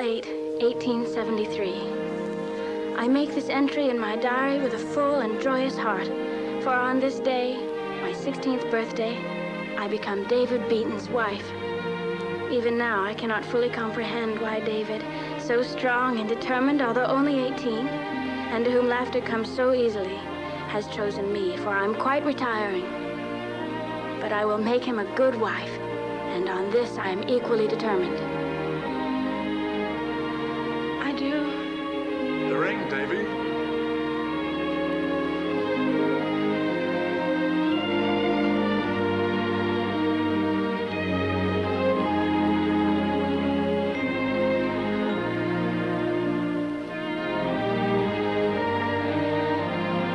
8, 1873. I make this entry in my diary with a full and joyous heart, for on this day, my 16th birthday, I become David Beaton's wife. Even now, I cannot fully comprehend why David, so strong and determined, although only 18, and to whom laughter comes so easily, has chosen me, for I'm quite retiring. But I will make him a good wife, and on this I am equally determined. I do. The ring, Davy.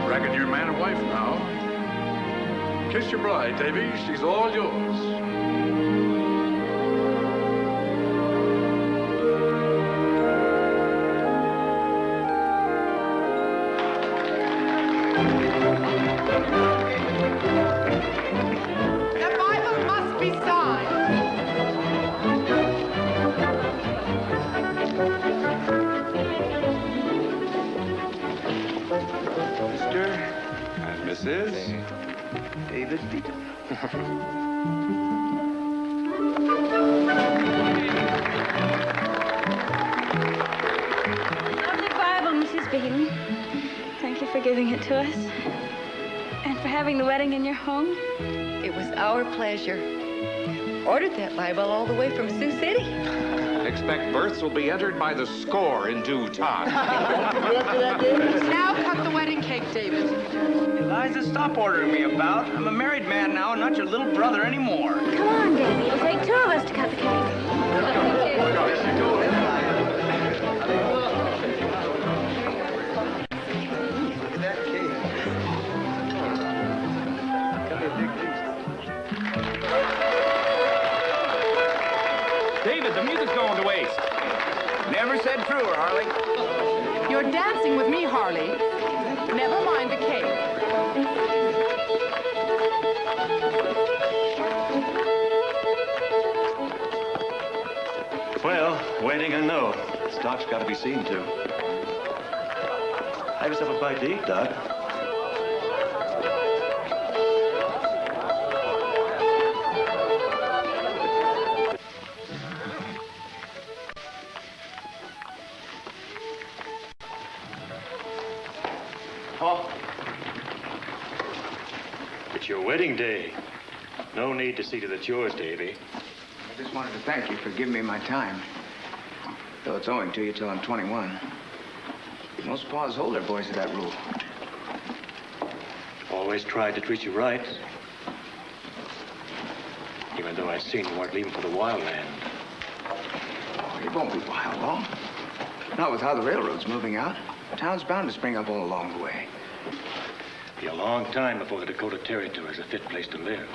Reckon you're man and wife now. Kiss your bride, Davy. She's all yours. The Bible must be signed. Mr. and Mrs. David Beaton. Lovely Bible, Mrs. Beaton. Thank you for giving it to us. And for having the wedding in your home. It was our pleasure. Ordered that Bible all the way from Sioux City. Expect births will be entered by the score in due time. Now cut the wedding cake, David. Eliza, stop ordering me about. I'm a married man now and not your little brother anymore. Come on, Davy. It'll take two of us to cut the cake. David, the music's going to waste. Never said truer, Harley. You're dancing with me, Harley. Never mind the cake. Well, wedding or no, stock's got to be seen to. Have yourself a bite to eat, Doc. Oh, It's your wedding day. No need to see that it's yours, Davy. I just wanted to thank you for giving me my time. Though it's owing to you till I'm 21. Most paws hold their boys to that rule. Always tried to treat you right. Even though I seen you weren't leaving for the wild land. Oh, it won't be wild, Paul. Not with how the railroad's moving out. Town's bound to spring up all along the way. Be a long time before the Dakota Territory is a fit place to live.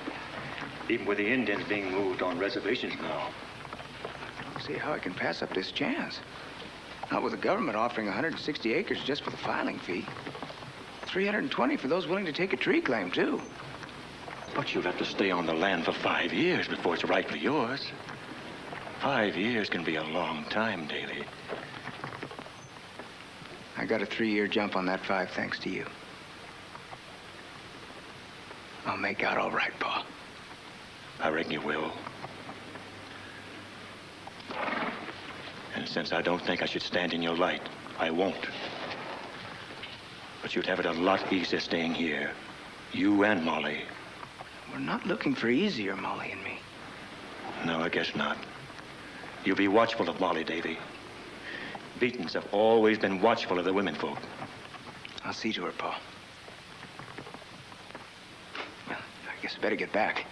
Even with the Indians being moved on reservations now. I don't see how I can pass up this chance. Not with the government offering 160 acres just for the filing fee. 320 for those willing to take a tree claim, too. But you'll have to stay on the land for 5 years before it's rightfully yours. 5 years can be a long time, Daly. I got a 3-year jump on that 5 thanks to you. I'll make out all right, Pa. I reckon you will. And since I don't think I should stand in your light, I won't. But you'd have it a lot easier staying here. You and Molly. We're not looking for easier, Molly and me. No, I guess not. You'll be watchful of Molly, Davy. Beatons have always been watchful of the women folk. I'll see to her, Pa. Well, I guess I better get back.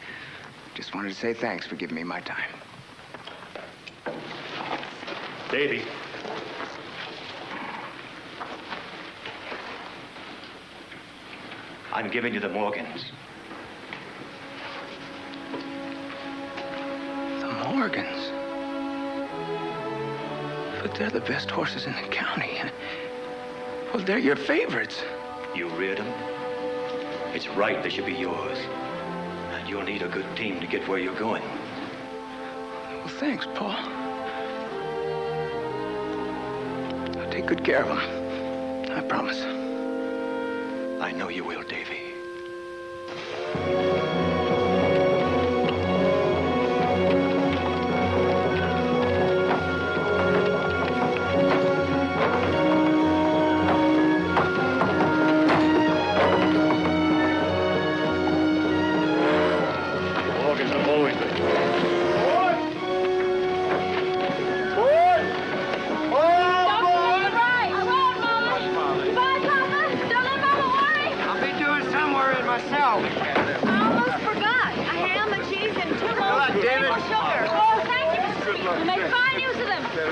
Just wanted to say thanks for giving me my time. Davy. I'm giving you the Morgans. The Morgans? But they're the best horses in the county. Well, they're your favorites. You reared them. It's right they should be yours. And you'll need a good team to get where you're going. Well, thanks, Paul. good care of them. I promise. I know you will, Davy.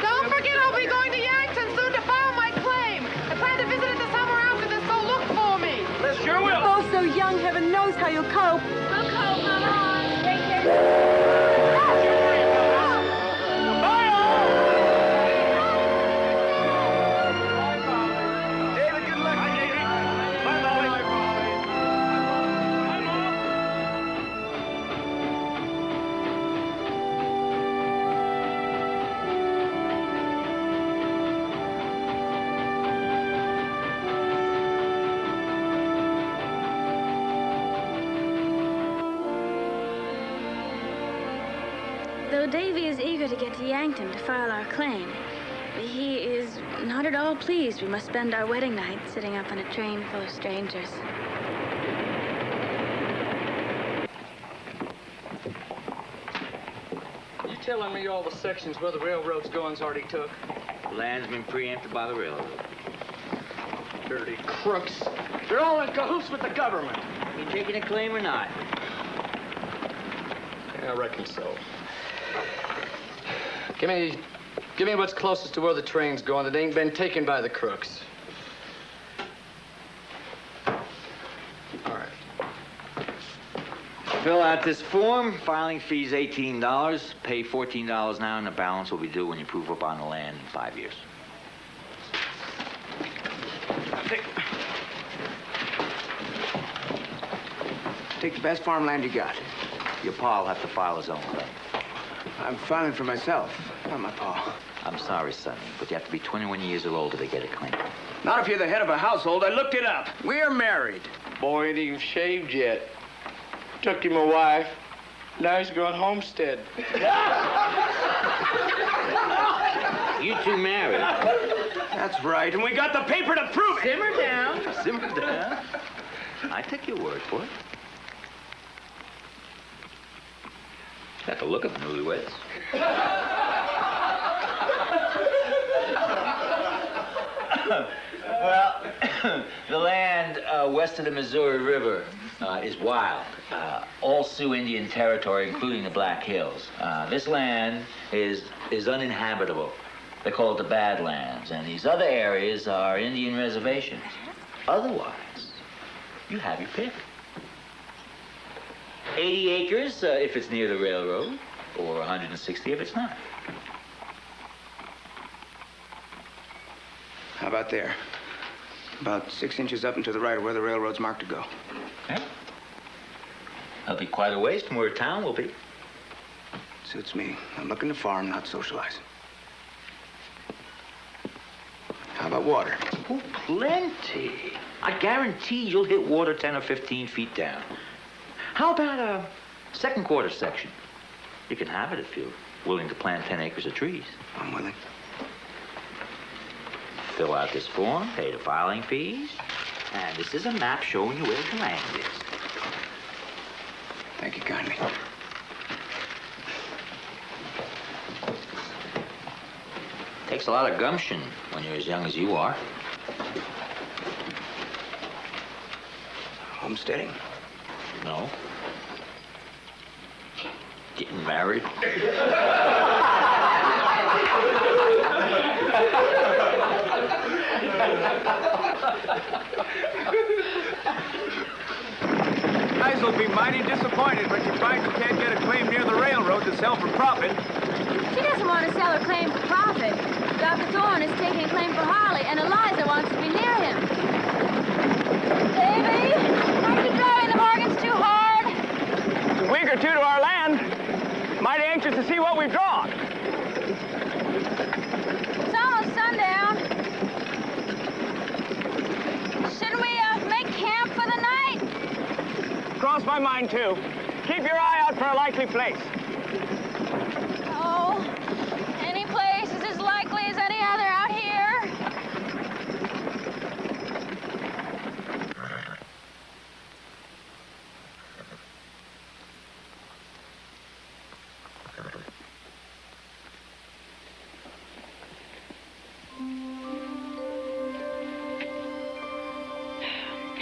Don't forget I'll be going to Yankton soon to file my claim. I plan to visit it the summer after this, so look for me. Sure will. Both so young, heaven knows how you'll cope. We'll cope, Mama. Take care. Though Davy is eager to get to Yankton to file our claim, he is not at all pleased we must spend our wedding night sitting up on a train full of strangers. You telling me all the sections where the railroad's going's already took? The land's been preempted by the railroad. Dirty crooks. They're all in cahoots with the government. You taking a claim or not? Yeah, I reckon so. Give me what's closest to where the train's going that ain't been taken by the crooks. All right. Fill out this form. Filing fee's $18. Pay $14 now, and the balance will be due when you prove up on the land in 5 years. Take the best farmland you got. Your pa will have to file his own claim. I'm filing for myself, not my pa. I'm sorry, Sonny, but you have to be 21 years or older to get a claim. Not if you're the head of a household. I looked it up. We're married. Boy ain't even shaved yet. Took him a wife. Now he's going homestead. You two married? That's right, and we got the paper to prove it. Simmer down. Simmer down. I take your word for it. Got the look of newlyweds. Well, the land west of the Missouri River is wild. All Sioux Indian territory, including the Black Hills. This land is uninhabitable. They call it the Badlands, and these other areas are Indian reservations. Otherwise, you have your pick. 80 acres if it's near the railroad, or 160 if it's not. How about there? About 6 inches up and to the right of where the railroad's marked to go. Yeah. That'll be quite a ways from where town will be. Suits me. I'm looking to farm, not socialize. How about water? Oh, plenty. I guarantee you'll hit water 10 or 15 feet down. How about a second quarter section? You can have it if you're willing to plant 10 acres of trees. I'm willing. Fill out this form, pay the filing fees, and this is a map showing you where the land is. Thank you kindly. Takes a lot of gumption when you're as young as you are. Homesteading? No. Getting married. Guys will be mighty disappointed when you find you can't get a claim near the railroad to sell for profit. She doesn't want to sell her claim for profit. Dr. Thorne is taking a claim for Harley, and Eliza wants to be near him. Davy, aren't you driving the bargains too hard? It's a week or two to our land. Mighty anxious to see what we've drawn. It's almost sundown. crossed my mind, too. Keep your eye out for a likely place. Oh, any place is as likely as any other out here.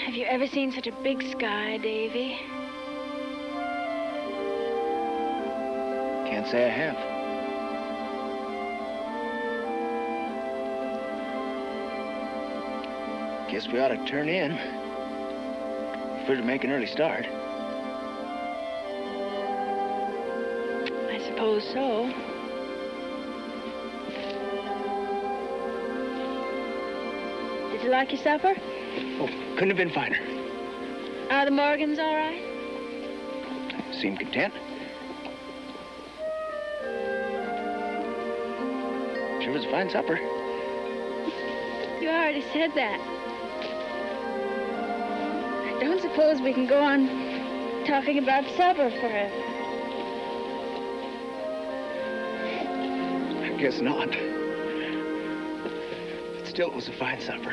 Have you ever seen such a big sky, Davy? Can't say I have. Guess we ought to turn in if we're to make an early start. I suppose so. Did you like your supper? Oh, couldn't have been finer. Are the Morgans all right? Seem content. Sure was a fine supper. You already said that. I don't suppose we can go on talking about supper forever. I guess not. But still, it was a fine supper.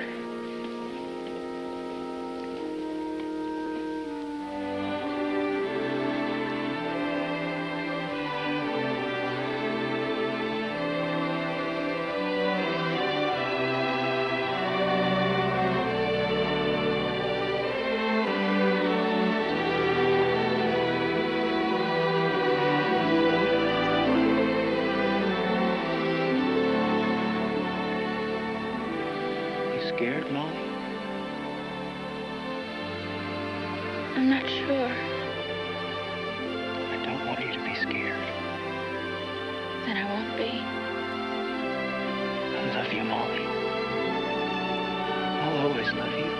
Scared, Molly? I'm not sure. I don't want you to be scared. Then I won't be. I love you, Molly. I'll always love you.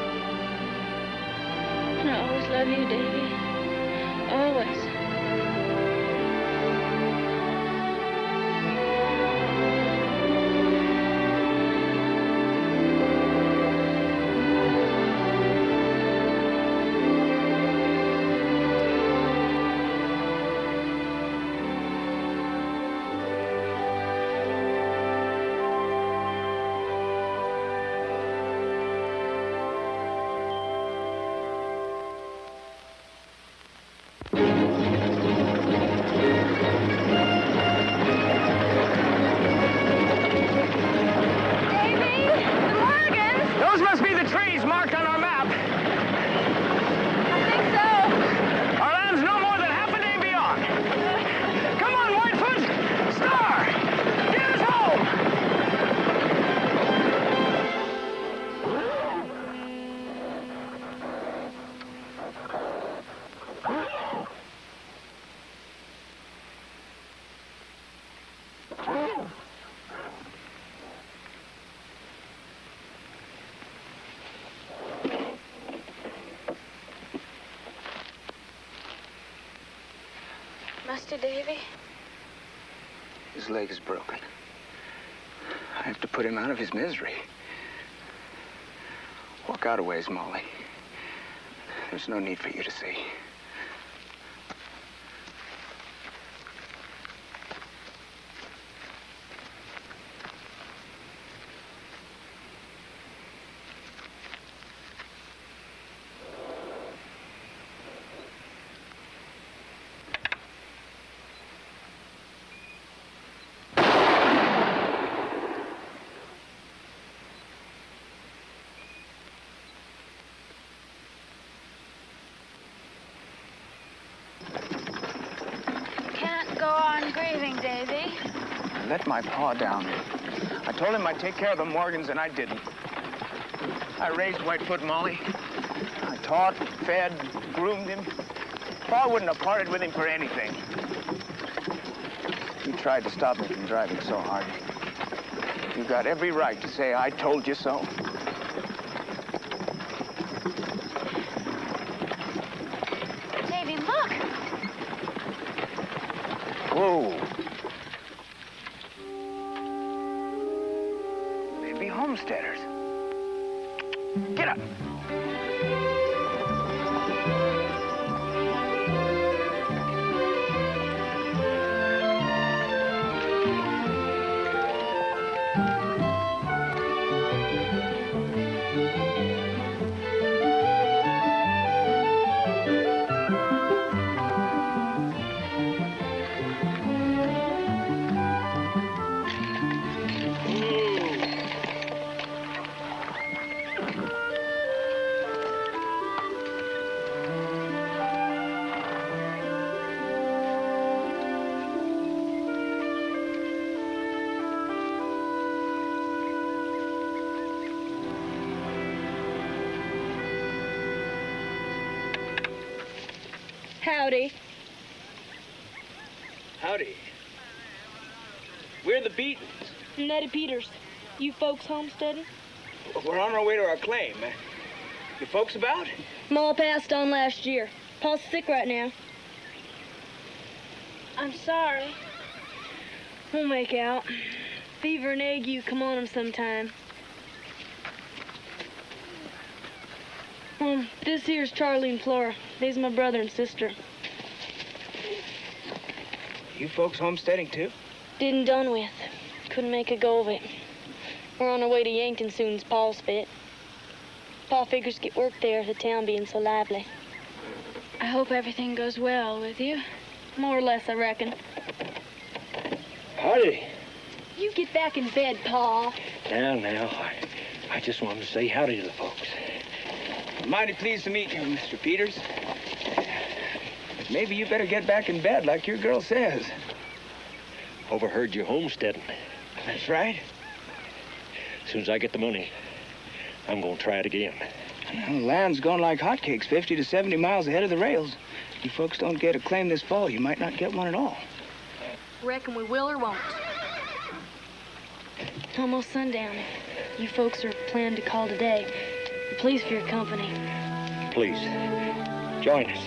And I always love you, Davy. Always. Master Davy? His leg is broken. I have to put him out of his misery. Walk out a ways, Molly. There's no need for you to see. Go on grieving, Davy. I let my paw down. I told him I'd take care of the Morgans, and I didn't. I raised Whitefoot, Molly. I taught, fed, groomed him. Pa wouldn't have parted with him for anything. He tried to stop me from driving so hard. You've got every right to say I told you so. Davy, look! Whoa. They'd be homesteaders. Get up. Howdy. Howdy. We're the Beatons. Nettie Peters. You folks homesteading? We're on our way to our claim. You folks about? Ma passed on last year. Pa's sick right now. I'm sorry. We'll make out. Fever and ague come on him sometime. This here's Charlie and Flora. They's my brother and sister. You folks homesteading too? Did and done with. Couldn't make a go of it. We're on our way to Yankton soon's Paul's fit. Pa figures get work there, the town being so lively. I hope everything goes well with you. More or less, I reckon. Howdy. You get back in bed, Pa. Now, I just wanted to say howdy to the folks. Mighty pleased to meet you, Mr. Peters. Maybe you better get back in bed like your girl says. Overheard you homesteading. That's right. As soon as I get the money, I'm gonna try it again. Well, the land's going like hotcakes, 50 to 70 miles ahead of the rails. If you folks don't get a claim this fall, you might not get one at all. Reckon we will or won't. Almost sundown. You folks are planning to call today. Please for your company. Please, join us.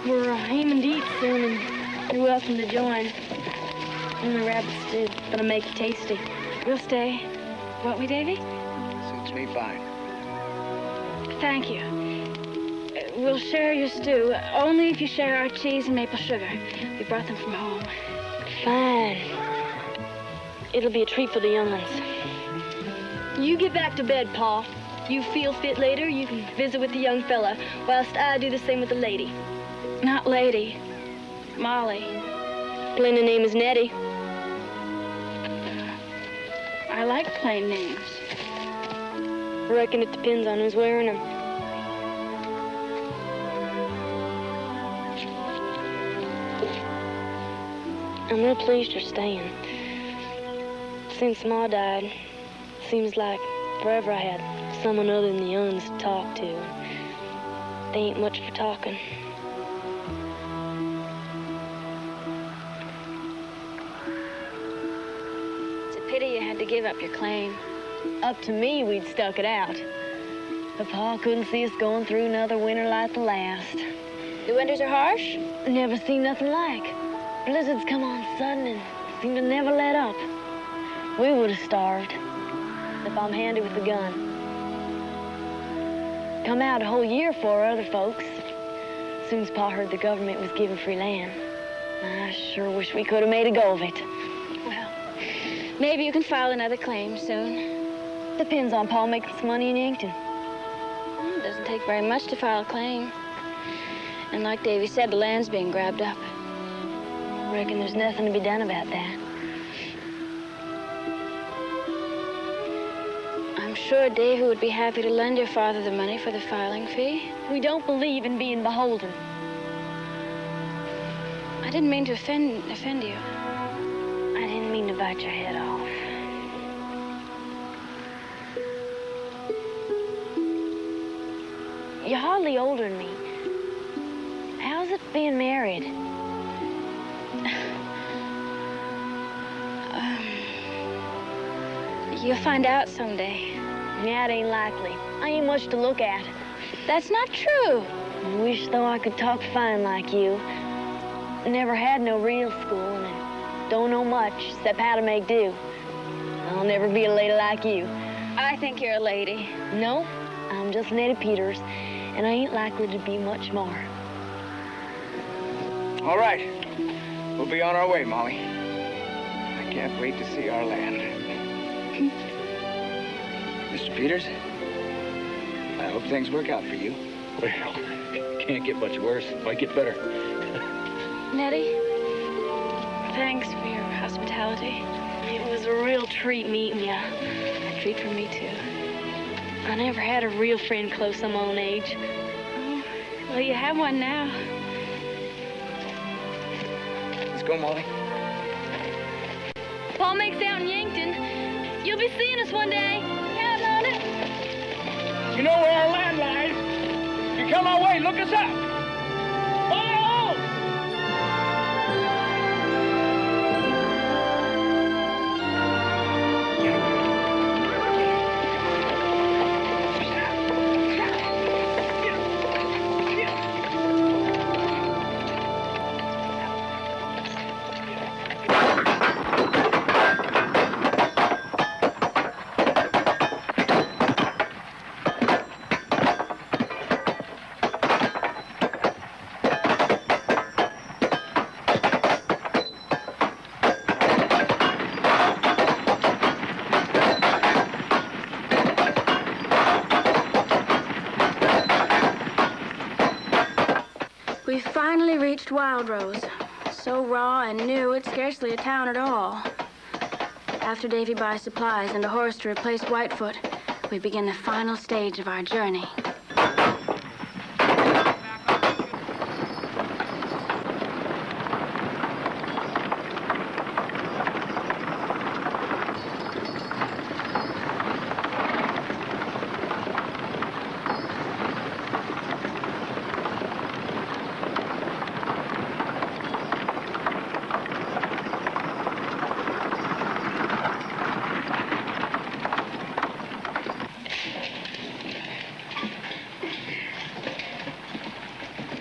We're aiming to eat soon, and you're welcome to join. Only rabbit stew, but I'll make it tasty. We'll stay. Won't we, Davy? Suits me fine. Thank you. We'll share your stew, only if you share our cheese and maple sugar. We brought them from home. Fine. It'll be a treat for the young ones. You get back to bed, Pa. You feel fit later, you can visit with the young fella, whilst I do the same with the lady. Not lady. Molly. Plain name is Nettie. I like plain names. Reckon it depends on who's wearing them. I'm real pleased you're staying. Since Ma died, seems like forever I had someone other than the young'uns to talk to. They ain't much for talking. It's a pity you had to give up your claim. Up to me, we'd stuck it out. But Pa couldn't see us going through another winter like the last. The winters are harsh? Never seen nothing like. Blizzards come on sudden and seem to never let up. We would have starved if I'm handy with the gun. Come out a whole year for other folks. Soon as Pa heard the government was giving free land, I sure wish we could have made a go of it. Well, maybe you can file another claim soon. Depends on Pa making some money in Yankton. It doesn't take very much to file a claim. And like Davy said, the land's being grabbed up. I reckon there's nothing to be done about that. I'm sure Davy would be happy to lend your father the money for the filing fee. We don't believe in being beholden. I didn't mean to offend you. I didn't mean to bite your head off. You're hardly older than me. How's it being married? You'll find out someday. Yeah, it ain't likely. I ain't much to look at. That's not true. I wish, though, I could talk fine like you. Never had no real school, and I don't know much except how to make do. I'll never be a lady like you. I think you're a lady. No, I'm just Nettie Peters, and I ain't likely to be much more. All right. We'll be on our way, Molly. I can't wait to see our land. Mr. Peters, I hope things work out for you. Well, can't get much worse. Might get better. Nettie, thanks for your hospitality. It was a real treat meeting you. A treat for me, too. I never had a real friend close to my own age. Oh, well, you have one now. Let's go, Molly. Pa makes out in Yankton. You'll be seeing us one day. Counting on it. You know where our land lies. You come on our way. Look us up. We finally reached Wild Rose. So raw and new, it's scarcely a town at all. After Davy buys supplies and a horse to replace Whitefoot, we begin the final stage of our journey.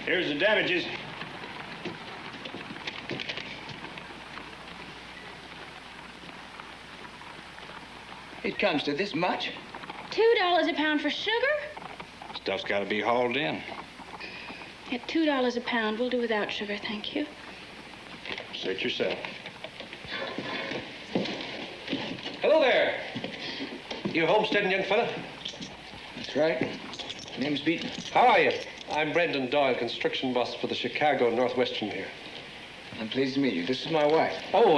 Here's the damages. It comes to this much? $2 a pound for sugar? Stuff's got to be hauled in. At $2 a pound, we'll do without sugar, thank you. Suit yourself. Hello there. You homesteading young fella? That's right. Name's Beaton. How are you? I'm Brendan Doyle, construction boss for the Chicago Northwestern here. I'm pleased to meet you. This is my wife. Oh,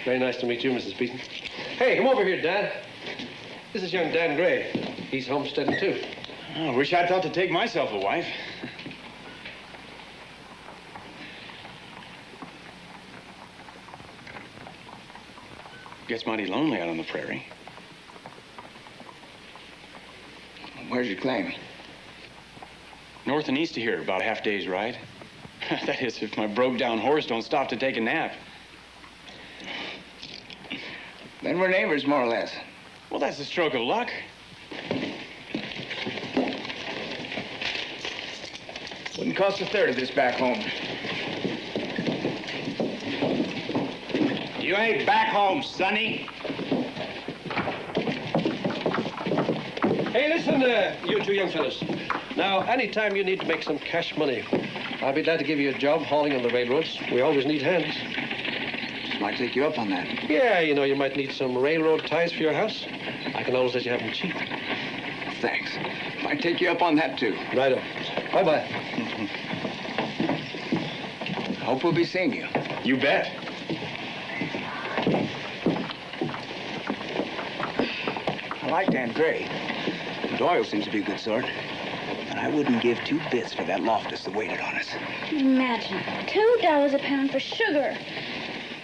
very nice to meet you, Mrs. Beaton. Hey, come over here, Dan. This is young Dan Gray. He's homesteading, too. Oh, I wish I'd thought to take myself a wife. Gets mighty lonely out on the prairie. Where's your claim? North and east of here, about a half day's ride. That is, if my broke-down horse don't stop to take a nap. Then we're neighbors, more or less. Well, that's a stroke of luck. Wouldn't cost a third of this back home. You ain't back home, sonny. Hey, listen, you two young fellas. Now, anytime you need to make some cash money, I'll be glad to give you a job hauling on the railroads. We always need hands. Just might take you up on that. Yeah, you know, you might need some railroad ties for your house. I can always let you have them cheap. Thanks. Might take you up on that, too. Righto. Bye-bye. Hope we'll be seeing you. You bet. I like Dan Gray. Doyle seems to be a good sort. And I wouldn't give 2 bits for that Loftus that waited on us. Imagine, $2 a pound for sugar.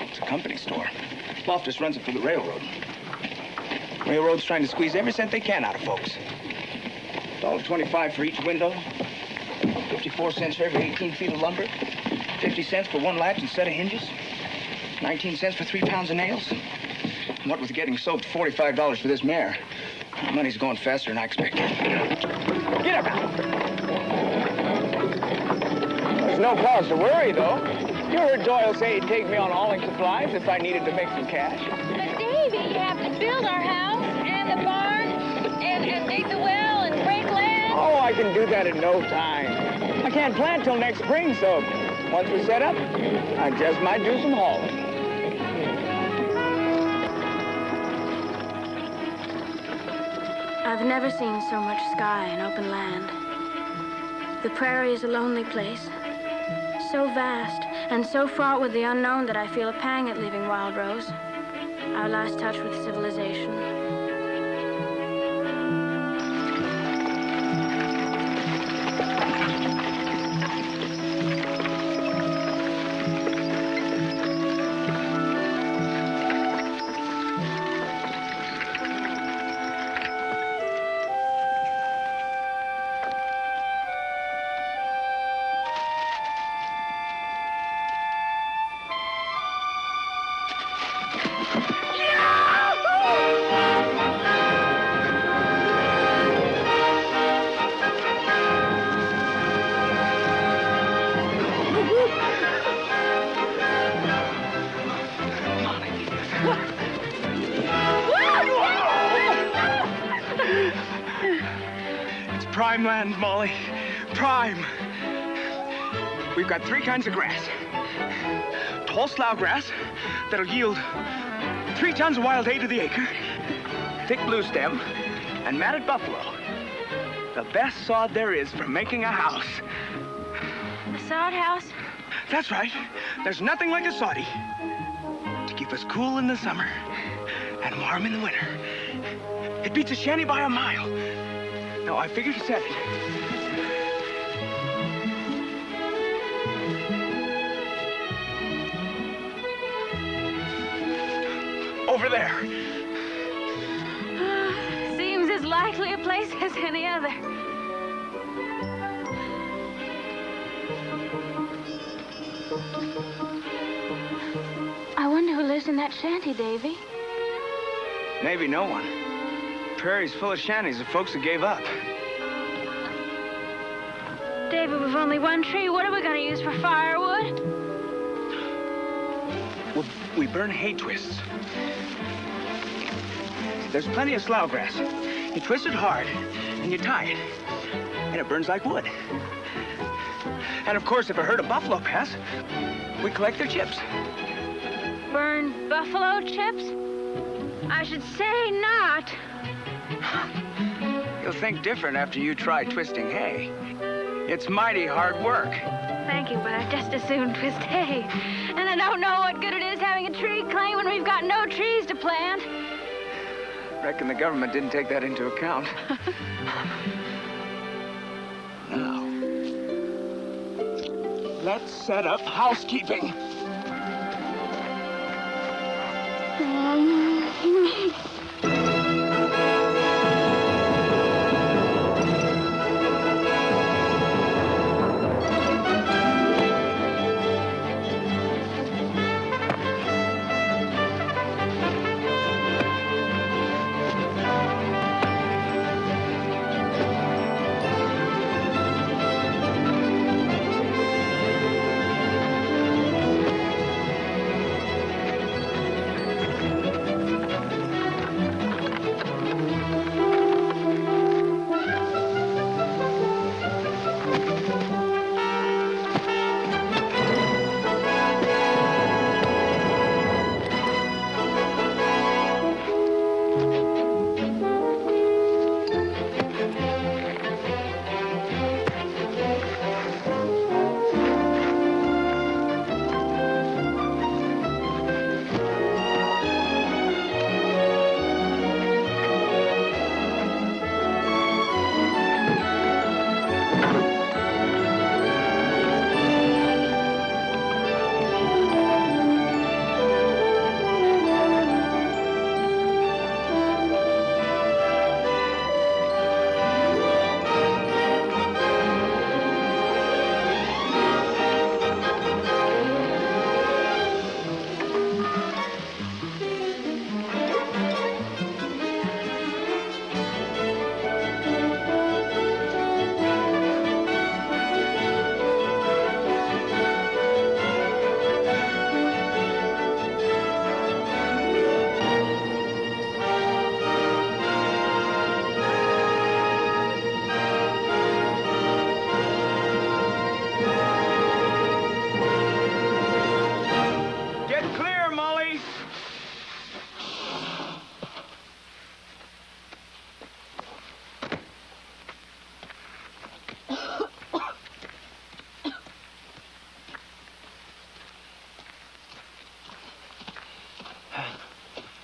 It's a company store. Loftus runs it for the railroad. Railroad's trying to squeeze every cent they can out of folks. $1.25 for each window, 54 cents for every 18 feet of lumber, 50 cents for 1 latch and set of hinges, 19 cents for 3 pounds of nails. And what with getting soaked, $45 for this mare. Money's going faster than I expected. Get up now. There's no cause to worry, though. You heard Doyle say he'd take me on hauling supplies if I needed to make some cash. But, Davy, you have to build our house and the barn and dig the well and break land. Oh, I can do that in no time. I can't plant till next spring, so once we're set up, I just might do some hauling. I've never seen so much sky and open land. The prairie is a lonely place, so vast and so fraught with the unknown that I feel a pang at leaving Wild Rose, our last touch with civilization. prime land, Molly. Prime. We've got 3 kinds of grass. Tall slough grass that'll yield 3 tons of wild hay to the acre. Thick blue stem and matted buffalo. The best sod there is for making a house. A sod house? That's right. There's nothing like a soddy to keep us cool in the summer and warm in the winter. It beats a shanty by a mile. Now, I figure to set it. Over there. Seems as likely a place as any other. I wonder who lives in that shanty, Davy. Maybe no one. Prairie's full of shanties of folks who gave up. David, we've only 1 tree. What are we going to use for firewood? Well, we burn hay twists. There's plenty of slough grass. You twist it hard, and you tie it, and it burns like wood. And of course, if a herd of buffalo pass, we collect their chips. Burn buffalo chips? I should say not. You'll think different after you try twisting hay. It's mighty hard work. Thank you, but I'd just as soon twist hay. And I don't know what good it is having a tree claim when we've got no trees to plant. Reckon the government didn't take that into account. Now, let's set up housekeeping.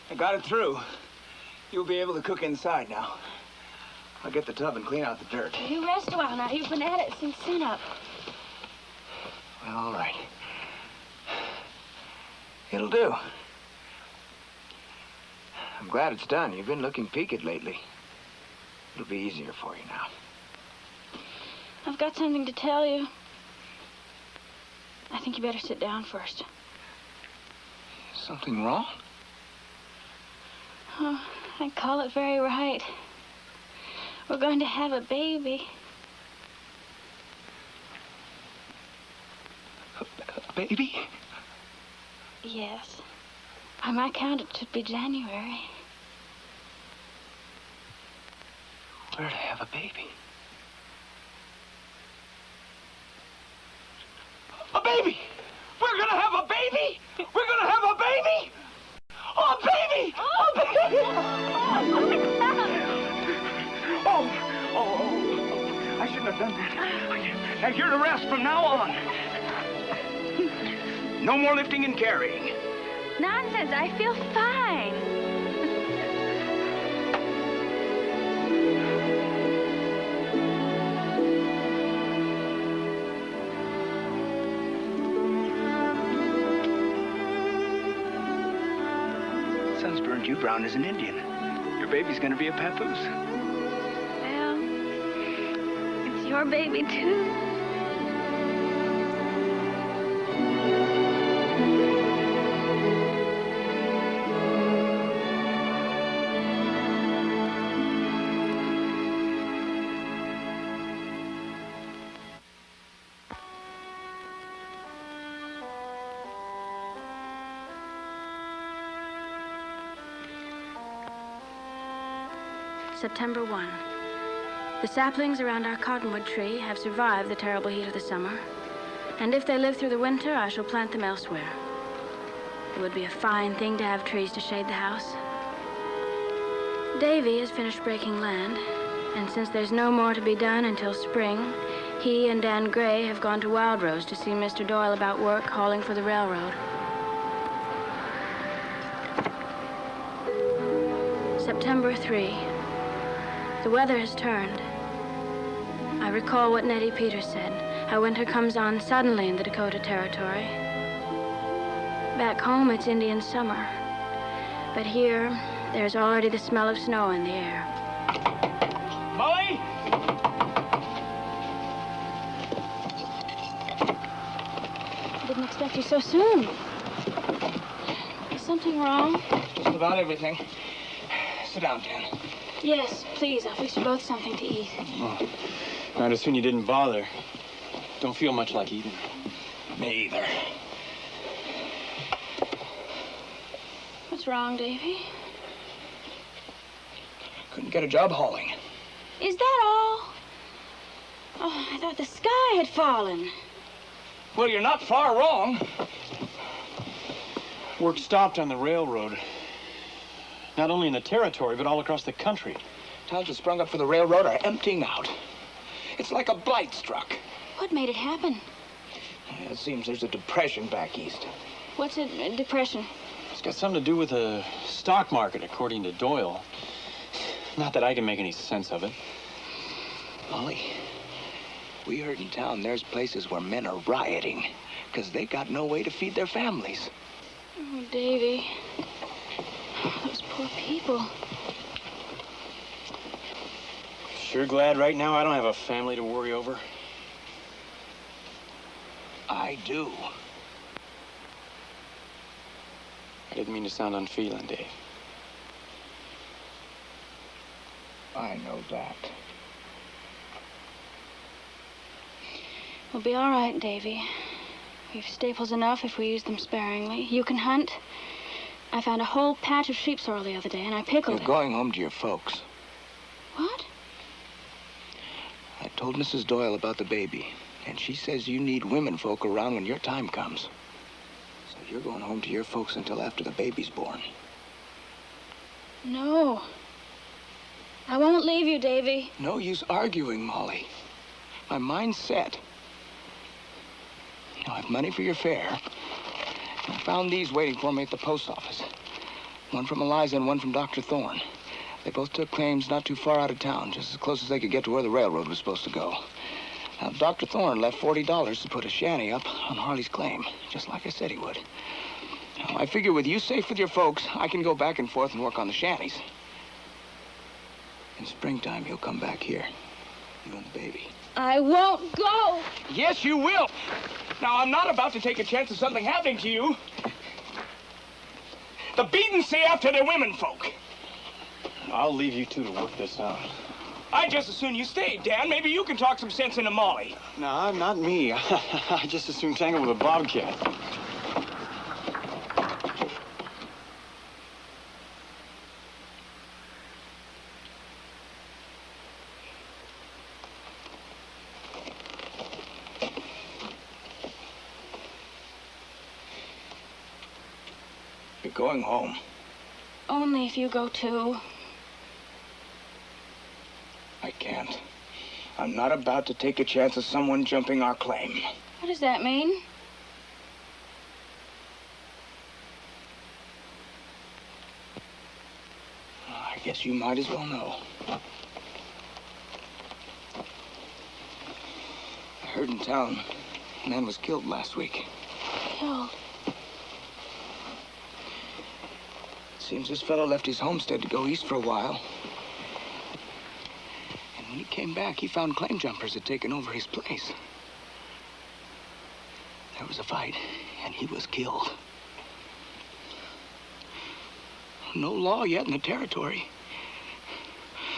I got it through. You'll be able to cook inside now. I'll get the tub and clean out the dirt. You rest a while now. You've been at it since sunup. Well, all right. It'll do. I'm glad it's done. You've been looking peaked lately. It'll be easier for you now. I've got something to tell you. I think you better sit down first. Something wrong? Oh, I call it very right. We're going to have a baby. A baby? Yes. By my count, it should be January. We're to have a baby. baby! We're gonna have a baby! We're gonna have a baby! Oh, baby! Oh, baby! Oh, I shouldn't have done that. Now, you're to rest from now on. No more lifting and carrying. Nonsense, I feel fine. Sun's burned you brown as an Indian. Your baby's gonna be a papoose. Well, it's your baby, too. September 1. The saplings around our cottonwood tree have survived the terrible heat of the summer. And if they live through the winter, I shall plant them elsewhere. It would be a fine thing to have trees to shade the house. Davy has finished breaking land, and since there's no more to be done until spring, he and Dan Gray have gone to Wild Rose to see Mr. Doyle about work hauling for the railroad. September 3. The weather has turned. I recall what Nettie Peters said, how winter comes on suddenly in the Dakota Territory. Back home, it's Indian summer. But here, there's already the smell of snow in the air. Molly? I didn't expect you so soon. Is something wrong? Just about everything. Sit down, Dan. Yes, please. I'll fix you both something to eat. Oh, I'd as soon you didn't bother. Don't feel much like eating. Me either. What's wrong, Davy? Couldn't get a job hauling. Is that all? Oh, I thought the sky had fallen. Well, you're not far wrong. Work stopped on the railroad. Not only in the territory, but all across the country. Towns that sprung up for the railroad are emptying out. It's like a blight struck. What made it happen? It seems there's a depression back east. What's a depression? It's got something to do with the stock market, according to Doyle. Not that I can make any sense of it. Molly, we heard in town there's places where men are rioting because they got no way to feed their families. Oh, Davy. Those poor people. Sure glad right now I don't have a family to worry over. I do. I didn't mean to sound unfeeling, Dave. I know that. We'll be all right, Davy. We've staples enough if we use them sparingly. You can hunt. I found a whole patch of sheep sorrel the other day, and I pickled it. You're going home to your folks. What? I told Mrs. Doyle about the baby, and she says you need women folk around when your time comes. So you're going home to your folks until after the baby's born. No. I won't leave you, Davy. No use arguing, Molly. My mind's set. I have money for your fare. I found these waiting for me at the post office. One from Eliza and one from Dr. Thorne. They both took claims not too far out of town, just as close as they could get to where the railroad was supposed to go. Now, Dr. Thorne left $40 to put a shanty up on Harley's claim, just like I said he would. Now, I figure with you safe with your folks, I can go back and forth and work on the shanties. In springtime, you'll come back here, you and the baby. I won't go. Yes, you will. Now, I'm not about to take a chance of something happening to you. The Beatons say after their women folk. I'll leave you two to work this out. I'd just as soon you stayed, Dan. Maybe you can talk some sense into Molly. No, not me. I just as soon tangle with a bobcat. going home. Only if you go too. I can't. I'm not about to take a chance of someone jumping our claim. What does that mean? I guess you might as well know. I heard in town, a man was killed last week. Killed? Seems this fellow left his homestead to go east for a while. And when he came back, he found claim jumpers had taken over his place. There was a fight, and he was killed. No law yet in the territory.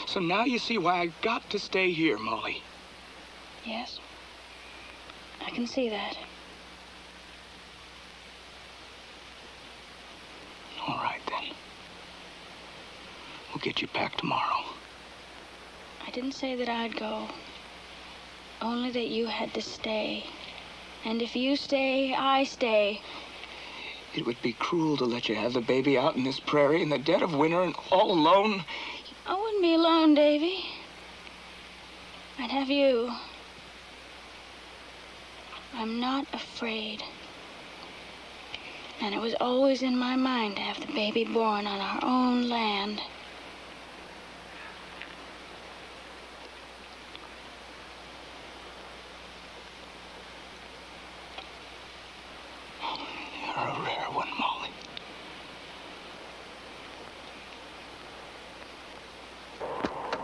So now you see why I got to stay here, Molly. Yes. I can see that. All right, then. We'll get you back tomorrow. I didn't say that I'd go. Only that you had to stay. And if you stay, I stay. It would be cruel to let you have the baby out in this prairie in the dead of winter and all alone. I wouldn't be alone, Davy. I'd have you. I'm not afraid. And it was always in my mind to have the baby born on our own land. You're a rare one, Molly.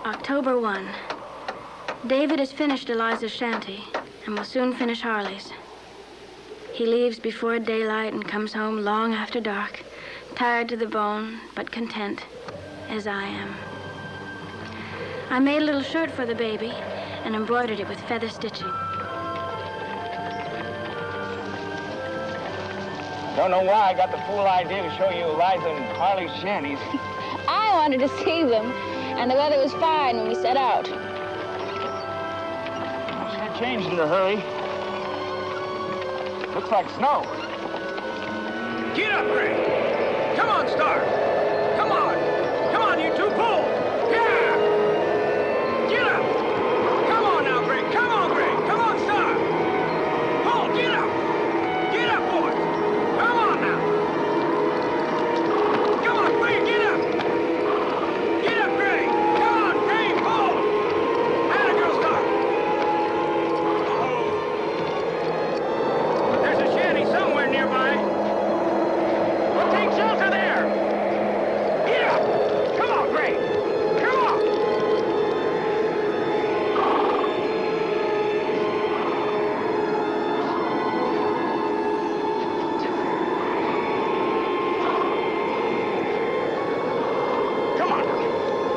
October 1. David has finished Eliza's shanty and will soon finish Harley's. He leaves before daylight and comes home long after dark, tired to the bone, but content, as I am. I made a little shirt for the baby and embroidered it with feather stitching. Don't know why I got the fool idea to show you Eliza and Harley's shanties. I wanted to see them, and the weather was fine when we set out. Sure changed in a hurry. Looks like snow. Get up, Gray. Come on, Star. Come on. Come on, you two, pull. Yeah. Get up. Come on now, Gray. Come on, Gray. Come on, Star. Pull, get up. Get up, boys. Come on now. Come on, Gray, get up. Get up, Gray. Come on, Gray, pull. Atta girl, Star. There's a shanty somewhere nearby. We'll take shelter there. Get up. Come on, Gray. Come on. Come on.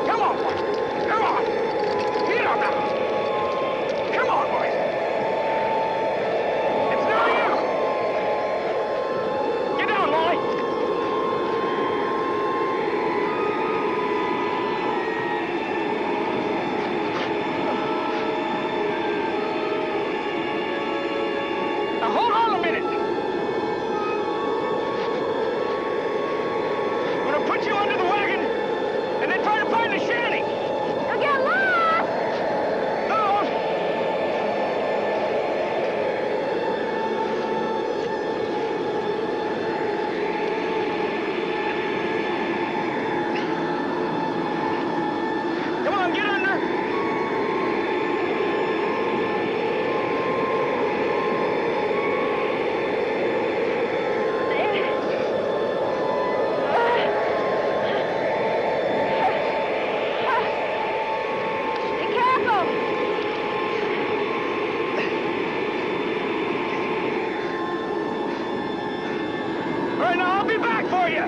Come on, boys. Come on. Get up now. Come on, boys. It's no use. Get down, Molly. Now hold on a minute. I'm gonna put you under the wagon and then try to find the shanty. You'll get lost! No. Come on, get under. Be careful! All right, now I'll be back for you.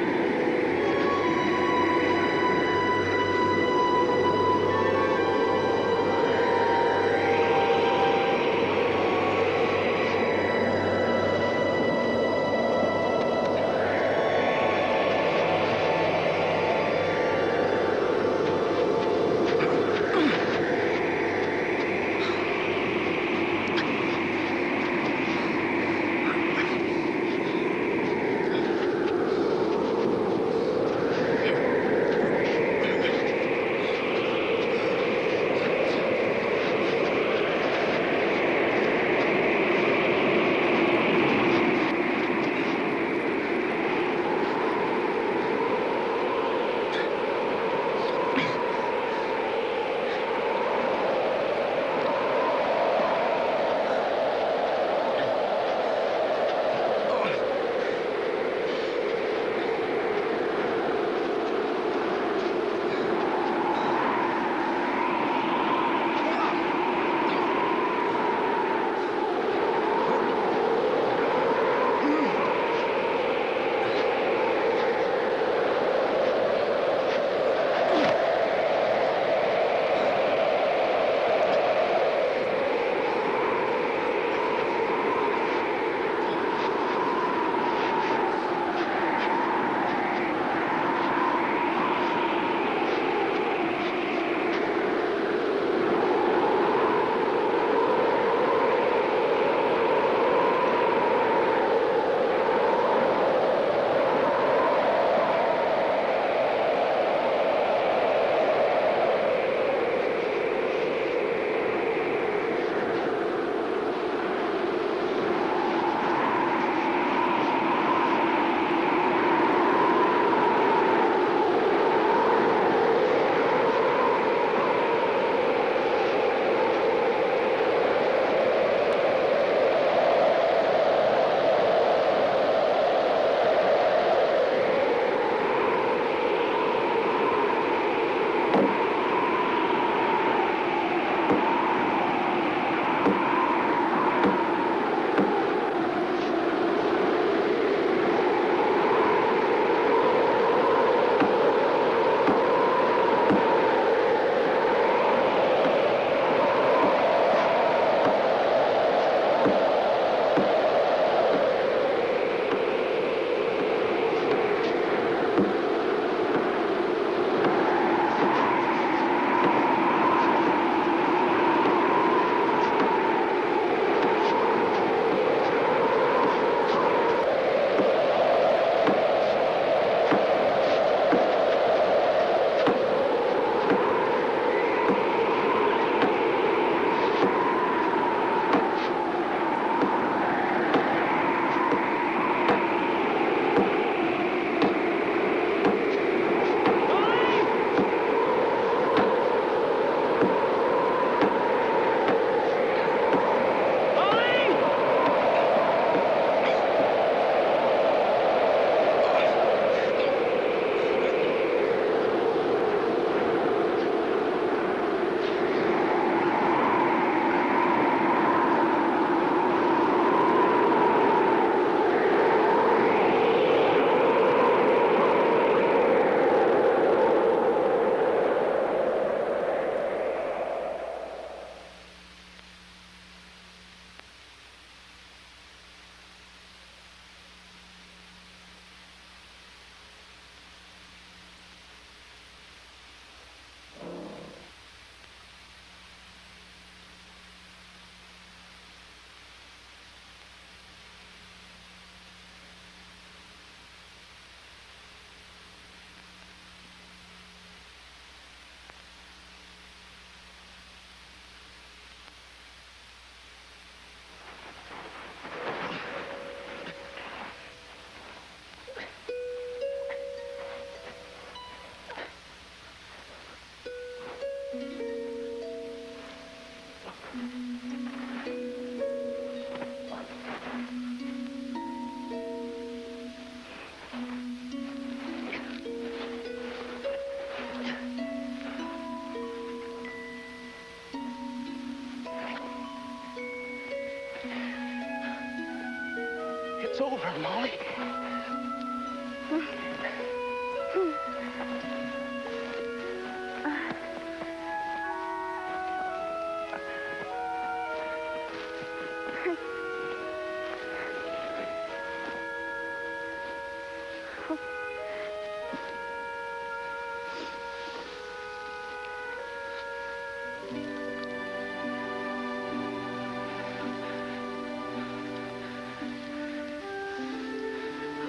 It's over, Molly.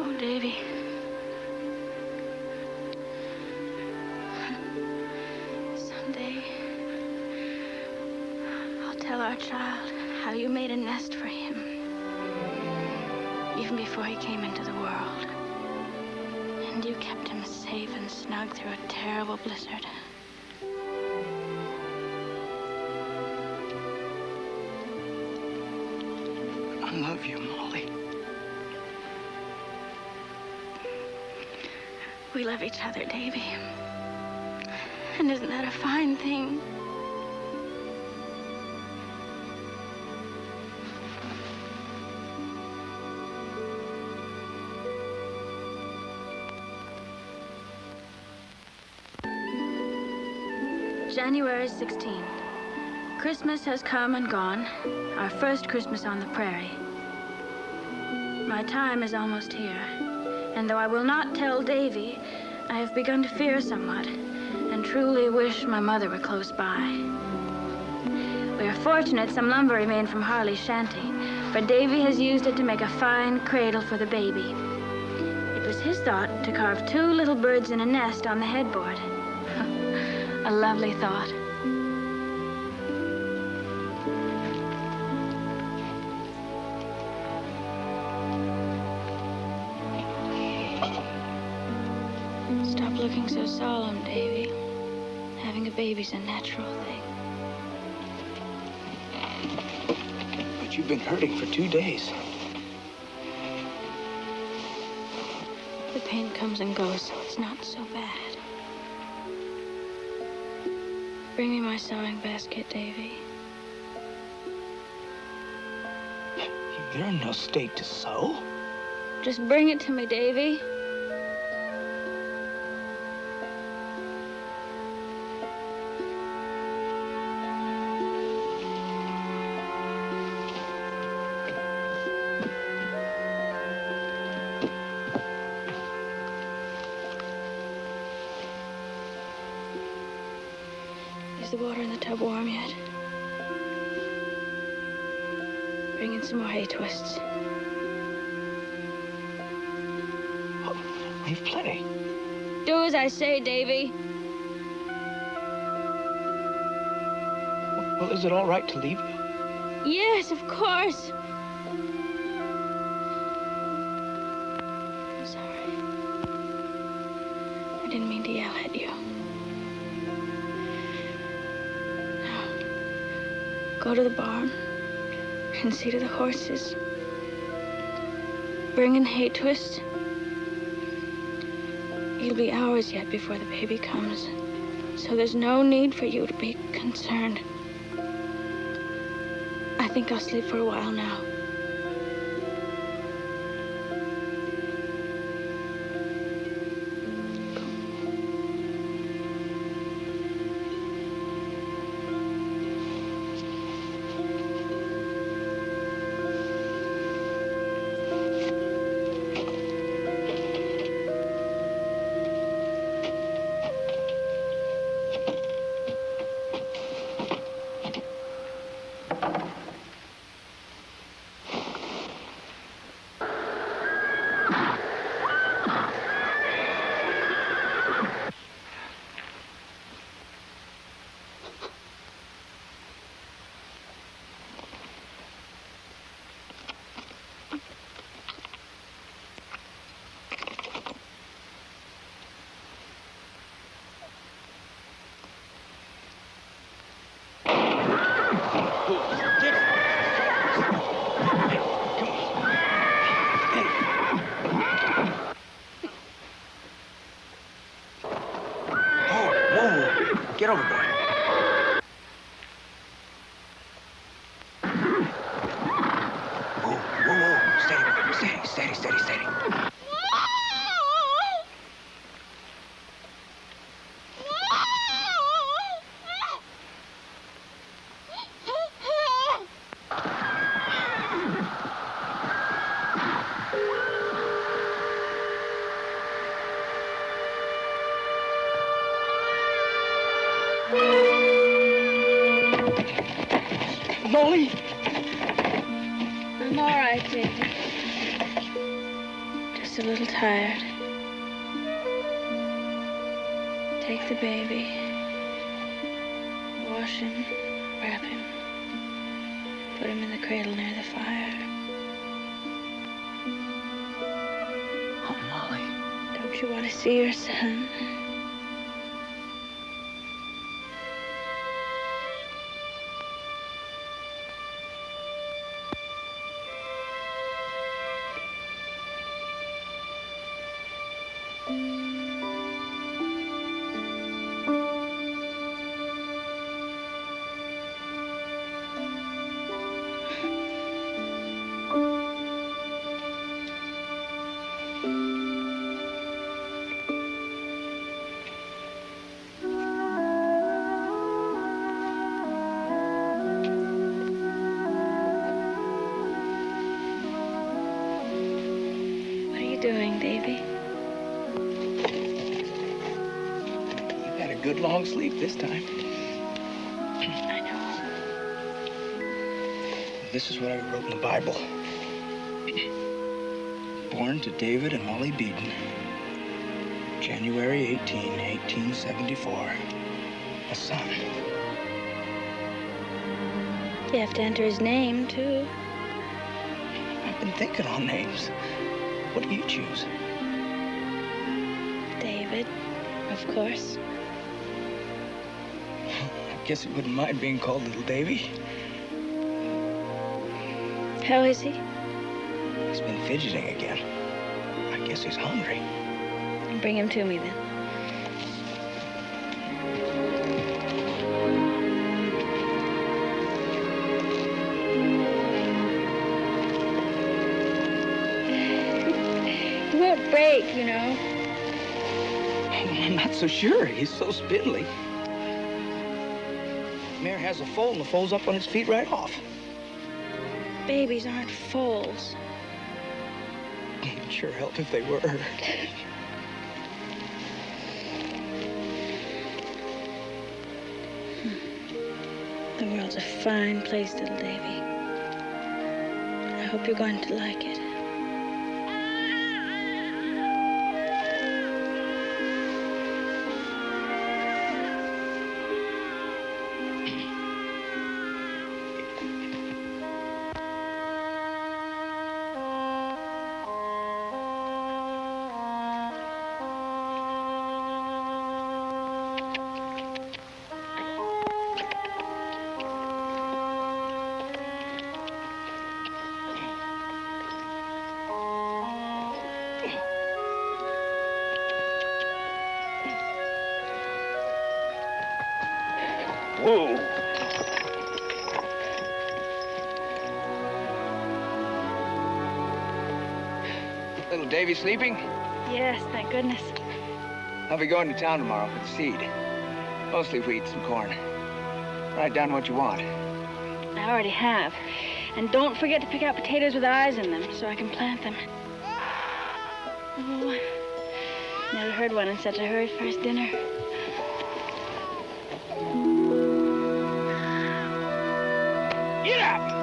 Oh, Davy. Someday, I'll tell our child how you made a nest for him, even before he came into the world. And you kept him safe and snug through a terrible blizzard. I love you, Molly. We love each other, Davy. And isn't that a fine thing? January 16th. Christmas has come and gone. Our first Christmas on the prairie. My time is almost here. And though I will not tell Davy, I have begun to fear somewhat, and truly wish my mother were close by. We are fortunate some lumber remained from Harley's shanty, for Davy has used it to make a fine cradle for the baby. It was his thought to carve 2 little birds in a nest on the headboard. A lovely thought. Stop looking so solemn, Davy. Having a baby's a natural thing. But you've been hurting for 2 days. The pain comes and goes, so it's not so bad. Bring me my sewing basket, Davy. You're in no state to sew. Just bring it to me, Davy. Is the water in the tub warm yet? Bring in some more hay twists. Oh, we've plenty. Do as I say, Davy. Well, is it all right to leave you? Yes, of course. I'm sorry. I didn't mean to yell at you. Now, go to the barn and see to the horses. Bring in hay twists. It'll be hours yet before the baby comes, so there's no need for you to be concerned. I think I'll sleep for a while now. Molly? I'm all right, David. Just a little tired. Take the baby. Wash him, wrap him. Put him in the cradle near the fire. Oh, Molly. Don't you want to see your son? Doing, Davy? You had a good long sleep this time. I know. This is what I wrote in the Bible. Born to David and Molly Beaton, January 18, 1874. A son. You have to enter his name, too. I've been thinking on names. What do you choose? David, of course. I guess he wouldn't mind being called Little Davy. How is he? He's been fidgeting again. I guess he's hungry. Bring him to me, then. Break, you know. I'm not so sure. He's so spindly. Mare has a foal and the foal's up on his feet right off. Babies aren't foals. It'd sure help if they were. The world's a fine place, little Davy. I hope you're going to like it. Whoa. Little Davy sleeping? Yes, thank goodness. I'll be going to town tomorrow for the seed. Mostly wheat, some corn. Write down what you want. I already have. And don't forget to pick out potatoes with eyes in them so I can plant them. Oh, never heard one in such a hurry for his dinner. Get up!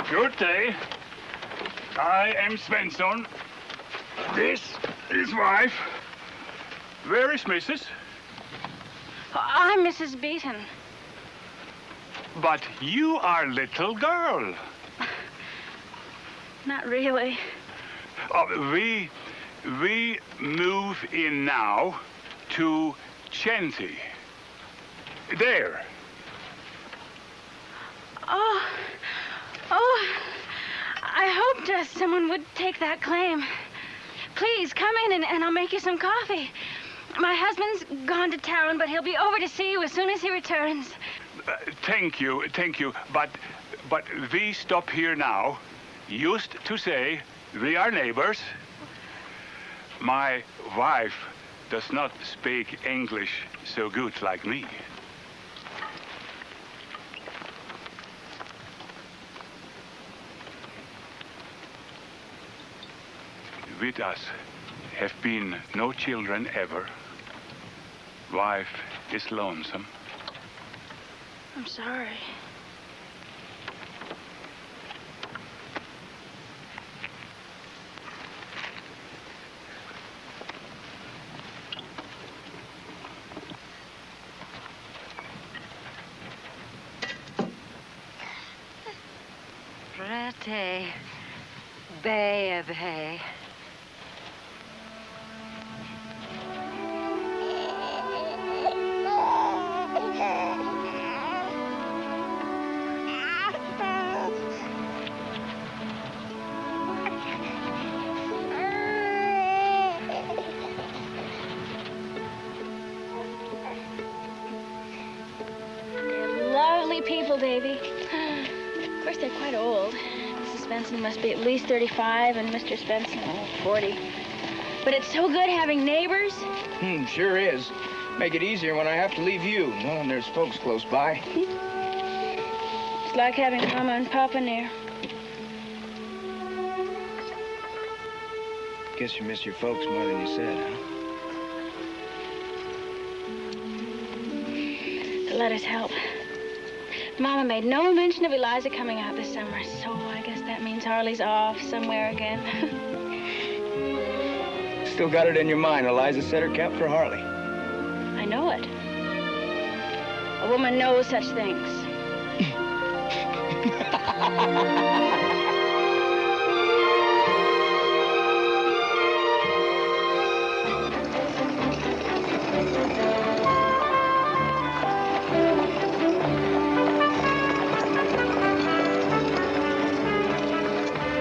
Good day. I am Svensson. This is wife. Where is Mrs.? I'm Mrs. Beaton. But you are little girl. Not really. We move in now to Chanty. There. Oh, I hoped someone would take that claim. Please, come in and I'll make you some coffee. My husband's gone to town, but he'll be over to see you as soon as he returns. Thank you. But we stop here now. Used to say we are neighbors. My wife does not speak English so good like me. With us have been no children ever. Wife is lonesome. I'm sorry. Pretty baby. They're lovely people, Davy. Of course, they're quite old. Mrs. Spencer must be at least 35, and Mr. Spencer, 40. But it's so good having neighbors. Sure is. Make it easier when I have to leave you, knowing there's folks close by. It's like having Mama and Papa near. Guess you miss your folks more than you said, huh? The letters help. Mama made no mention of Eliza coming out this summer, so I guess that means Harley's off somewhere again. Still got it in your mind, Eliza set her cap for Harley. I know it. A woman knows such things.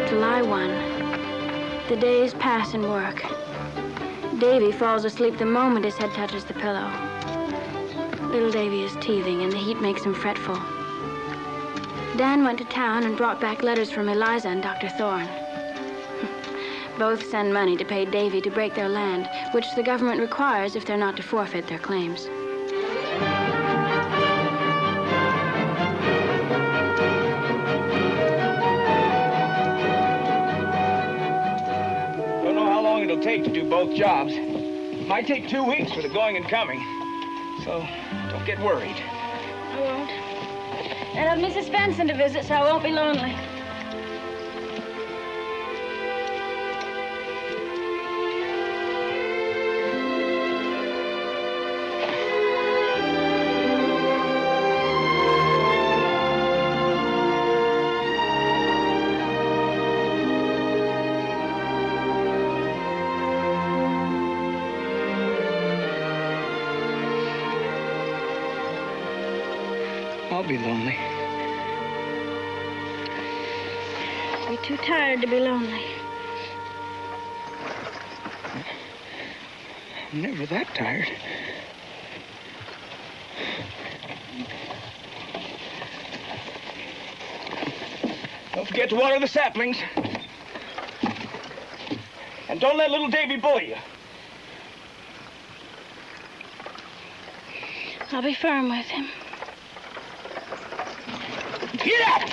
July 1. The days pass in work. Davy falls asleep the moment his head touches the pillow. Little Davy is teething, and the heat makes him fretful. Dan went to town and brought back letters from Eliza and Dr. Thorne. Both send money to pay Davy to break their land, which the government requires if they're not to forfeit their claims. Don't know how long it'll take to do both jobs. Might take 2 weeks for the going and coming. So don't get worried. I won't. And I've Mrs. Benson to visit, so I won't be lonely. I'll be lonely. You're too tired to be lonely. I'm never that tired. Don't forget to water the saplings. And don't let little Davy bully you. I'll be firm with him. Get up!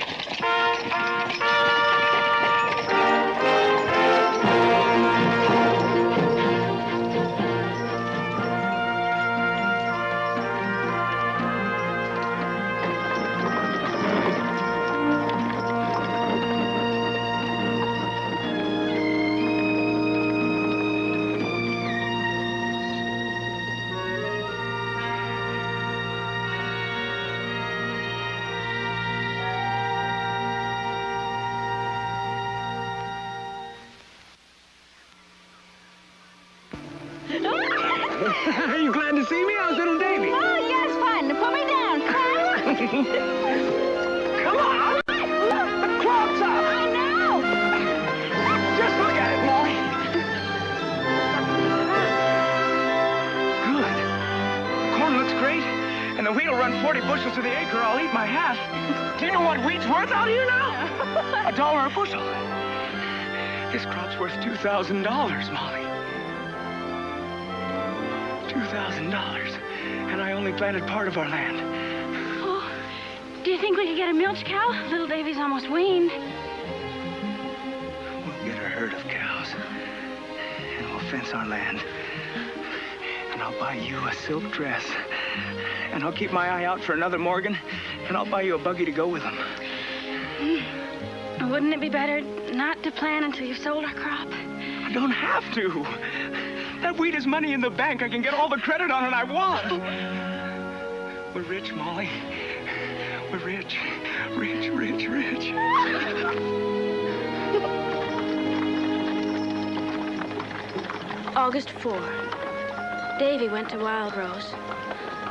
Are you glad to see me? How's little Davy? Oh, yes, fine. Put me down, crab. Come on. The crowd's up. I know. Just look at it, Molly. Good. The corn looks great, and the wheat will run 40 bushels to the acre. I'll eat my half. Do you know what wheat's worth out here now? $1 a bushel. This crop's worth $2,000, Molly. $2,000. And I only planted part of our land. Oh, do you think we could get a milch cow? Little Davy's almost weaned. We'll get a herd of cows. And we'll fence our land. And I'll buy you a silk dress. And I'll keep my eye out for another Morgan. And I'll buy you a buggy to go with them. Wouldn't it be better not to plan until you've sold our crop? I don't have to. That wheat is money in the bank. I can get all the credit on it I want. We're rich, Molly. We're rich. Rich, rich, rich. August 4. Davy went to Wild Rose.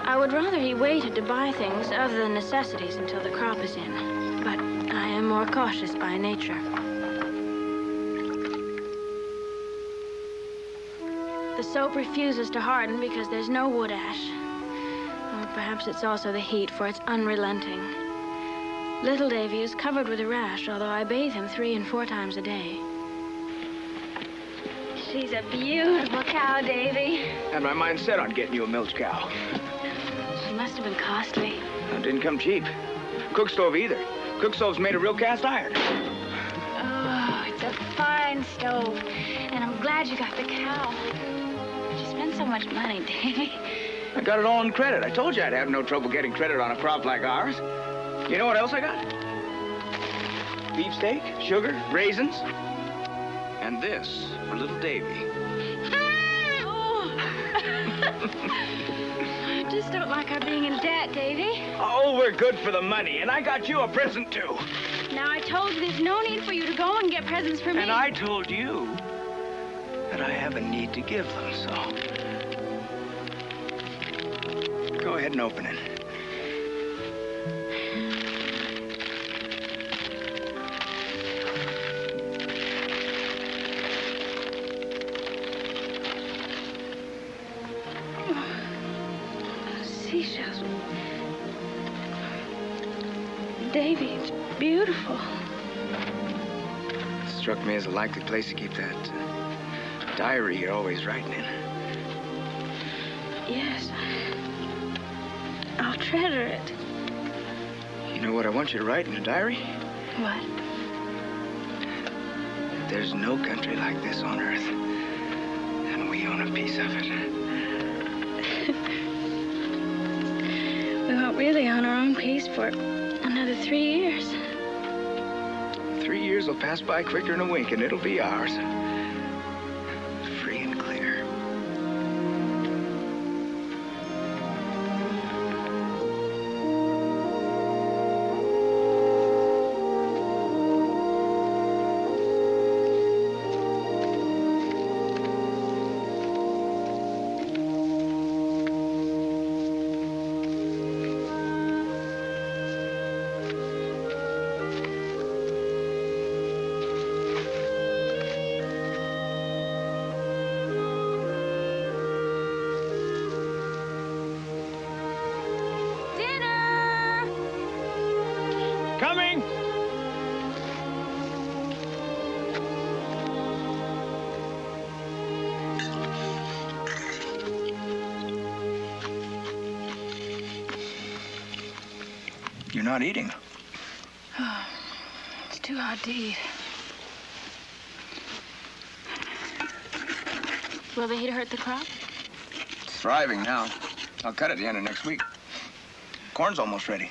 I would rather he waited to buy things other than necessities until the crop is in. But I am more cautious by nature. The soap refuses to harden because there's no wood ash. Or perhaps it's also the heat, for it's unrelenting. Little Davy is covered with a rash, although I bathe him 3 and 4 times a day. She's a beautiful cow, Davy. Had my mind set on getting you a milch cow. She must have been costly. It didn't come cheap. Cook stove either. Cook stove's made of real cast iron. Oh, it's a fine stove. And I'm glad you got the cow. You spend so much money, Davy. I got it all on credit. I told you I'd have no trouble getting credit on a crop like ours. You know what else I got? Beefsteak, sugar, raisins, and this for little Davy. Oh. I just don't like our being in debt, Davy. Oh, we're good for the money, and I got you a present, too. Now, I told you there's no need for you to go and get presents for me. And I told you that I have a need to give them, so... Go ahead and open it. Seashells. Davy, it's beautiful. It struck me as a likely place to keep that diary you're always writing in. Yes. I'll treasure it. You know what I want you to write in the diary? What? There's no country like this on earth, and we own a piece of it. We won't really own our own piece for another 3 years. 3 years will pass by quicker than a wink, and it'll be ours. Free and clear. Coming! You're not eating. Oh, it's too hot to eat. Will the heat hurt the crop? It's thriving now. I'll cut at the end of next week. Corn's almost ready.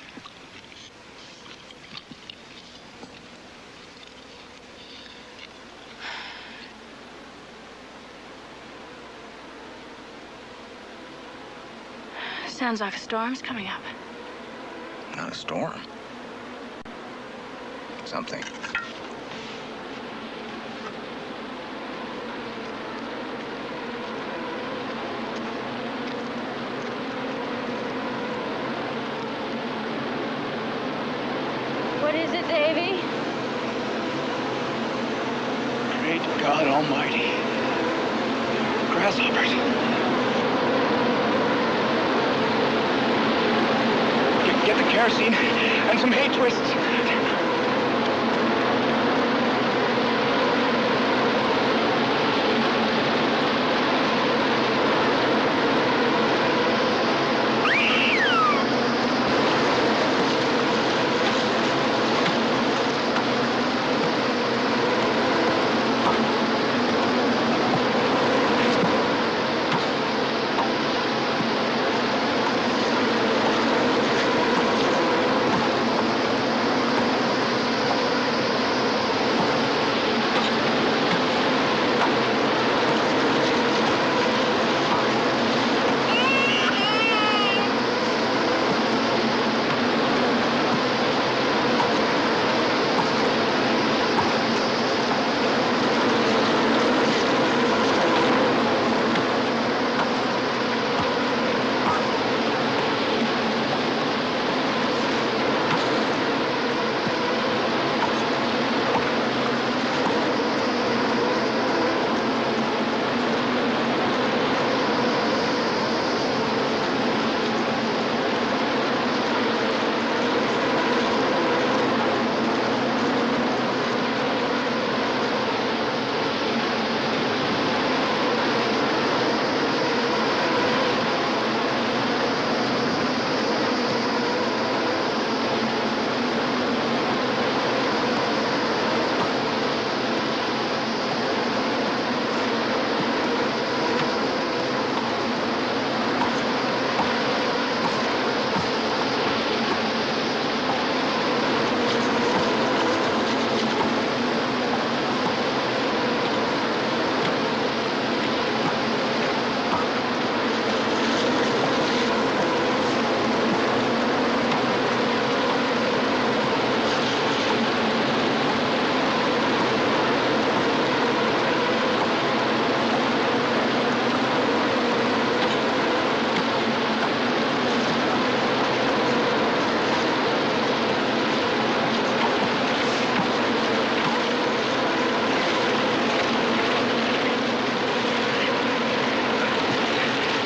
Sounds like a storm's coming up. Not a storm. Something. Great God Almighty. Grasshoppers. Get the kerosene and some hay twists.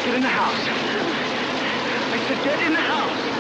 In the house. I said, get in the house.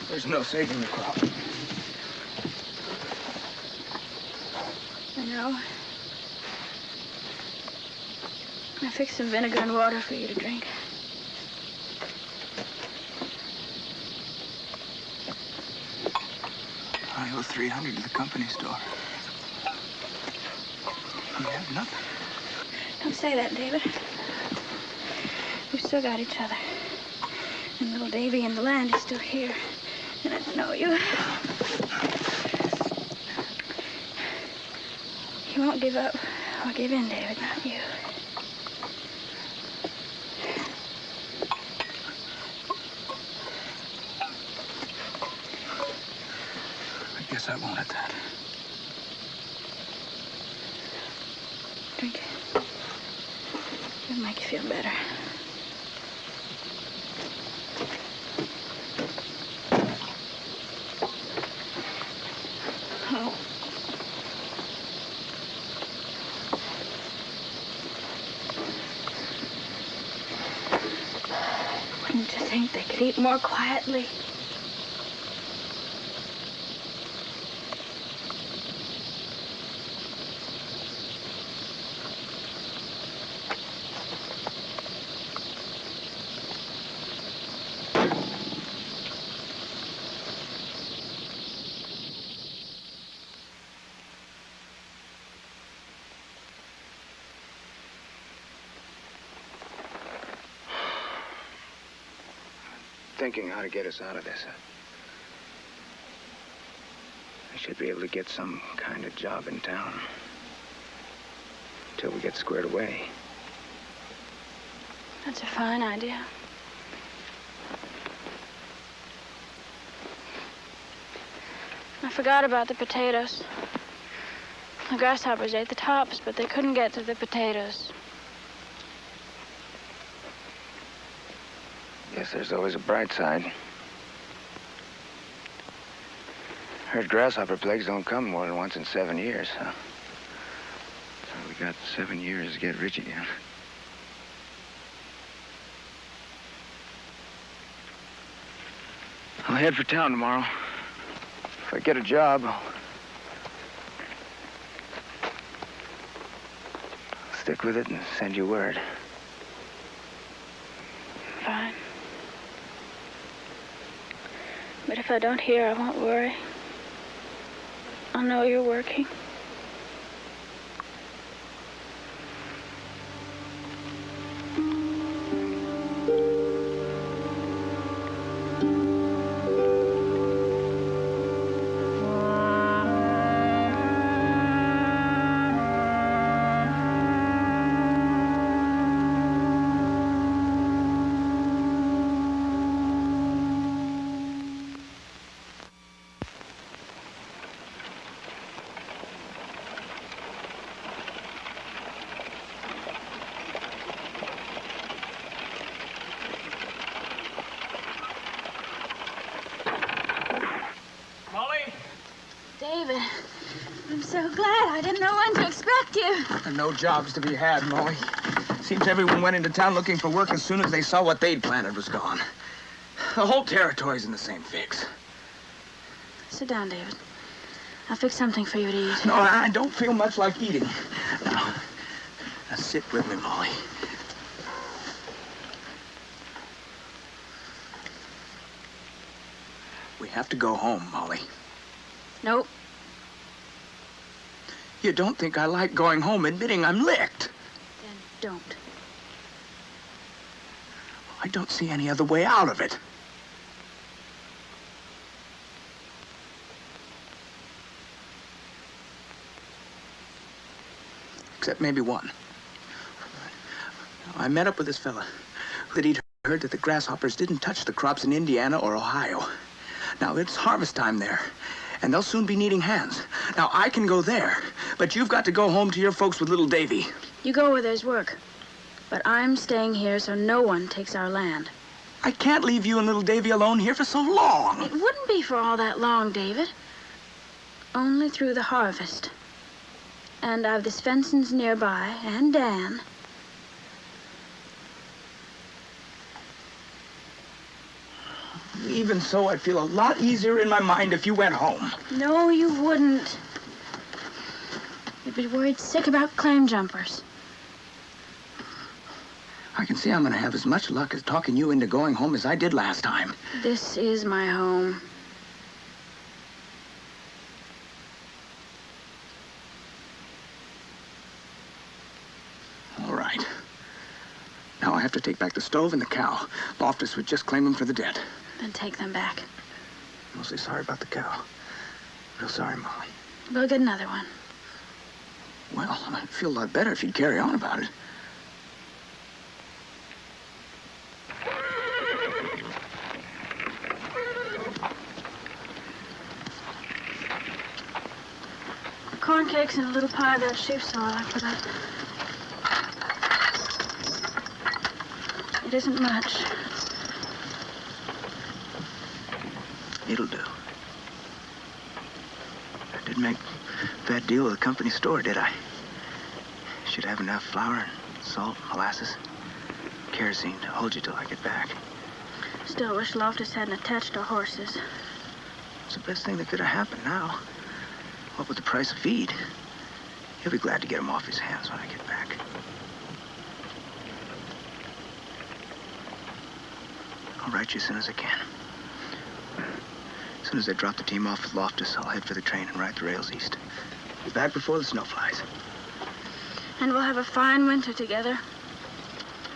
There's no saving the crop. I know. I fixed some vinegar and water for you to drink. I owe $300 to the company store. You have nothing. Don't say that, David. We've still got each other. And little Davy and the land is still here. And I know you. You won't give up or give in, David, not you. I guess I won't at that. Drink it. It'll make you feel better. Oh. Wouldn't you think they could eat more quietly? Thinking how to get us out of this. I should be able to get some kind of job in town. Until we get squared away. That's a fine idea. I forgot about the potatoes. The grasshoppers ate the tops, but they couldn't get to the potatoes. Guess there's always a bright side. Heard grasshopper plagues don't come more than once in 7 years, huh? So we got 7 years to get rich again. I'll head for town tomorrow. If I get a job, I'll stick with it and send you word. Fine. But if I don't hear, I won't worry. I'll know you're working. David, I'm so glad. I didn't know when to expect you. There are no jobs to be had, Molly. Seems everyone went into town looking for work as soon as they saw what they'd planted was gone. The whole territory's in the same fix. Sit down, David. I'll fix something for you to eat. No, I don't feel much like eating. Now sit with me, Molly. We have to go home, Molly. Nope. You don't think I like going home admitting I'm licked? Then don't. I don't see any other way out of it. Except maybe one. I met up with this fella that he'd heard that the grasshoppers didn't touch the crops in Indiana or Ohio. Now, it's harvest time there, and they'll soon be needing hands. Now, I can go there, but you've got to go home to your folks with little Davy. You go where there's work. But I'm staying here so no one takes our land. I can't leave you and little Davy alone here for so long. It wouldn't be for all that long, David. Only through the harvest. And I've the Svensons nearby, and Dan. Even so, I'd feel a lot easier in my mind if you went home. No, you wouldn't. You'd be worried sick about claim jumpers. I can see I'm going to have as much luck as talking you into going home as I did last time. This is my home. All right. Now I have to to take back the stove and the cow. Loftus would just claim them for the dead. Then take them back. Mostly sorry about the cow. Real sorry, Molly. We'll get another one. Well, I'd feel a lot better if you'd carry on about it. Corn cakes and a little pie of that sheep soil I put up. It isn't much. It'll do. I didn't make a bad deal with the company store, did I? Should have enough flour and salt, molasses, kerosene to hold you till I get back. Still wish Loftus hadn't attached our horses. It's the best thing that could have happened now. What with the price of feed? He'll be glad to get him off his hands when I get back. I'll write you as soon as I can. As soon as I drop the team off with Loftus, I'll head for the train and ride the rails east. Be back before the snow flies. And we'll have a fine winter together.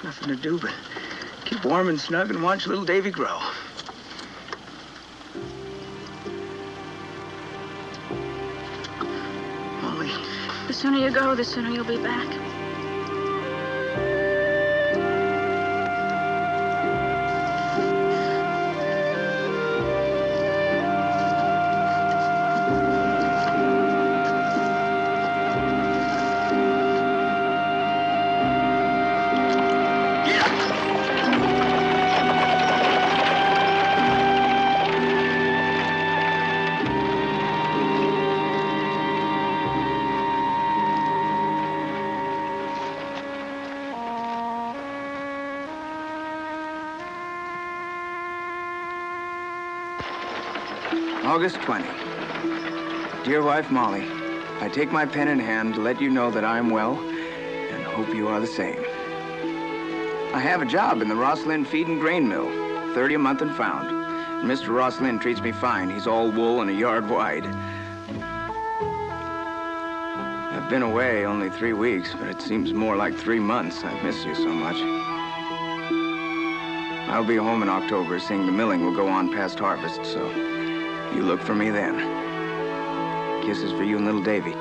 Nothing to do but keep warm and snug and watch little Davy grow. Molly. The sooner you go, the sooner you'll be back. August 20. Dear wife, Molly, I take my pen in hand to let you know that I am well and hope you are the same. I have a job in the Rosslyn Feed and Grain Mill, 30 a month and found. And Mr. Rosslyn treats me fine. He's all wool and a yard wide. I've been away only 3 weeks, but it seems more like 3 months. I've missed you so much. I'll be home in October, seeing the milling will go on past harvest, so you look for me then. Kisses for you and little Davy.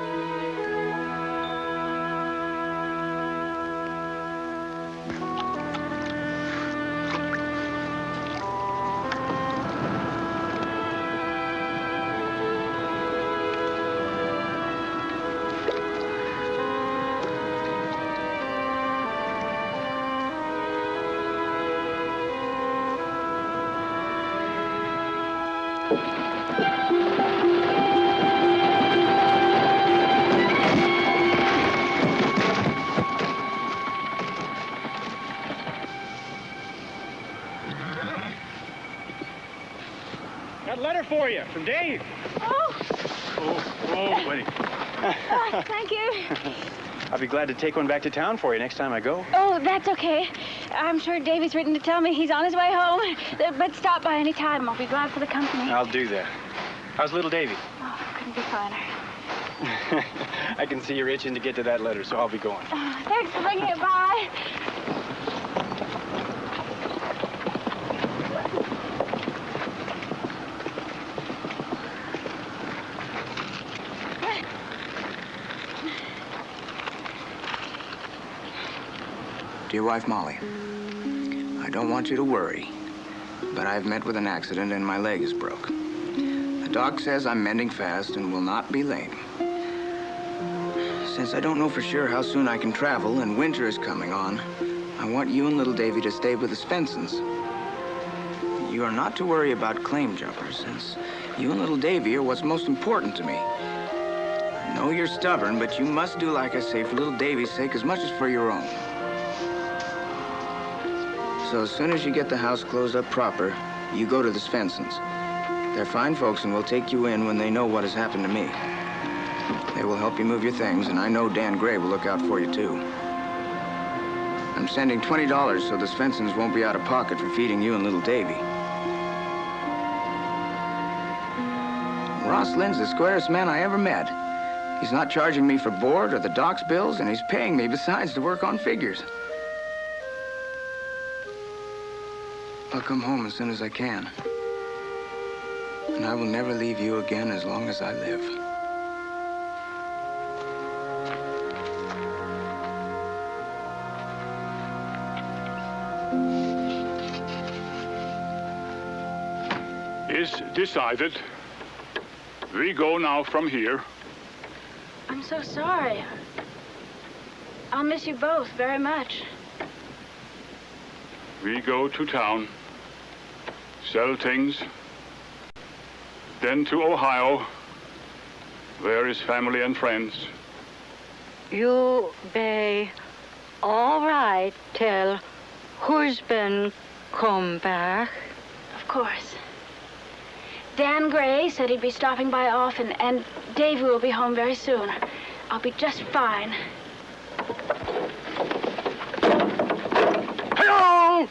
Got a letter for you from Dave. Oh! Oh, buddy. Oh, thank you. I'll be glad to take one back to town for you next time I go. Oh, that's okay. I'm sure Davy's written to tell me he's on his way home. But stop by any time. I'll be glad for the company. I'll do that. How's little Davy? Oh, couldn't be finer. I can see you're itching to get to that letter, so I'll be going. Oh, thanks for bringing it by. Dear wife, Molly, I don't want you to worry, but I've met with an accident and my leg is broke. The doc says I'm mending fast and will not be lame. Since I don't know for sure how soon I can travel and winter is coming on, I want you and little Davy to stay with the Svensons. You are not to worry about claim jumpers, since you and little Davy are what's most important to me. I know you're stubborn, but you must do like I say for little Davy's sake as much as for your own. So as soon as you get the house closed up proper, you go to the Svensons. They're fine folks and will take you in when they know what has happened to me. They will help you move your things, and I know Dan Gray will look out for you, too. I'm sending $20 so the Svensons won't be out of pocket for feeding you and little Davy. Ross Lynn's the squarest man I ever met. He's not charging me for board or the doc's bills, and he's paying me besides to work on figures. I'll come home as soon as I can. And I will never leave you again as long as I live. Is decided. We go now from here. I'm so sorry. I'll miss you both very much. We go to town, sell things, then to Ohio. There is family and friends. You be all right till husband come back? Of course. Dan Gray said he'd be stopping by often, and Davy will be home very soon. I'll be just fine. Hello!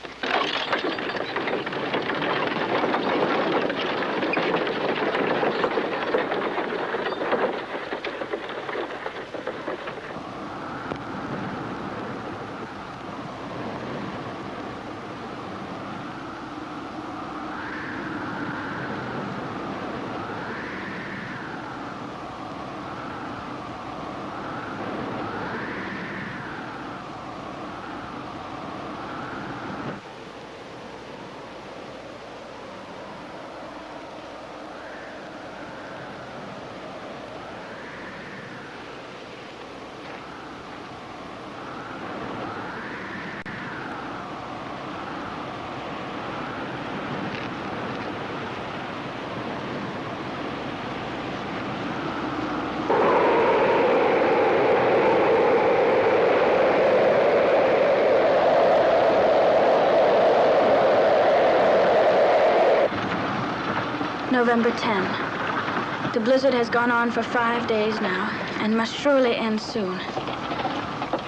November 10. The blizzard has gone on for 5 days now, and must surely end soon.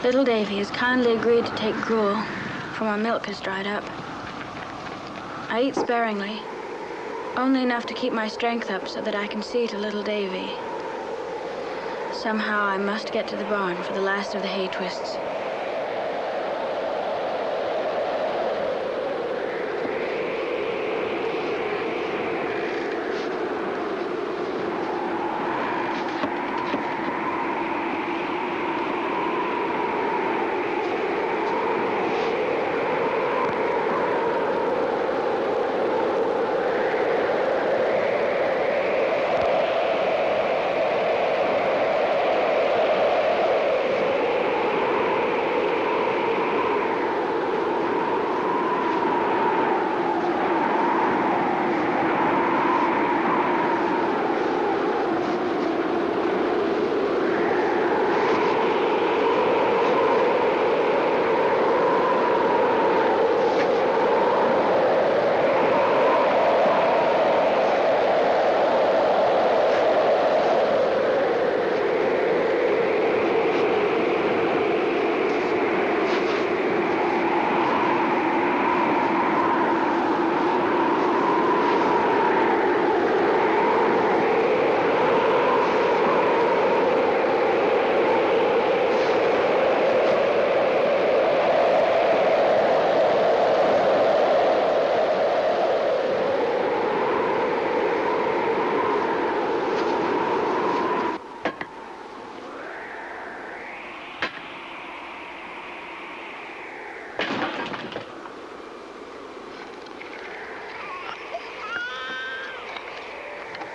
Little Davy has kindly agreed to take gruel, for my milk has dried up. I eat sparingly, only enough to keep my strength up so that I can see to little Davy. Somehow I must get to the barn for the last of the hay twists.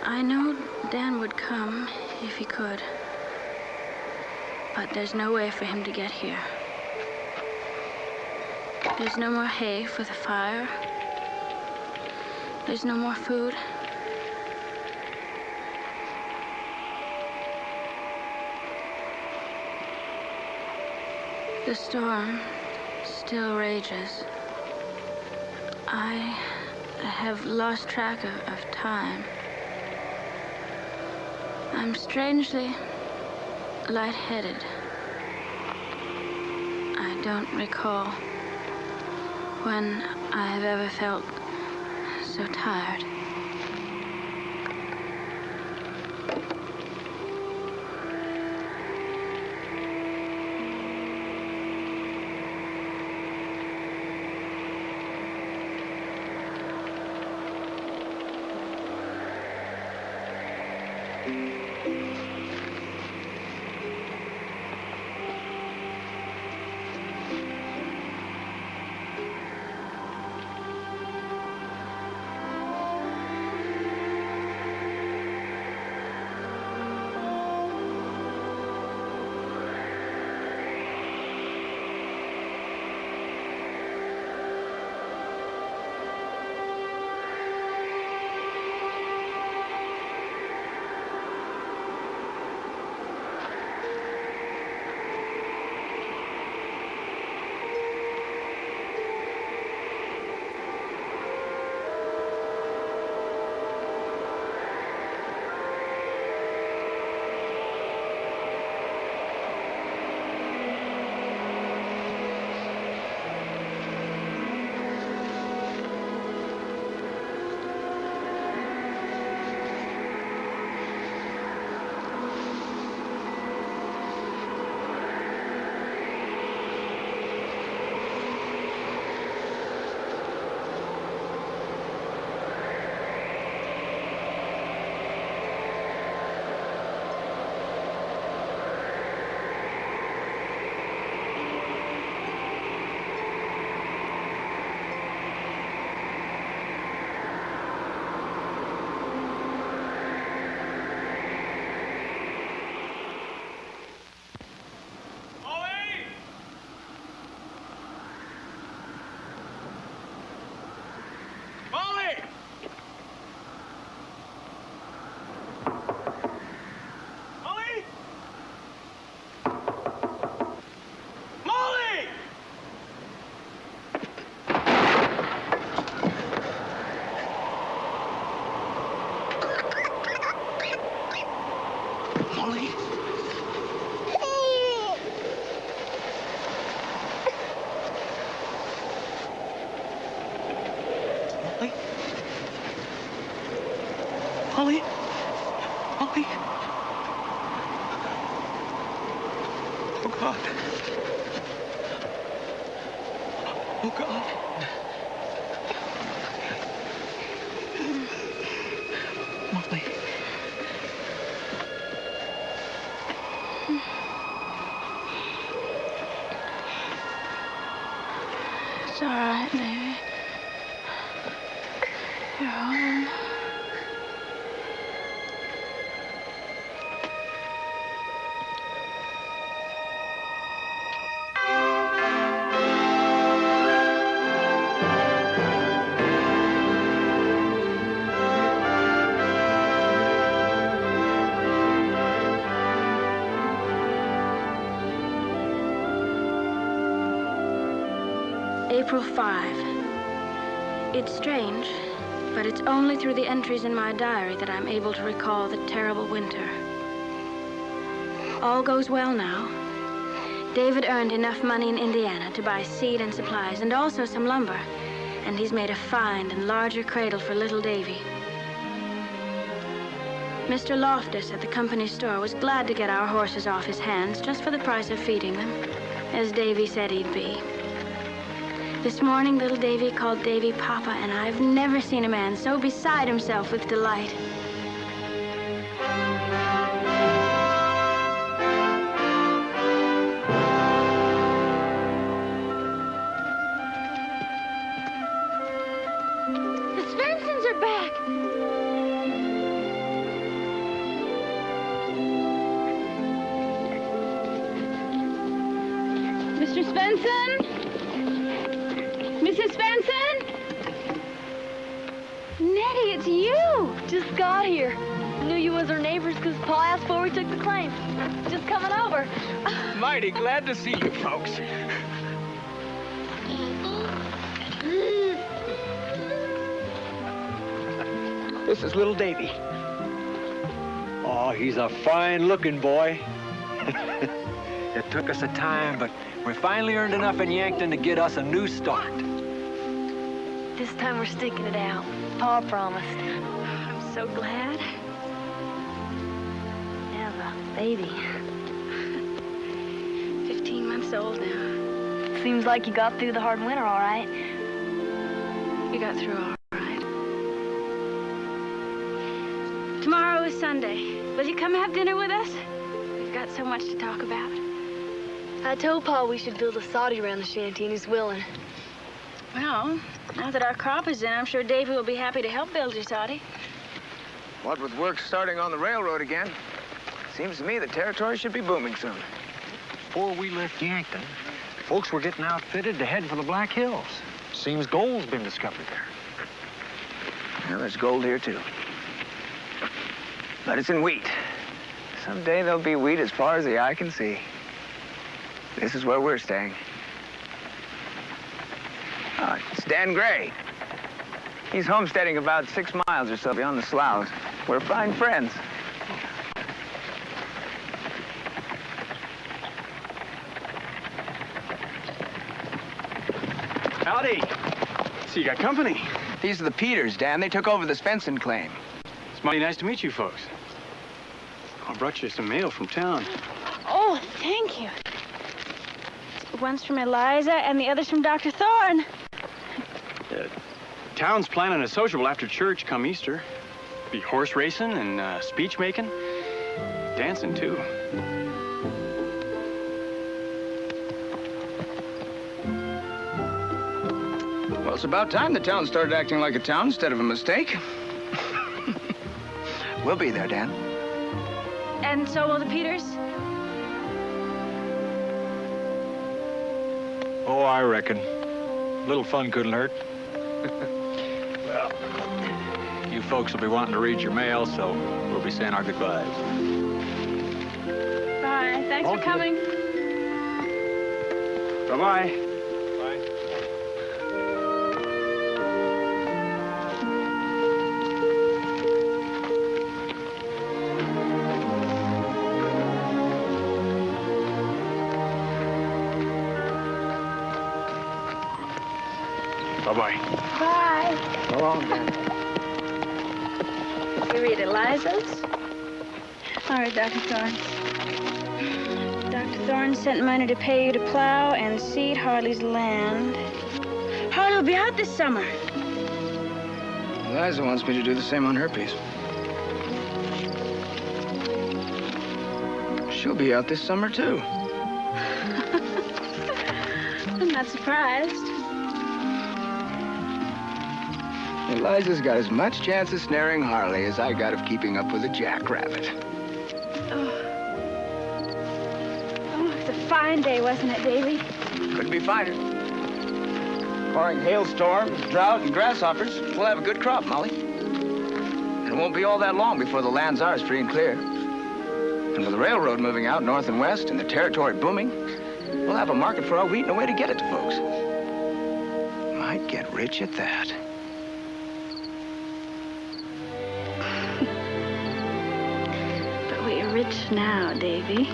I know Dan would come if he could, but there's no way for him to get here. There's no more hay for the fire. There's no more food. The storm still rages. I have lost track of time. I'm strangely lightheaded. I don't recall when I have ever felt so tired. Molly? Molly? Oh, God. Oh, God. Molly. It's all right, baby. You're home. April 5. It's strange, but it's only through the entries in my diary that I'm able to recall the terrible winter. All goes well now. David earned enough money in Indiana to buy seed and supplies, and also some lumber. And he's made a fine and larger cradle for little Davy. Mr. Loftus at the company store was glad to get our horses off his hands just for the price of feeding them, as Davy said he'd be. This morning, little Davy called Davy Papa, and I've never seen a man so beside himself with delight. The Svensons are back! Mr. Svensson? Mrs. Svensson? Nettie, it's you! Just got here. Knew you was our neighbors because Pa asked before we took the claim. Just coming over. Mighty glad to see you folks. This is little Davy. Oh, he's a fine-looking boy. It took us a time, but we finally earned enough in Yankton to get us a new start. This time we're sticking it out. Pa promised. I'm so glad. Have a baby. 15 months old now. Seems like you got through the hard winter all right. We got through all right. Tomorrow is Sunday. Will you come have dinner with us? We've got so much to talk about. I told Pa we should build a soddy around the shanty, and he's willing. Well, now that our crop is in, I'm sure Davy will be happy to help build your soddy. What with work starting on the railroad again, seems to me the territory should be booming soon. Before we left Yankton, folks were getting outfitted to head for the Black Hills. Seems gold's been discovered there. Well, there's gold here, too. But it's in wheat. Someday there'll be wheat as far as the eye can see. This is where we're staying. Oh, it's Dan Gray. He's homesteading about 6 miles or so beyond the sloughs. We're fine friends. Howdy. So you got company. These are the Peters, Dan. They took over the Svensson claim. It's mighty nice to meet you folks. I brought you some mail from town. Oh, thank you. One's from Eliza and the other's from Dr. Thorne. Town's planning a sociable after church come Easter. Be horse racing and speech making. Dancing, too. Well, it's about time the town started acting like a town instead of a mistake. We'll be there, Dan. And so will the Peters? Oh, I reckon. A little fun couldn't hurt. Well, you folks will be wanting to read your mail, so we'll be saying our goodbyes. Bye. Thanks for coming. Bye-bye. Bye-bye. Bye. So long, Dan. You read Eliza's? All right, Dr. Thorne. Dr. Thorne sent money to pay you to plow and seed Harley's land. Harley will be out this summer. Eliza wants me to do the same on her piece. She'll be out this summer, too. I'm not surprised. Eliza's got as much chance of snaring Harley as I got of keeping up with a jackrabbit. Oh, it's a fine day, wasn't it, Davy? Couldn't be finer. Barring hailstorms, drought, and grasshoppers, we'll have a good crop, Molly. And it won't be all that long before the land's ours free and clear. And with the railroad moving out north and west and the territory booming, we'll have a market for our wheat and a way to get it to folks. Might get rich at that. But we're rich now, Davy.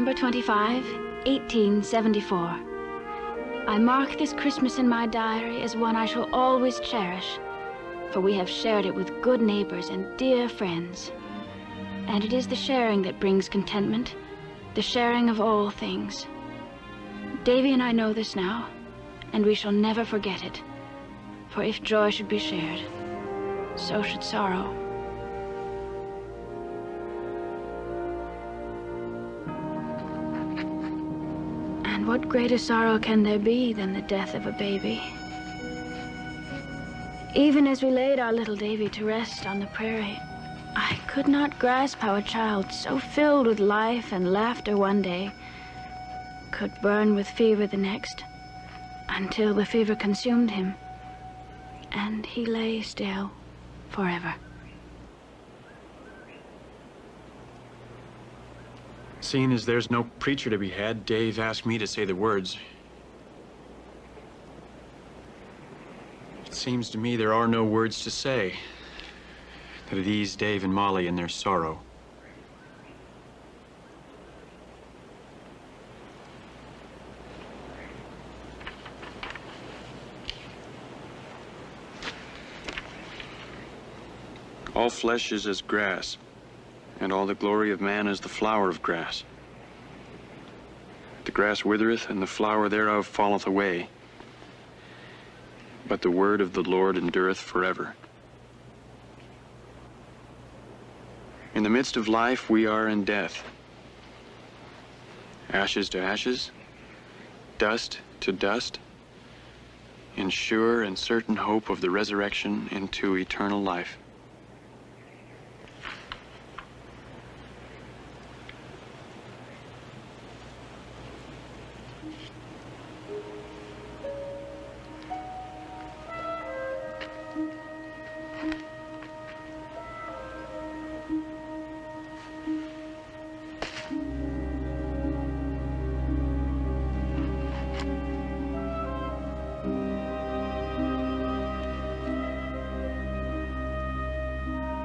December 25, 1874. I mark this Christmas in my diary as one I shall always cherish, for we have shared it with good neighbors and dear friends. And it is the sharing that brings contentment, the sharing of all things. Davy and I know this now, and we shall never forget it. For if joy should be shared, so should sorrow. And what greater sorrow can there be than the death of a baby? Even as we laid our little Davy to rest on the prairie, I could not grasp how a child so filled with life and laughter one day could burn with fever the next, until the fever consumed him, and he lay still forever. Seeing as there's no preacher to be had, Dave asked me to say the words. It seems to me there are no words to say that would ease Dave and Molly in their sorrow. All flesh is as grass, and all the glory of man is the flower of grass. The grass withereth, and the flower thereof falleth away. But the word of the Lord endureth forever. In the midst of life, we are in death. Ashes to ashes, dust to dust, in sure and certain hope of the resurrection into eternal life.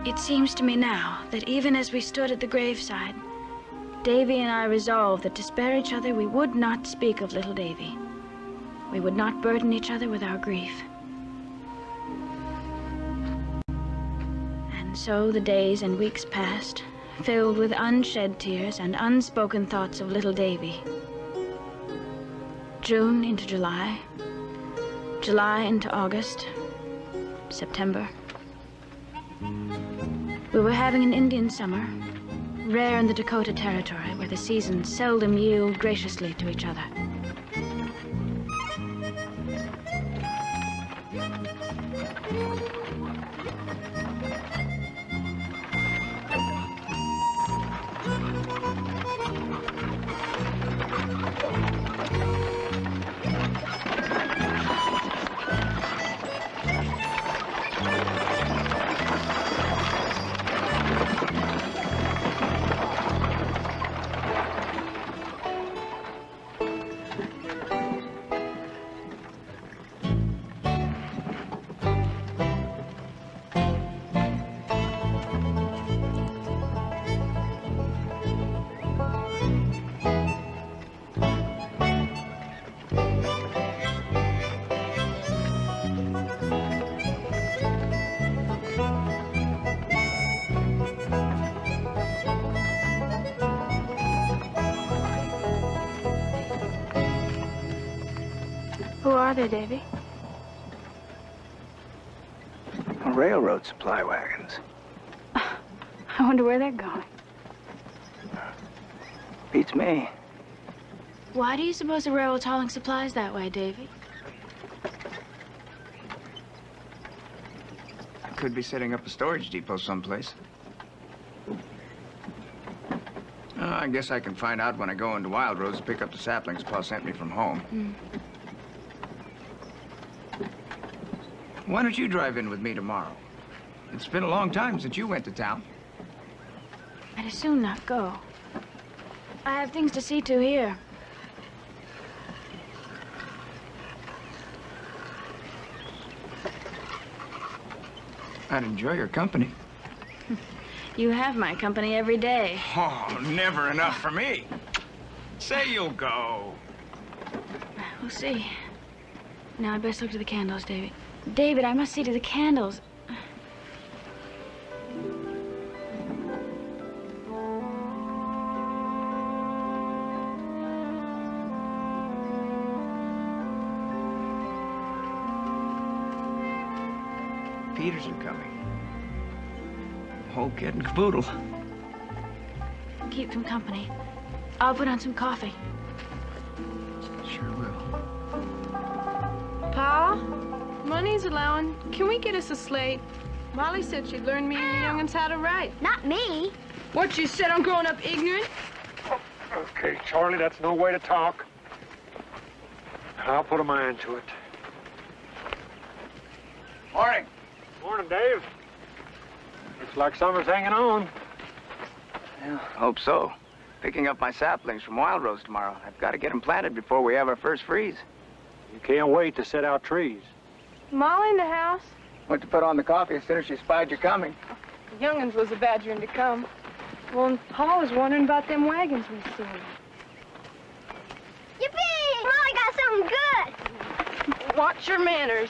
It seems to me now that even as we stood at the graveside, Davy and I resolved that to spare each other we would not speak of little Davy. We would not burden each other with our grief. And so the days and weeks passed, filled with unshed tears and unspoken thoughts of little Davy. June into July, July into August, September. We were having an Indian summer, rare in the Dakota Territory, where the seasons seldom yield graciously to each other. Who are they, Davy? Railroad supply wagons. I wonder where they're going. Beats me. Why do you suppose the railroad's hauling supplies that way, Davy? I could be setting up a storage depot someplace. I guess I can find out when I go into Wild Rose to pick up the saplings Pa sent me from home. Why don't you drive in with me tomorrow? It's been a long time since you went to town. I'd as soon not go. I have things to see to here. I'd enjoy your company. You have my company every day. Oh, never enough for me. Say you'll go. We'll see. Now I best look to the candles, David. David, I must see to the candles. Peters are coming. Whole kit and caboodle. Keep them company. I'll put on some coffee. Sure will. Pa, money's allowing. Can we get us a slate? Molly said she'd learn me and the young'uns how to write. Not me. What, you said I'm growing up ignorant? Okay, Charlie, that's no way to talk. I'll put a mind to it. Morning. Morning, Dave. Looks like summer's hanging on. Yeah, hope so. Picking up my saplings from Wild Rose tomorrow. I've got to get them planted before we have our first freeze. You can't wait to set out trees. Molly in the house? Went to put on the coffee as soon as she spied you coming. The young'uns was a badgering to come. Well, and Pa was wondering about them wagons we seen. Yippee! Molly got something good. Watch your manners.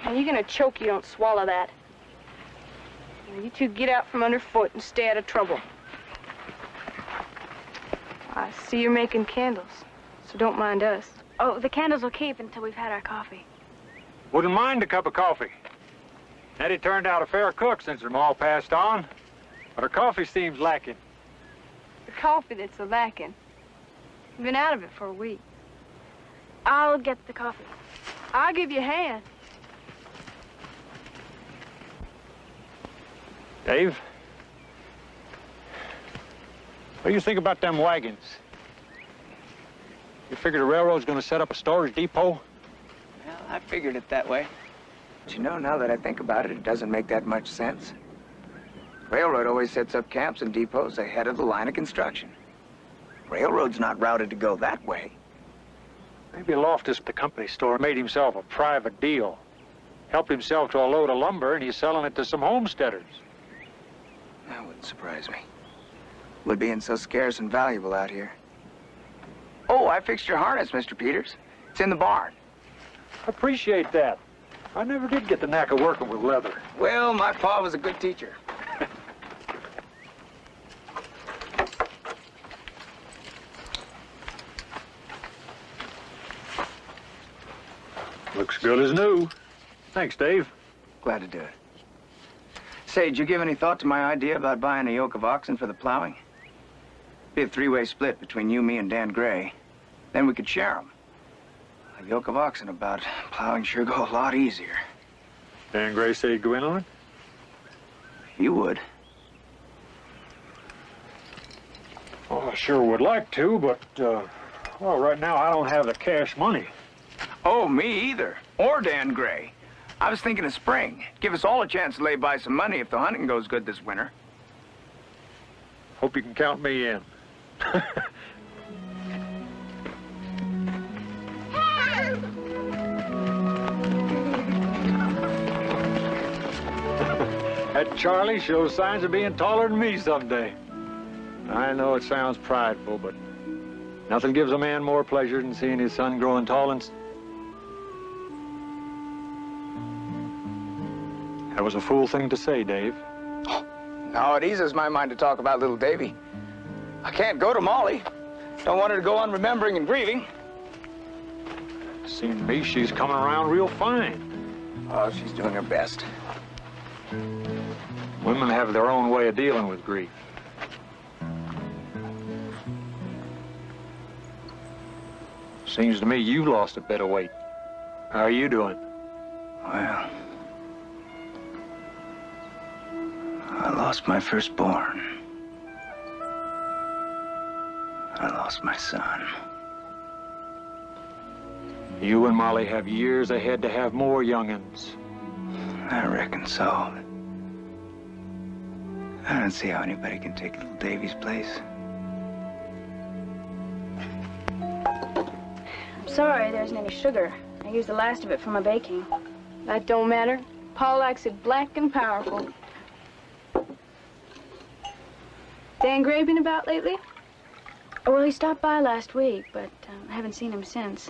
Now, you're gonna choke, you don't swallow that. Now, you two get out from underfoot and stay out of trouble. I see you're making candles, so don't mind us. Oh, the candles will keep until we've had our coffee. Wouldn't mind a cup of coffee. Eddie turned out a fair cook since them all passed on, but her coffee seems lacking. The coffee that's a lacking. You've been out of it for a week. I'll get the coffee. I'll give you a hand. Dave? What do you think about them wagons? You figure the railroad's gonna set up a storage depot? Well, I figured it that way. But you know, now that I think about it, it doesn't make that much sense. Railroad always sets up camps and depots ahead of the line of construction. Railroad's not routed to go that way. Maybe Loftus, the company store, made himself a private deal. Helped himself to a load of lumber, and he's selling it to some homesteaders. That wouldn't surprise me. With being so scarce and valuable out here. Oh, I fixed your harness, Mr. Peters. It's in the barn. Appreciate that. I never did get the knack of working with leather. Well, my pa was a good teacher. Looks good as new. Thanks, Dave. Glad to do it. Say, did you give any thought to my idea about buying a yoke of oxen for the plowing? Be a three-way split between you, me, and Dan Gray. Then we could share them. A yoke of oxen about plowing sure go a lot easier. Dan Gray said he'd go in on it? You would. Oh, I sure would like to, but, well, right now I don't have the cash money. Oh, me either. Or Dan Gray. I was thinking of spring. Give us all a chance to lay by some money if the hunting goes good this winter. Hope you can count me in. That Charlie shows signs of being taller than me someday. I know it sounds prideful, but nothing gives a man more pleasure than seeing his son growing tall and... That was a fool thing to say, Dave. No, it eases my mind to talk about little Davy. I can't go to Molly. Don't want her to go on remembering and grieving. Seems to me she's coming around real fine. Oh, she's doing her best. Women have their own way of dealing with grief. Seems to me you lost a bit of weight. How are you doing? Well, I lost my firstborn. I lost my son. You and Molly have years ahead to have more young'uns. I reckon so. I don't see how anybody can take little Davy's place. I'm sorry there isn't any sugar. I used the last of it for my baking. That don't matter. Pa likes it black and powerful. Dan Gray been about lately? Well, he stopped by last week, but I haven't seen him since.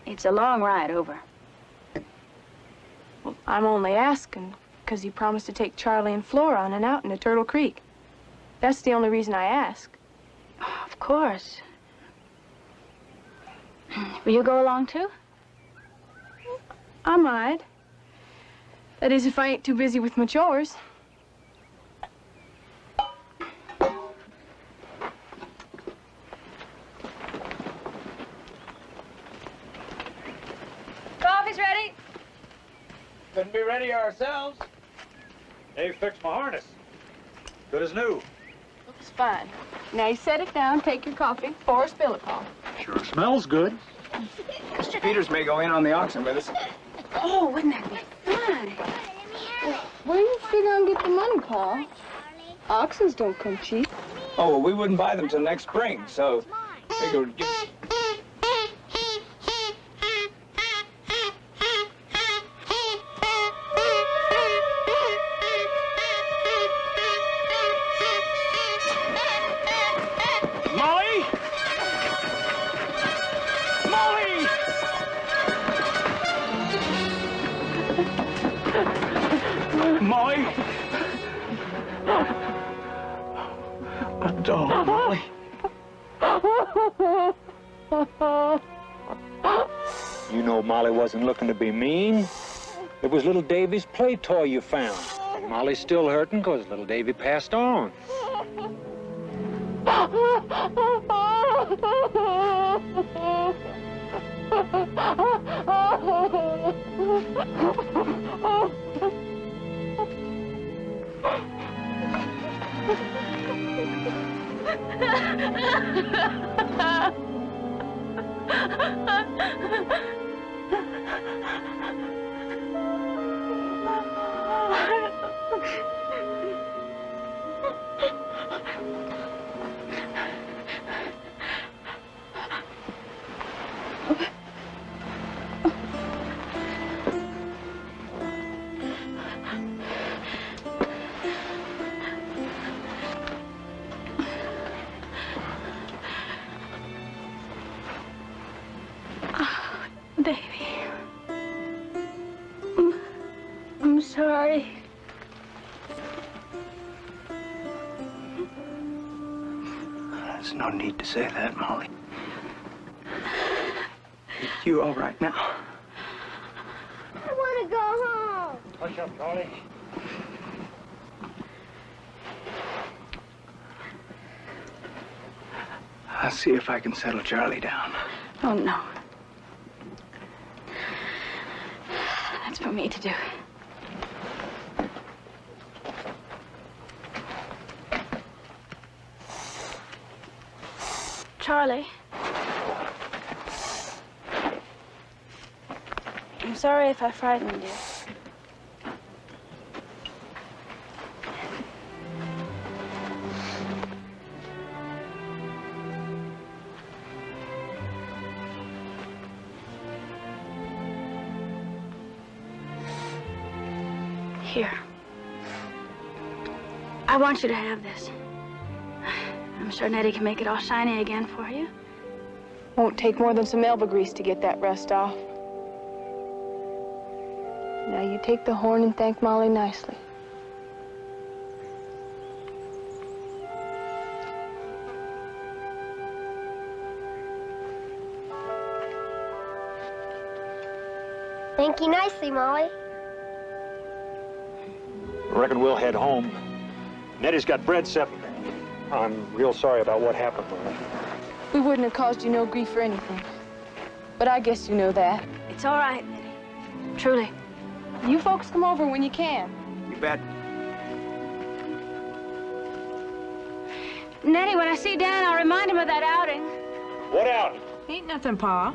It's a long ride over. Well, I'm only asking because he promised to take Charlie and Flora on an outing to Turtle Creek. That's the only reason I ask. Oh, of course. Will you go along, too? I might. That is, if I ain't too busy with my chores. Coffee's ready. Couldn't be ready ourselves. Dave fixed my harness. Good as new. Looks fine. Now you set it down, take your coffee, pour a spill upon. Sure smells good. Mr. Peters may go in on the oxen with us. Oh, wouldn't that be fun? Where you figure on get the money, Pa? Oxens don't come cheap. Oh, well, we wouldn't buy them till next spring, so figure we'd give... Molly! Molly! Molly! A dog, Molly. You know Molly wasn't looking to be mean. It was little Davy's play toy you found. And Molly's still hurting because little Davy passed on. Davy. I'm sorry. There's no need to say that, Molly. You all right now? I want to go home. Hush up, Charlie. I'll see if I can settle Charlie down. Oh, no. That's for me to do. Charlie. I'm sorry if I frightened you. Here. I want you to have this. I'm sure Nettie can make it all shiny again for you. Won't take more than some elbow grease to get that rust off. Now you take the horn and thank Molly nicely. Thank you nicely, Molly. Reckon we'll head home. Nettie's got bread setting. I'm real sorry about what happened, Molly. We wouldn't have caused you no grief for anything. But I guess you know that. It's all right, Nettie. Truly. You folks come over when you can. You bet. Nettie, when I see Dan, I'll remind him of that outing. What outing? Ain't nothing, Pa.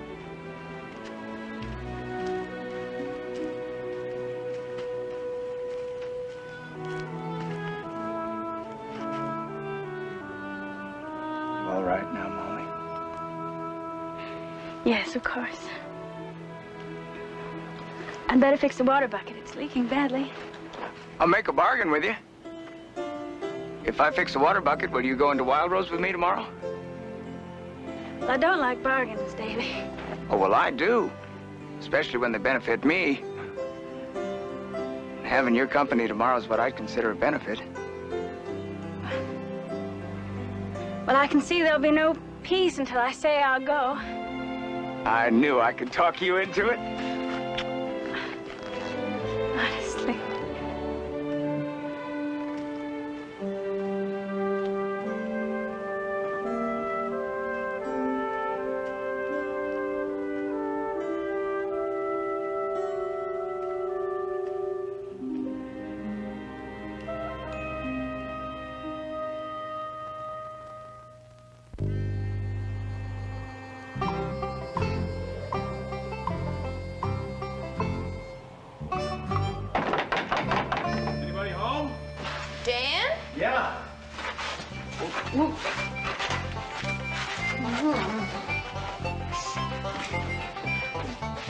All right now, Molly. Yes, of course. I'd better fix the water bucket. It's leaking badly. I'll make a bargain with you. If I fix the water bucket, will you go into Wild Rose with me tomorrow? Well, I don't like bargains, Davy. Oh, well, I do. Especially when they benefit me. Having your company tomorrow is what I'd consider a benefit. Well, I can see there'll be no peace until I say I'll go. I knew I could talk you into it. Honestly.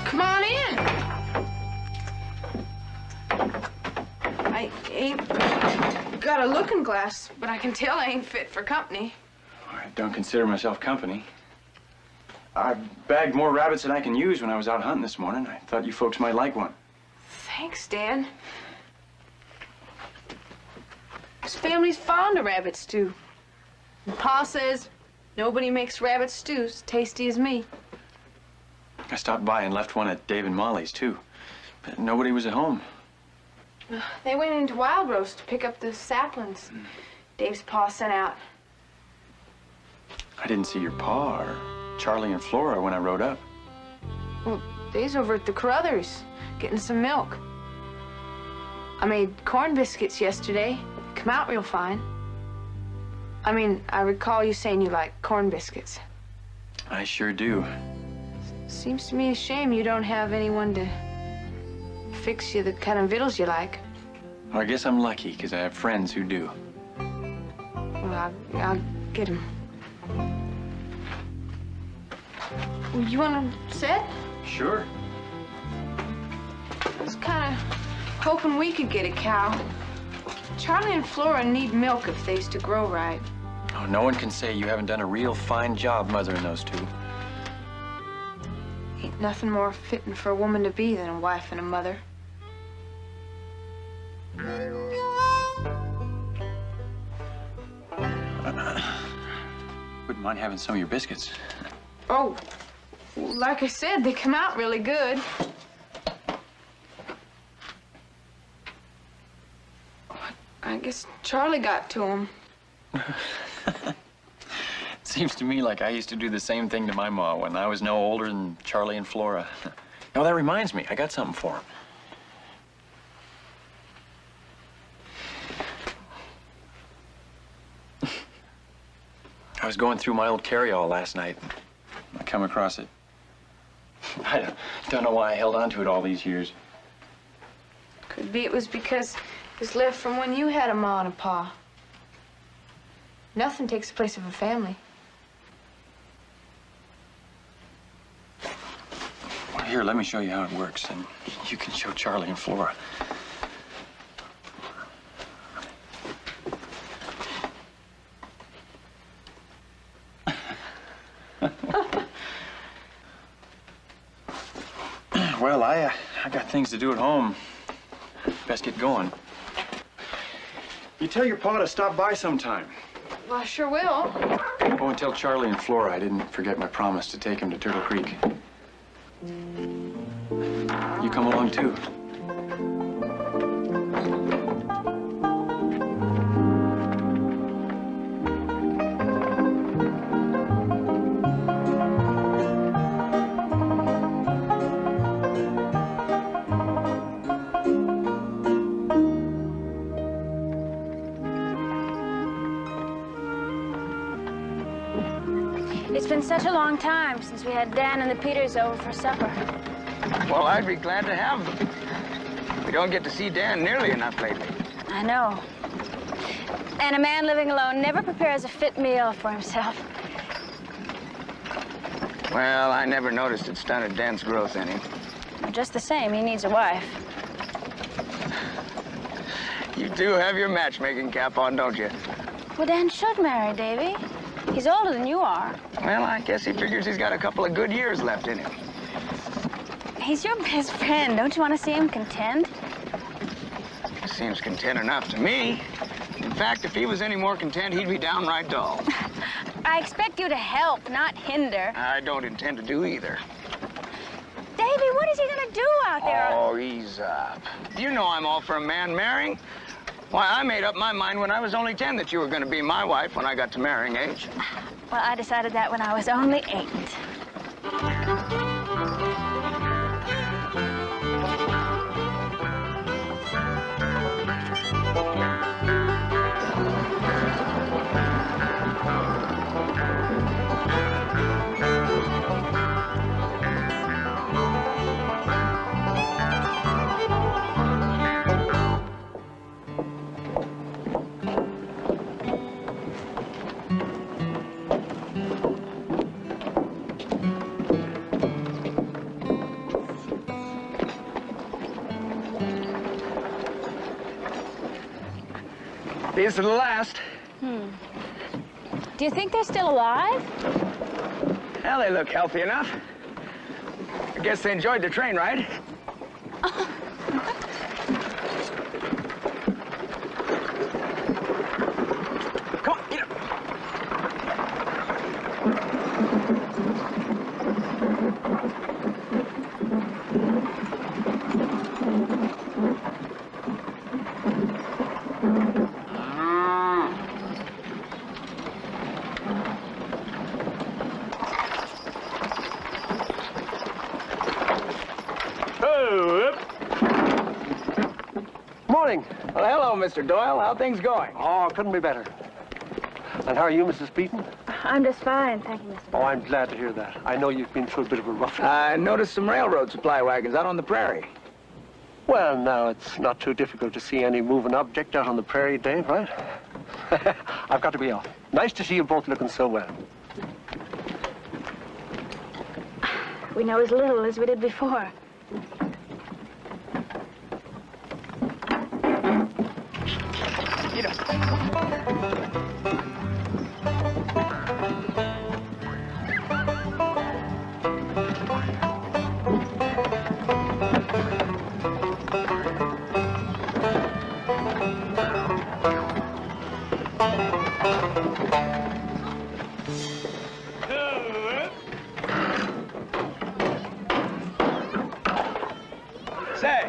Come on in. I ain't got a looking glass, but I can tell I ain't fit for company. I don't consider myself company. I bagged more rabbits than I can use when I was out hunting this morning. I thought you folks might like one. Thanks, Dan. This family's fond of rabbit stew. And Pa says nobody makes rabbit stews as tasty as me. I stopped by and left one at Dave and Molly's, too. But nobody was at home. They went into Wild Rose to pick up the saplings Dave's pa sent out. I didn't see your pa or Charlie and Flora when I rode up. Well, they's over at the Carruthers getting some milk. I made corn biscuits yesterday. Come out real fine. I mean, I recall you saying you like corn biscuits. I sure do. Seems to me a shame you don't have anyone to fix you the kind of victuals you like. Well, I guess I'm lucky, because I have friends who do. Well, I'll get them. You want to sit? Sure. I was kind of hoping we could get a cow. Charlie and Flora need milk if they's to grow right. Oh, no one can say you haven't done a real fine job mothering those two. Ain't nothing more fitting for a woman to be than a wife and a mother. Wouldn't mind having some of your biscuits. Oh, like I said, they come out really good. I guess Charlie got to them. Seems to me like I used to do the same thing to my ma when I was no older than Charlie and Flora. Oh, that reminds me, I got something for them. I was going through my old carry-all last night. I come across it. I don't know why I held on to it all these years. Could be it was because it was left from when you had a ma and a pa. Nothing takes the place of a family. Well, here, let me show you how it works, and you can show Charlie and Flora. Well, I got things to do at home. Best get going. You tell your pa to stop by sometime. Well, I sure will. Oh, and tell Charlie and Flora I didn't forget my promise to take them to Turtle Creek. You come along, too. It's been such a long time since we had Dan and the Peters over for supper. Well, I'd be glad to have them. We don't get to see Dan nearly enough lately. I know. And a man living alone never prepares a fit meal for himself. Well, I never noticed it stunted Dan's growth any. Just the same, he needs a wife. You do have your matchmaking cap on, don't you? Well, Dan should marry, Davy. He's older than you are. Well, I guess he figures he's got a couple of good years left in him. He's your best friend. Don't you want to see him content? Seems content enough to me. In fact, if he was any more content, he'd be downright dull. I expect you to help, not hinder. I don't intend to do either. Davy, what is he going to do out there? Oh, ease up. You know I'm all for a man marrying. Why, I made up my mind when I was only 10 that you were going to be my wife when I got to marrying age. Well, I decided that when I was only 8. These are the last. Do you think they're still alive? Well, they look healthy enough. I guess they enjoyed the train ride. Come on, get up. Morning. Well, hello, Mr. Doyle. How things going? Oh, couldn't be better. And how are you, Mrs. Beaton? I'm just fine, thank you, Mr. Oh, I'm glad to hear that. I know you've been through a bit of a rough... I noticed some railroad supply wagons out on the prairie. Well, now, it's not too difficult to see any moving object out on the prairie, Dave, right? I've got to be off. Nice to see you both looking so well. We know as little as we did before. Get up. Say,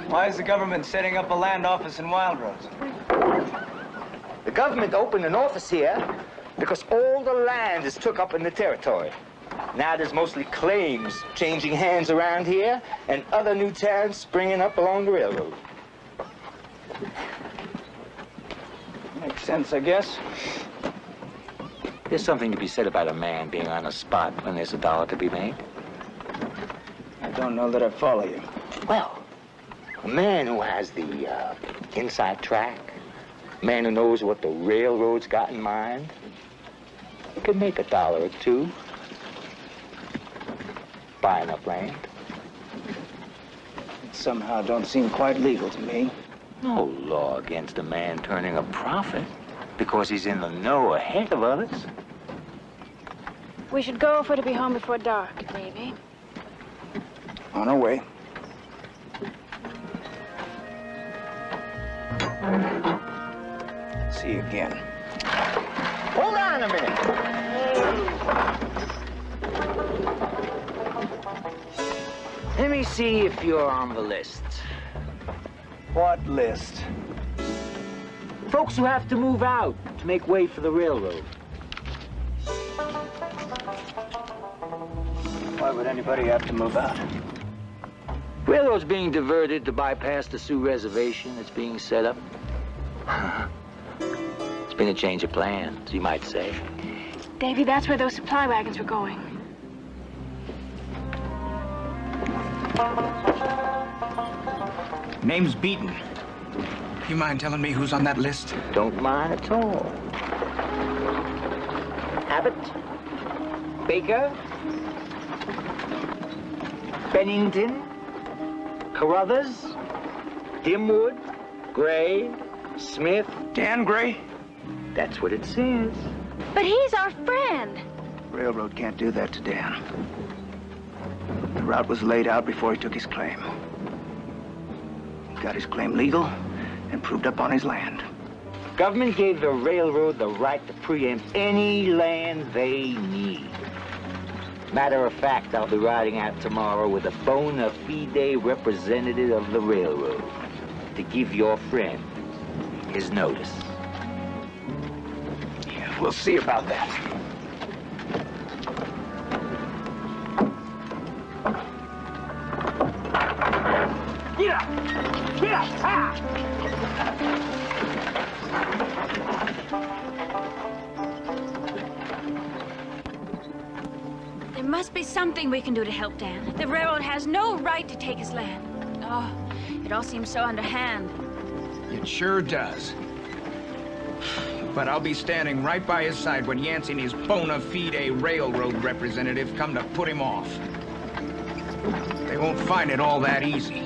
why is the government setting up a land office in Wild Rose? The government opened an office here because all the land is took up in the territory. Now there's mostly claims changing hands around here and other new towns springing up along the railroad. Makes sense, I guess. There's something to be said about a man being on a spot when there's a dollar to be made. I don't know that I follow you. Well, a man who has the inside track, a man who knows what the railroad's got in mind, could make $1 or $2 buying up land. It somehow don't seem quite legal to me. No law against a man turning a profit because he's in the know ahead of others. We should go if we're to be home before dark, Davy. On our way. See you again. Hold on a minute. Let me see if you're on the list. What list? Folks who have to move out to make way for the railroad. Why would anybody have to move out? Railroad's being diverted to bypass the Sioux Reservation that's being set up. It's been a change of plans, you might say. Davy, that's where those supply wagons were going. Name's Beaton. You mind telling me who's on that list? Don't mind at all. Abbott, Baker, Bennington, Carruthers, Dimwood, Gray, Smith. Dan Gray? That's what it says. But he's our friend. Railroad can't do that to Dan. The route was laid out before he took his claim. He got his claim legal and proved up on his land. Government gave the railroad the right to preempt any land they need. Matter of fact, I'll be riding out tomorrow with a bona fide representative of the railroad to give your friend his notice. Yeah, we'll see about that. Get up! Get up! Ah! There must be something we can do to help Dan. The railroad has no right to take his land. Oh, it all seems so underhand. It sure does. But I'll be standing right by his side when Yancey and his bona fide railroad representative come to put him off. They won't find it all that easy.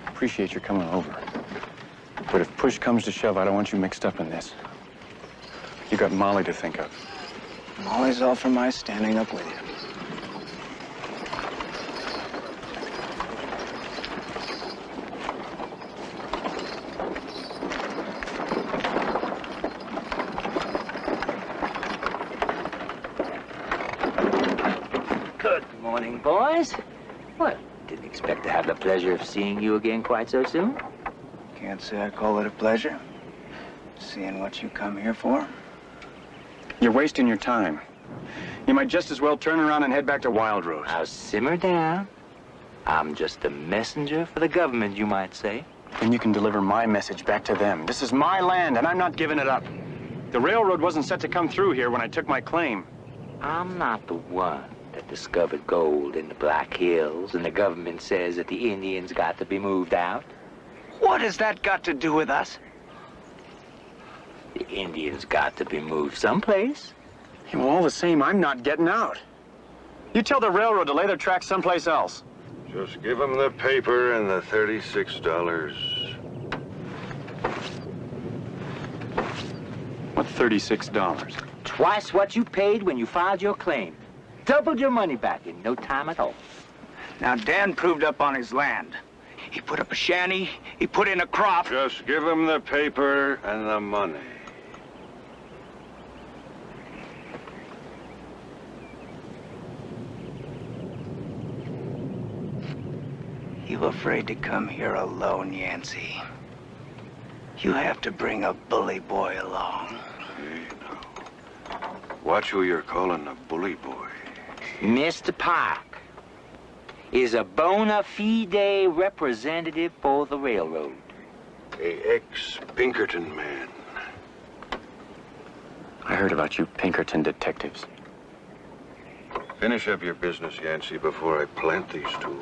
Appreciate your coming over. But if push comes to shove, I don't want you mixed up in this. You got Molly to think of. Molly's all for my standing up with you. Good morning, boys. What? Didn't expect to have the pleasure of seeing you again quite so soon. Can't say I call it a pleasure, seeing what you come here for. You're wasting your time. You might just as well turn around and head back to Wild Rose. Now simmer down. I'm just a messenger for the government, you might say. Then you can deliver my message back to them. This is my land, and I'm not giving it up. The railroad wasn't set to come through here when I took my claim. I'm not the one that discovered gold in the Black Hills, and the government says that the Indians got to be moved out. What has that got to do with us? The Indians got to be moved someplace. Yeah, well, all the same, I'm not getting out. You tell the railroad to lay their tracks someplace else. Just give them the paper and the $36. What $36? Twice what you paid when you filed your claim. Doubled your money back in no time at all. Now, Dan proved up on his land. He put up a shanty, he put in a crop. Just give him the paper and the money. You afraid to come here alone, Yancey? You have to bring a bully boy along. Hey, now. Watch who you're calling a bully boy. Mr. Park is a bona fide representative for the railroad. A ex-Pinkerton man. I heard about you Pinkerton detectives. Finish up your business, Yancey, before I plant these two.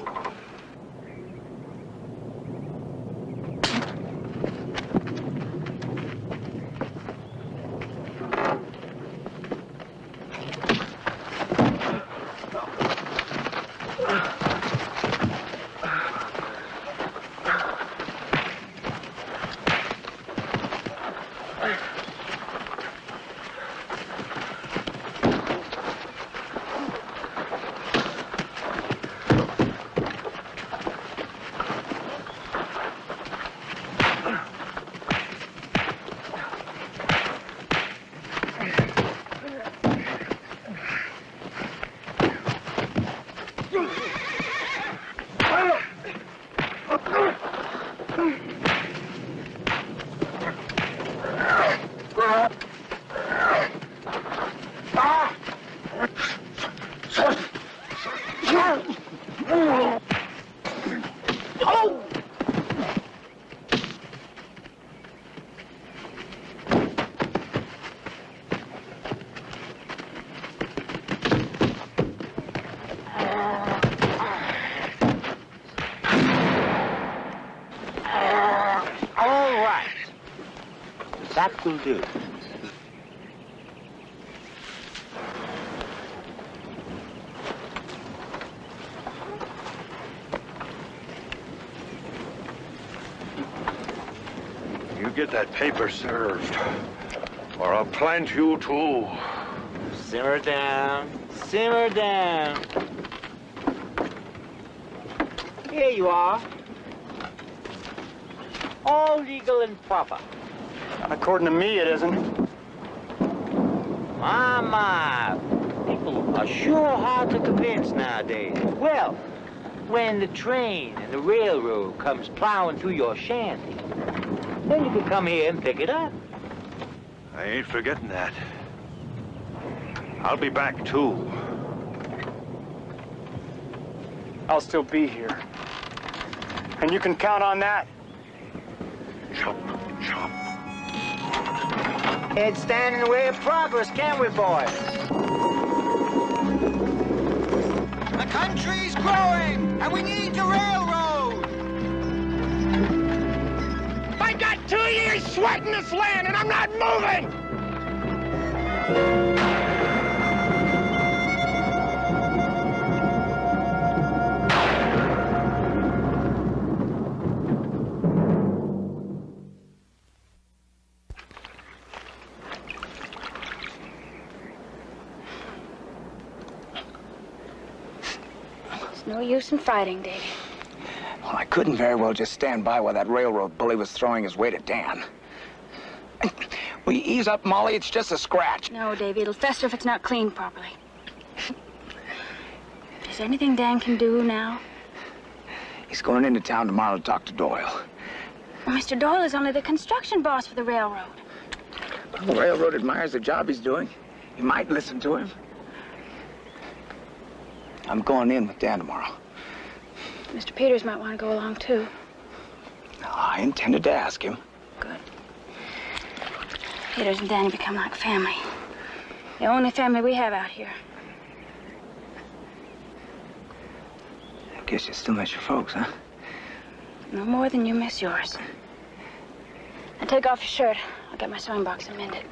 That will do. You get that paper served, or I'll plant you too. Simmer down. Simmer down. Here you are. All legal and proper. According to me, it isn't. My. People are sure hard to convince nowadays. Well, when the train and the railroad comes plowing through your shanty, then you can come here and pick it up. I ain't forgetting that. I'll be back too. I'll still be here. And you can count on that. Chop, chop. Can't stand in the way of progress, can we, boys? The country's growing, and we need the railroad. I got 2 years sweating this land, and I'm not moving! No use in fighting, Davy. Well, I couldn't very well just stand by while that railroad bully was throwing his weight at Dan. Will you ease up, Molly? It's just a scratch. No, Davy, it'll fester if it's not cleaned properly. Is there anything Dan can do now? He's going into town tomorrow to talk to Doyle. Well, Mr. Doyle is only the construction boss for the railroad. Well, the railroad admires the job he's doing. He might listen to him. I'm going in with Dan tomorrow. Mr. Peters might want to go along, too. I intended to ask him. Good. Peters and Danny become like family. The only family we have out here. I guess you still miss your folks, huh? No more than you miss yours. Now take off your shirt. I'll get my sewing box amended.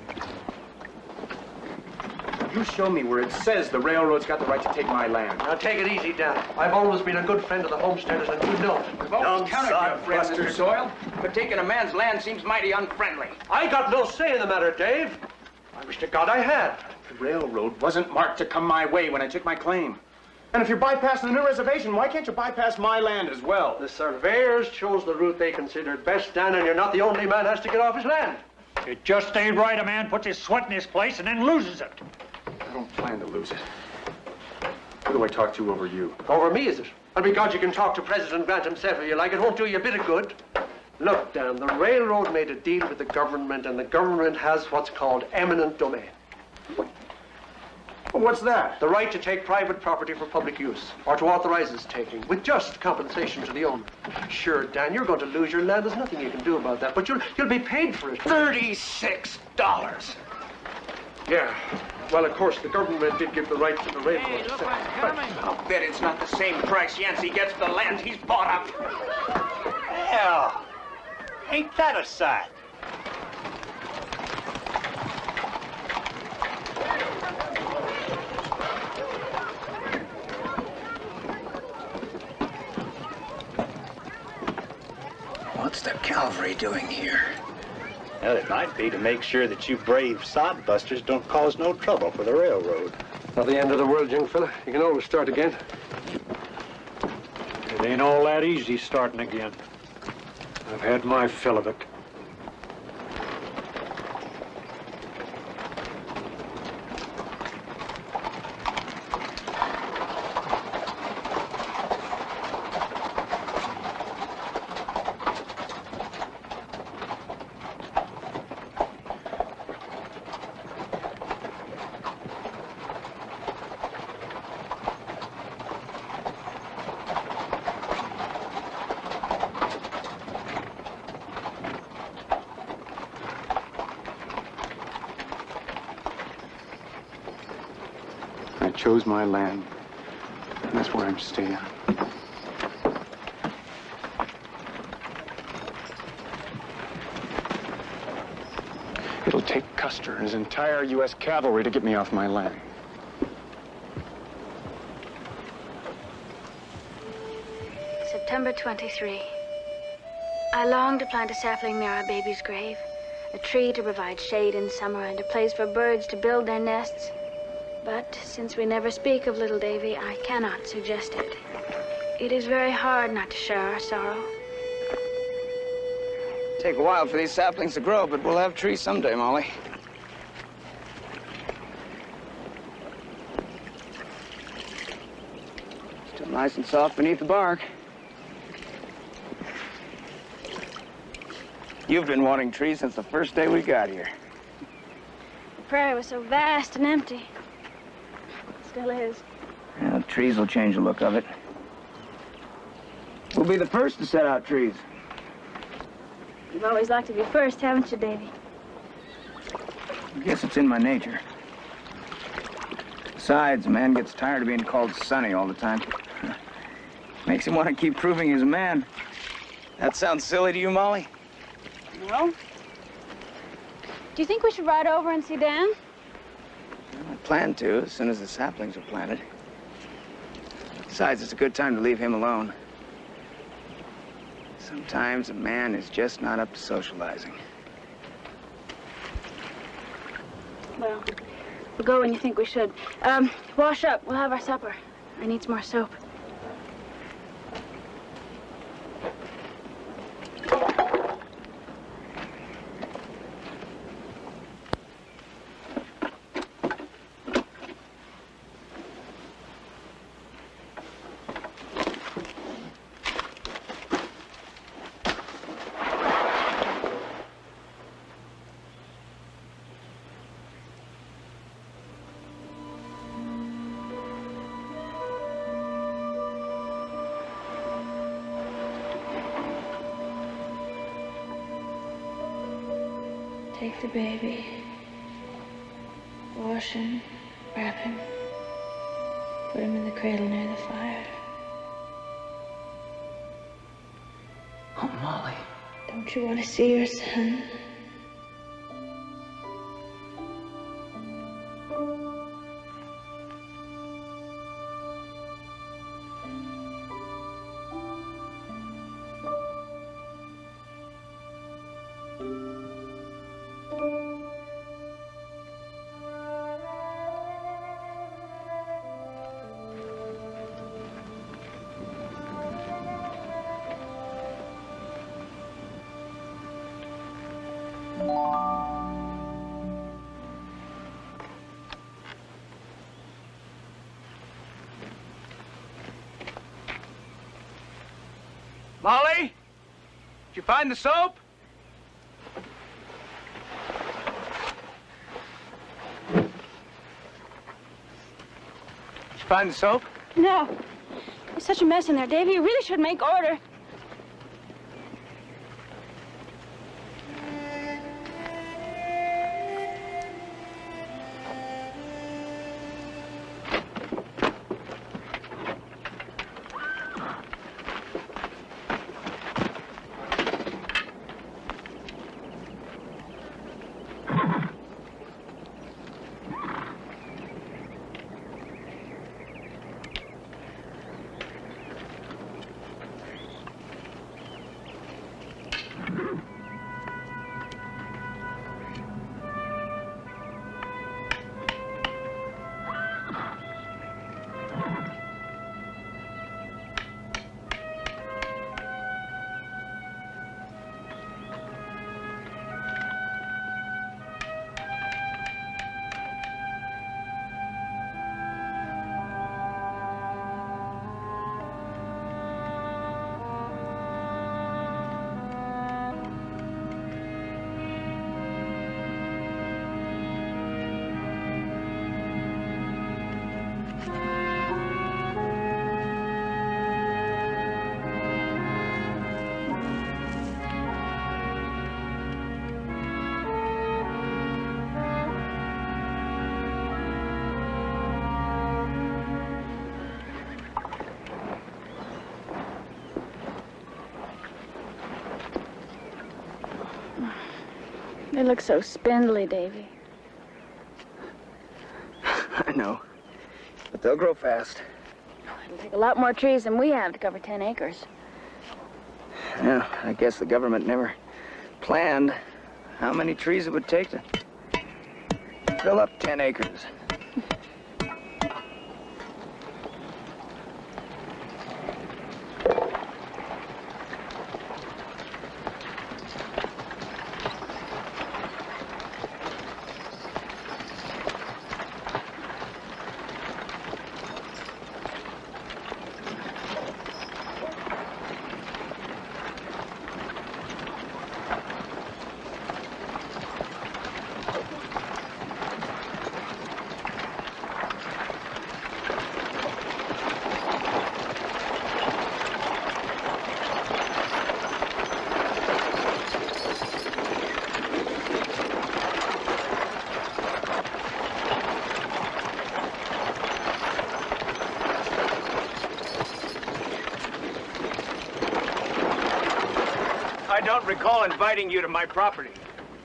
You show me where it says the railroad's got the right to take my land. Now, take it easy, Dan. I've always been a good friend of the homesteaders, and you know it. We've always counted your friends, Mr. Doyle. But taking a man's land seems mighty unfriendly. I got no say in the matter, Dave. I wish to God I had. The railroad wasn't marked to come my way when I took my claim. And if you're bypassing the new reservation, why can't you bypass my land as well? The surveyors chose the route they considered best, Dan, and you're not the only man who has to get off his land. It just ain't right a man puts his sweat in his place and then loses it. I don't plan to lose it. Who do I talk to over you? Over me, is it? I'll be God you can talk to President Grant himself if you like. It won't do you a bit of good. Look, Dan, the railroad made a deal with the government, and the government has what's called eminent domain. What's that? The right to take private property for public use, or to authorize its taking, with just compensation to the owner. Sure, Dan, you're going to lose your land. There's nothing you can do about that, but you'll be paid for it. $36. Yeah. Well, of course, the government did give the right to the railroad. Hey, look what's coming. I'll bet it's not the same price Yancey gets for the land he's bought up. Hell, ain't that a sight? What's the cavalry doing here? Well, it might be to make sure that you brave sodbusters don't cause no trouble for the railroad. Not the end of the world, young fella. You can always start again. It ain't all that easy starting again. I've had my fill of it. I chose my land, and that's where I'm staying. It'll take Custer and his entire U.S. cavalry to get me off my land. September 23. I long to plant a sapling near our baby's grave, a tree to provide shade in summer and a place for birds to build their nests. But since we never speak of little Davy, I cannot suggest it. It is very hard not to share our sorrow. Take a while for these saplings to grow, but we'll have trees someday, Molly. Still nice and soft beneath the bark. You've been wanting trees since the first day we got here. The prairie was so vast and empty. Still is. Well, trees will change the look of it. We'll be the first to set out trees. You've always liked to be first, haven't you, Davy? I guess it's in my nature. Besides, a man gets tired of being called Sonny all the time. Makes him want to keep proving he's a man. That sounds silly to you, Molly? No. Do you think we should ride over and see Dan? I plan to, as soon as the saplings are planted. Besides, it's a good time to leave him alone. Sometimes a man is just not up to socializing. Well, we'll go when you think we should. Wash up. We'll have our supper. I need some more soap. Take the baby, wash him, wrap him, put him in the cradle near the fire. Oh, Molly. Don't you want to see your son? Molly? Did you find the soap? Did you find the soap? No. There's such a mess in there, Davy. You really should make order. They look so spindly, Davy. I know. But they'll grow fast. It'll take a lot more trees than we have to cover 10 acres. Yeah, I guess the government never planned how many trees it would take to fill up 10 acres. I don't recall inviting you to my property.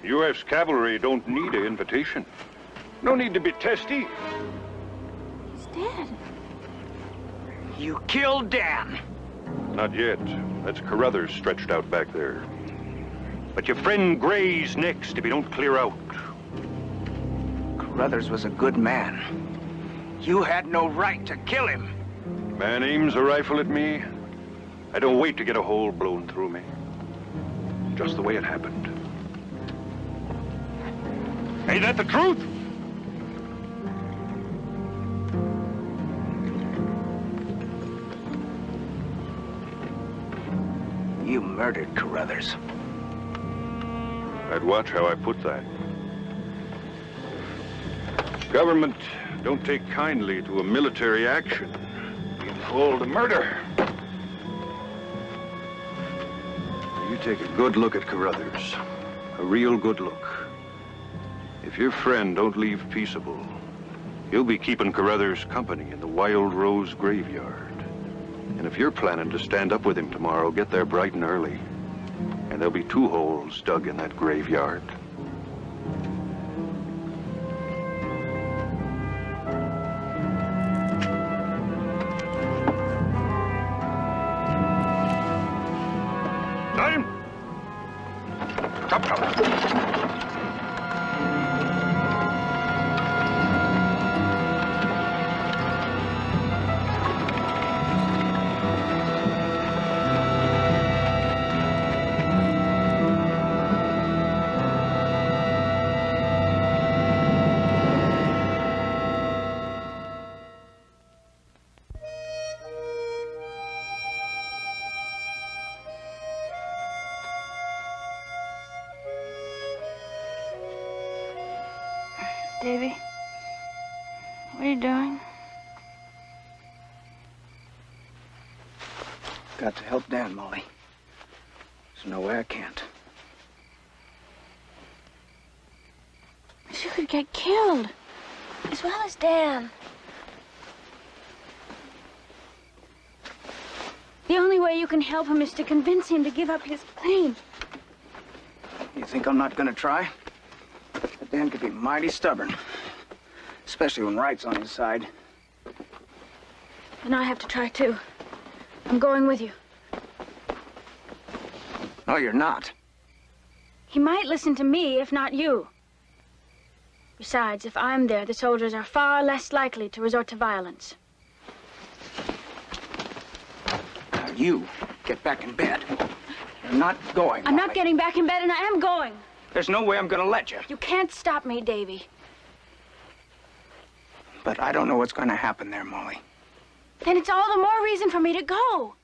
U.S. cavalry don't need an invitation. No need to be testy. He's dead. You killed Dan. Not yet. That's Carruthers stretched out back there. But your friend Gray's next if you don't clear out. Carruthers was a good man. You had no right to kill him. Man aims a rifle at me. I don't wait to get a hole blown through me. Just the way it happened. Ain't that the truth? You murdered Carruthers. I'd watch how I put that. Government don't take kindly to a military action. Being full to murder. You take a good look at Carruthers. A real good look. If your friend don't leave peaceable, he'll be keeping Carruthers company in the Wild Rose graveyard. And if you're planning to stand up with him tomorrow, get there bright and early. And there'll be 2 holes dug in that graveyard. Time! Come, come. Davy, what are you doing? Got to help Dan, Molly. There's no way I can't. You could get killed, as well as Dan. The only way you can help him is to convince him to give up his claim. You think I'm not gonna try? But Dan could be mighty stubborn. Especially when right's on his side. And I have to try too. I'm going with you. No, you're not. He might listen to me, if not you. Besides, if I'm there, the soldiers are far less likely to resort to violence. Now you get back in bed. You're not going, I'm Molly. not getting back in bed, and I am going. There's no way I'm gonna let you. You can't stop me, Davy. But I don't know what's gonna happen there, Molly. Then it's all the more reason for me to go.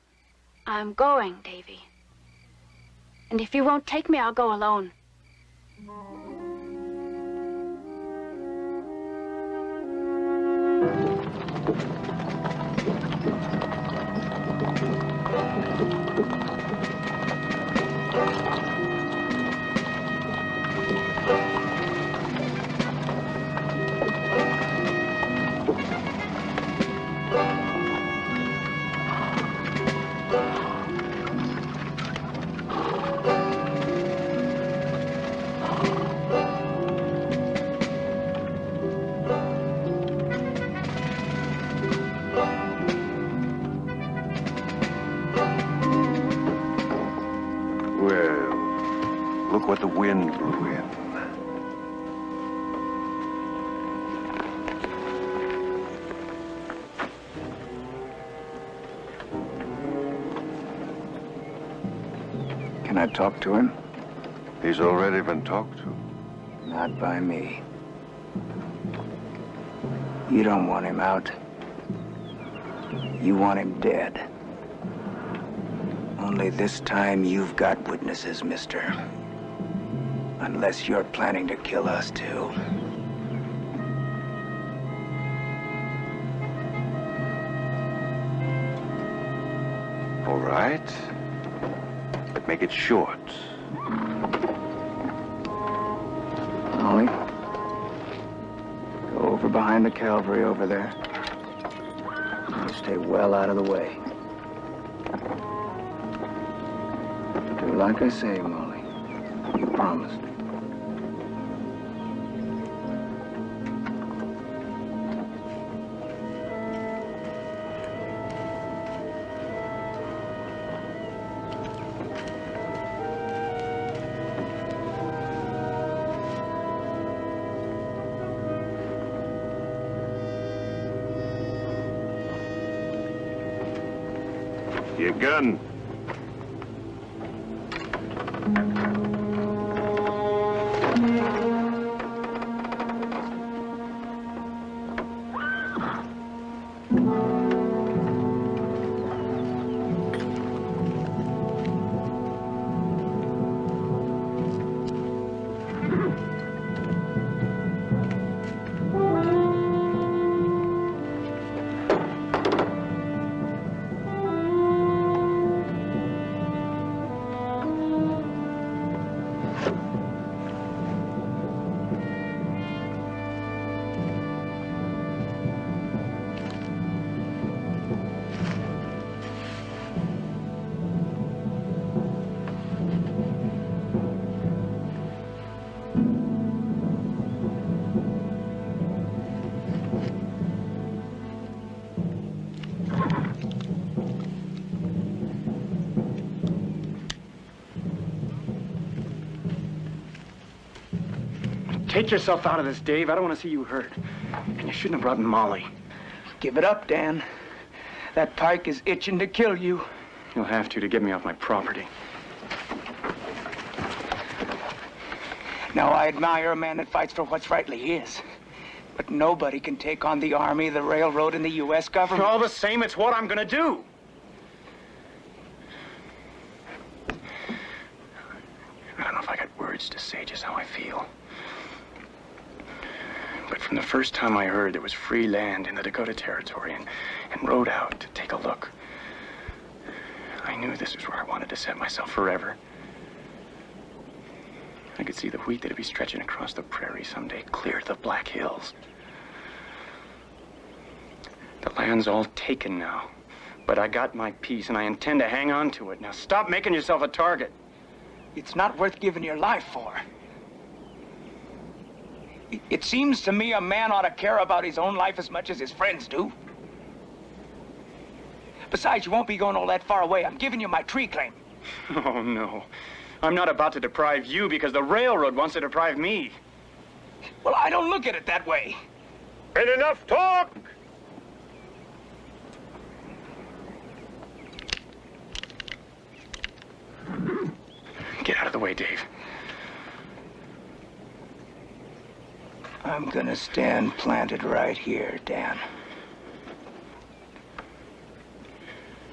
I'm going, Davy. And if you won't take me, I'll go alone. Well, look what the wind blew in. Can I talk to him? He's already been talked to. Not by me. You don't want him out. You want him dead. Only this time you've got witnesses, mister. Unless you're planning to kill us too. All right. But make it short. Molly, go over behind the cavalry over there. Stay well out of the way. Do like I say, Molly. You promised. Your gun. Take yourself out of this, Dave. I don't want to see you hurt. And you shouldn't have brought in Molly. Give it up, Dan. That pike is itching to kill you. You'll have to get me off my property. Now, I admire a man that fights for what's rightly his. But nobody can take on the Army, the railroad, and the U.S. government. All the same, it's what I'm gonna do. I don't know if I got words to say just how I feel. But from the first time I heard there was free land in the Dakota Territory and rode out to take a look, I knew this was where I wanted to set myself forever. I could see the wheat that'd be stretching across the prairie someday, clear to the Black Hills. The land's all taken now, but I got my piece and I intend to hang on to it. Now stop making yourself a target. It's not worth giving your life for. It seems to me a man ought to care about his own life as much as his friends do. Besides, you won't be going all that far away. I'm giving you my tree claim. Oh, no. I'm not about to deprive you because the railroad wants to deprive me. Well, I don't look at it that way. And enough talk! Get out of the way, Dave. I'm gonna stand planted right here, Dan.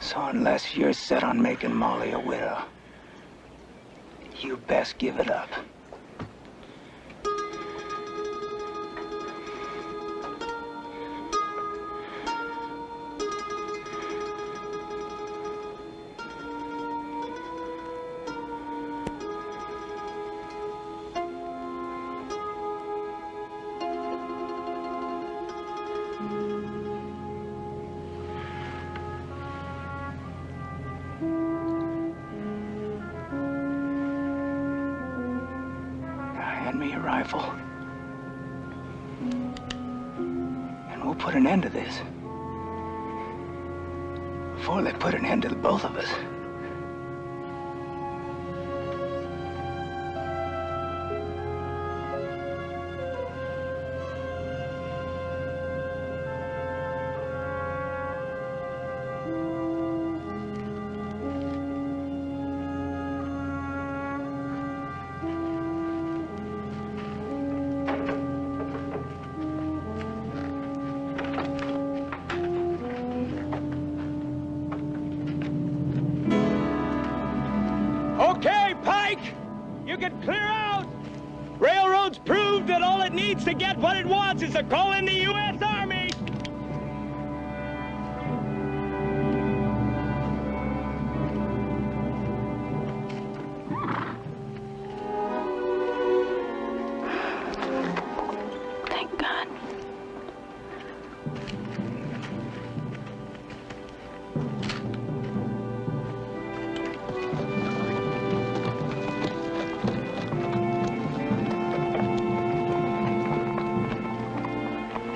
So unless you're set on making Molly a widow, you best give it up. Hand me your rifle. And we'll put an end to this. Before they put an end to the both of us. can clear out. Railroads proved that all it needs to get what it wants is to call in the U.S. Army. Thank God.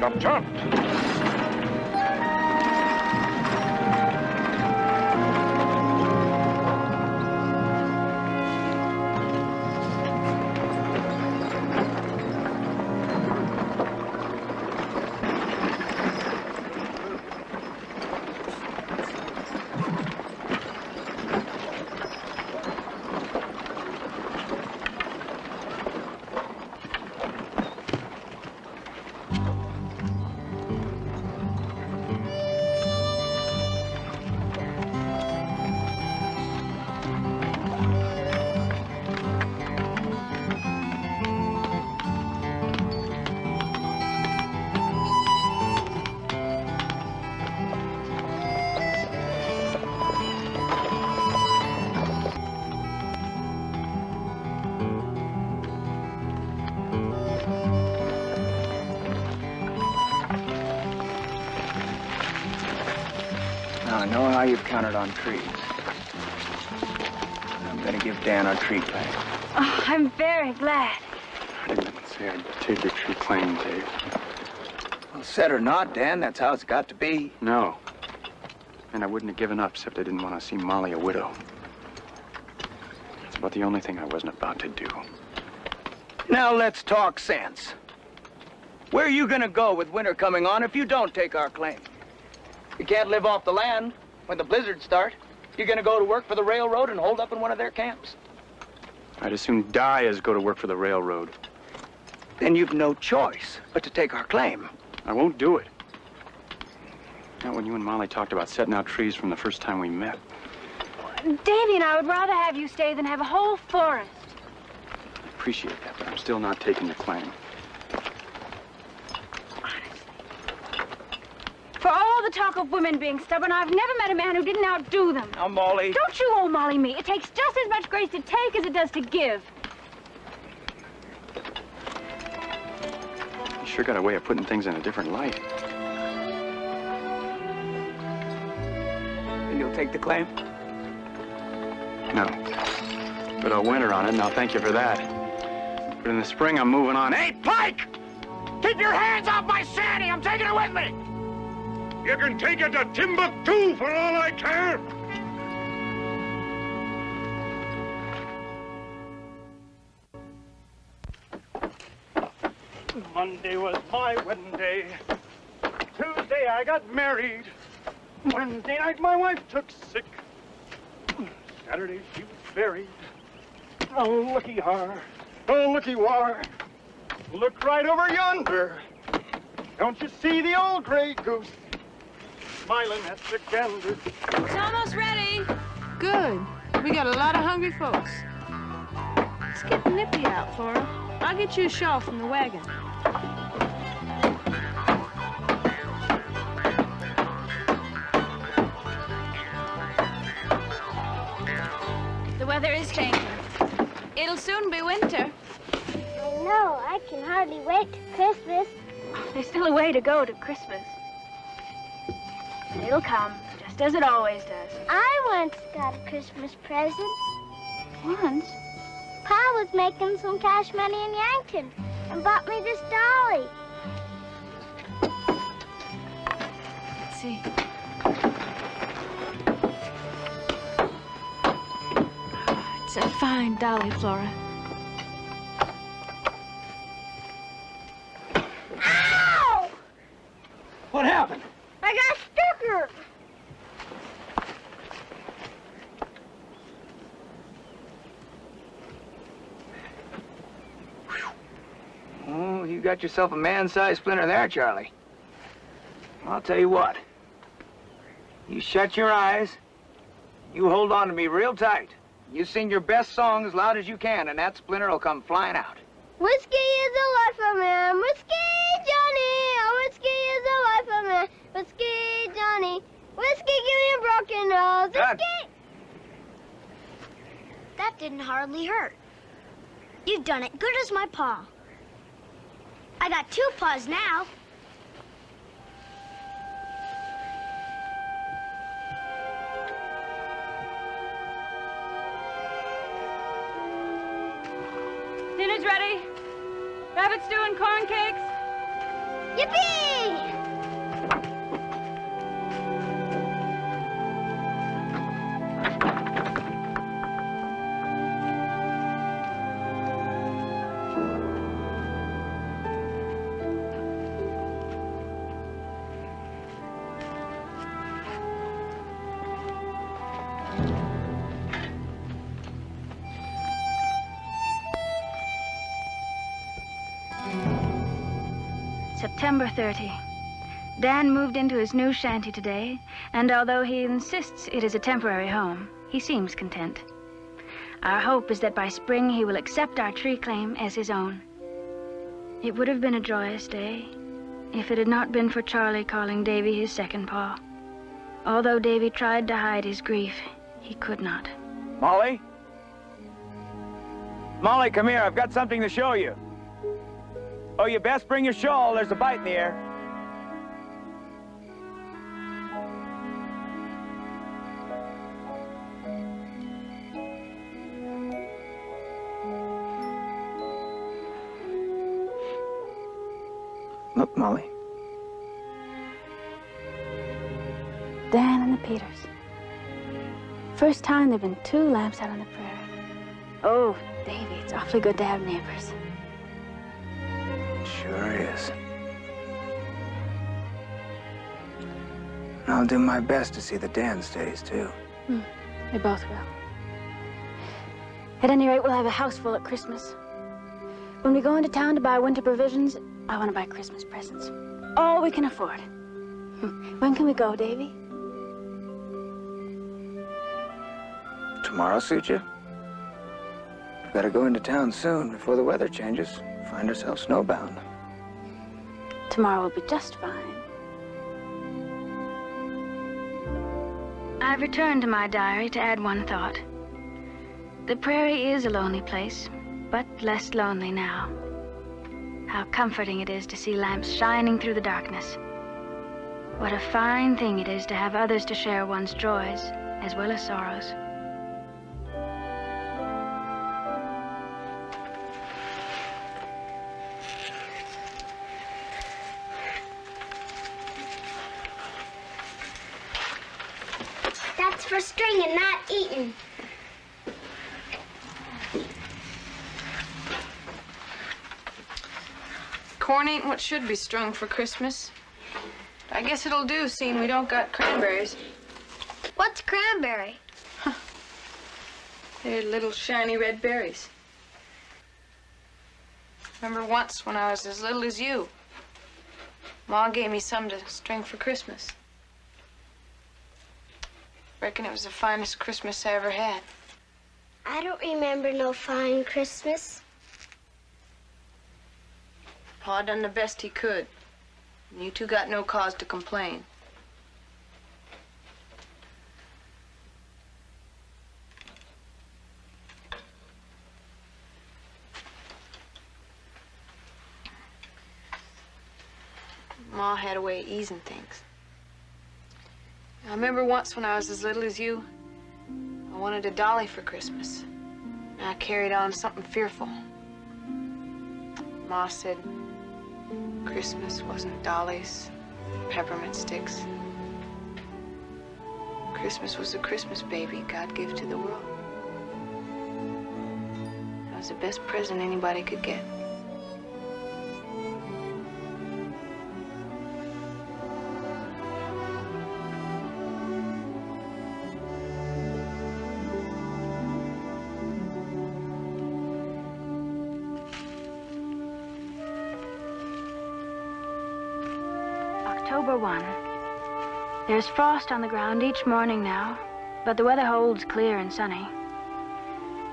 Jump, jump! I know how you've counted on trees. I'm gonna give Dan our tree claim. Oh, I'm very glad. I didn't even say I'd take your tree claim, Dave. Well, said or not, Dan, that's how it's got to be. No. And I wouldn't have given up except I didn't want to see Molly a widow. It's about the only thing I wasn't about to do. Now let's talk sense. Where are you gonna go with winter coming on if you don't take our claim? You can't live off the land when the blizzards start. You're gonna go to work for the railroad and hold up in one of their camps. I'd as soon die as go to work for the railroad. Then you've no choice but to take our claim. I won't do it. Not when you and Molly talked about setting out trees from the first time we met. Davy and I would rather have you stay than have a whole forest. I appreciate that, but I'm still not taking your claim. For all the talk of women being stubborn, I've never met a man who didn't outdo them. Now, Molly. Don't you owe Molly me. It takes just as much grace to take as it does to give. You sure got a way of putting things in a different light. And you'll take the claim? No. But I'll winter on it, and I'll thank you for that. But in the spring, I'm moving on. Hey, Pike! Keep your hands off my Sandy! I'm taking her with me! You can take it to Timbuktu for all I care! Monday was my wedding day. Tuesday I got married. Wednesday night my wife took sick. Saturday she was buried. Oh, looky har. Oh, looky war. Look right over yonder. Don't you see the old gray goose smiling at the gander? It's almost ready. Good. We got a lot of hungry folks. Let's get the nippy out, Flora. I'll get you a shawl from the wagon. The weather is changing. It'll soon be winter. I know. I can hardly wait till Christmas. There's still a way to go to Christmas. It'll come, just as it always does. I once got a Christmas present. Once? Pa was making some cash money in Yankton and bought me this dolly. Let's see. It's a fine dolly, Flora. Ow! What happened? I got stucker. Oh, you got yourself a man-sized splinter there, Charlie. I'll tell you what. You shut your eyes. You hold on to me real tight. You sing your best song as loud as you can, and that splinter will come flying out. Whiskey is the life of man. Whiskey, Johnny. Oh, whiskey is the life of man. Whiskey, Johnny. Whiskey, give me a broken nose. Whiskey. That didn't hardly hurt. You've done it good as my paw. I got 2 paws now. Dinner's ready. Rabbit stew and corn cakes. Yippee! September 30. Dan moved into his new shanty today, and although he insists it is a temporary home, he seems content. Our hope is that by spring he will accept our tree claim as his own. It would have been a joyous day if it had not been for Charlie calling Davy his second paw. Although Davy tried to hide his grief, he could not. Molly? Molly, come here. I've got something to show you. Oh, you best bring your shawl. There's a bite in the air. Look, Molly. Dan and the Peters. First time there've been 2 lamps out on the prairie. Oh, Davy, it's awfully good to have neighbors. Sure is. I'll do my best to see that Dan stays, too. They both will. At any rate, we'll have a house full at Christmas. When we go into town to buy winter provisions, I want to buy Christmas presents. All we can afford. When can we go, Davy? Tomorrow suit you? We've got to go into town soon before the weather changes. Find ourselves snowbound. Tomorrow will be just fine. I've returned to my diary to add one thought. The prairie is a lonely place, but less lonely now. How comforting it is to see lamps shining through the darkness. What a fine thing it is to have others to share one's joys as well as sorrows. That's for stringing, not eating. Corn ain't what should be strung for Christmas. I guess it'll do, seeing we don't got cranberries. What's cranberry? They're little shiny red berries. Remember once when I was as little as you, Ma gave me some to string for Christmas. Reckon it was the finest Christmas I ever had. I don't remember no fine Christmas. Pa done the best he could. And you two got no cause to complain. Ma had a way of easing things. I remember once when I was as little as you, I wanted a dolly for Christmas. And I carried on something fearful. Ma said Christmas wasn't dollies, peppermint sticks. Christmas was a Christmas baby God gave to the world. That was the best present anybody could get. October 1. There's frost on the ground each morning now, but the weather holds clear and sunny.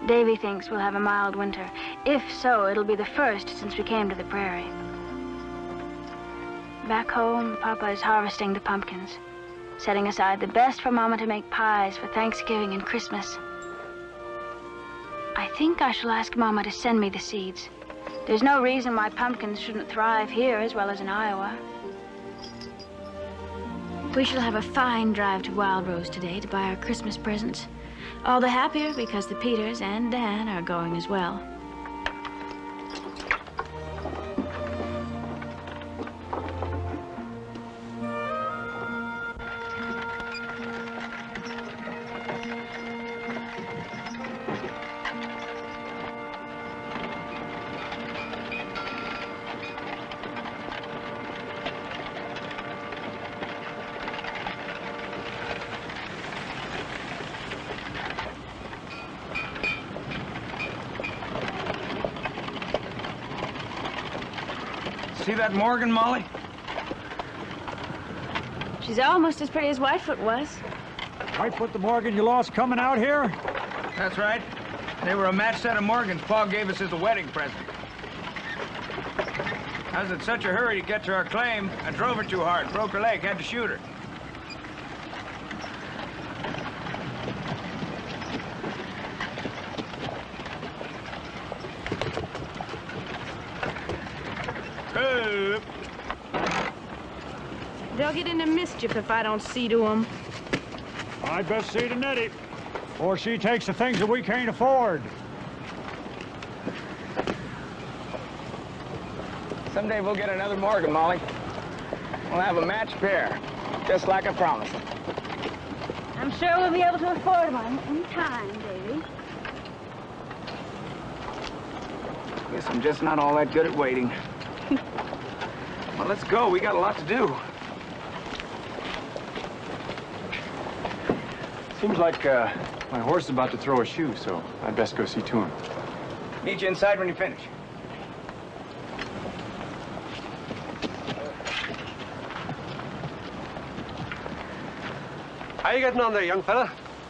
Davy thinks we'll have a mild winter. If so, it'll be the first since we came to the prairie. Back home, Papa is harvesting the pumpkins, setting aside the best for Mama to make pies for Thanksgiving and Christmas. I think I shall ask Mama to send me the seeds. There's no reason why pumpkins shouldn't thrive here as well as in Iowa. We shall have a fine drive to Wild Rose today to buy our Christmas presents. All the happier because the Peters and Dan are going as well. See that Morgan, Molly? She's almost as pretty as Whitefoot was. Whitefoot the Morgan you lost coming out here? That's right. They were a match set of Morgans Pa gave us as a wedding present. I was in such a hurry to get to our claim, I drove her too hard, broke her leg, had to shoot her. They'll get into mischief if I don't see to them. I'd best see to Nettie, or she takes the things that we can't afford. Someday we'll get another Morgan, Molly. We'll have a matched pair, just like I promised. I'm sure we'll be able to afford one in time, Davy. Guess I'm just not all that good at waiting. Well, let's go. We got a lot to do. Seems like my horse is about to throw a shoe, so I'd best go see to him. Meet you inside when you finish. How you getting on there, young fella?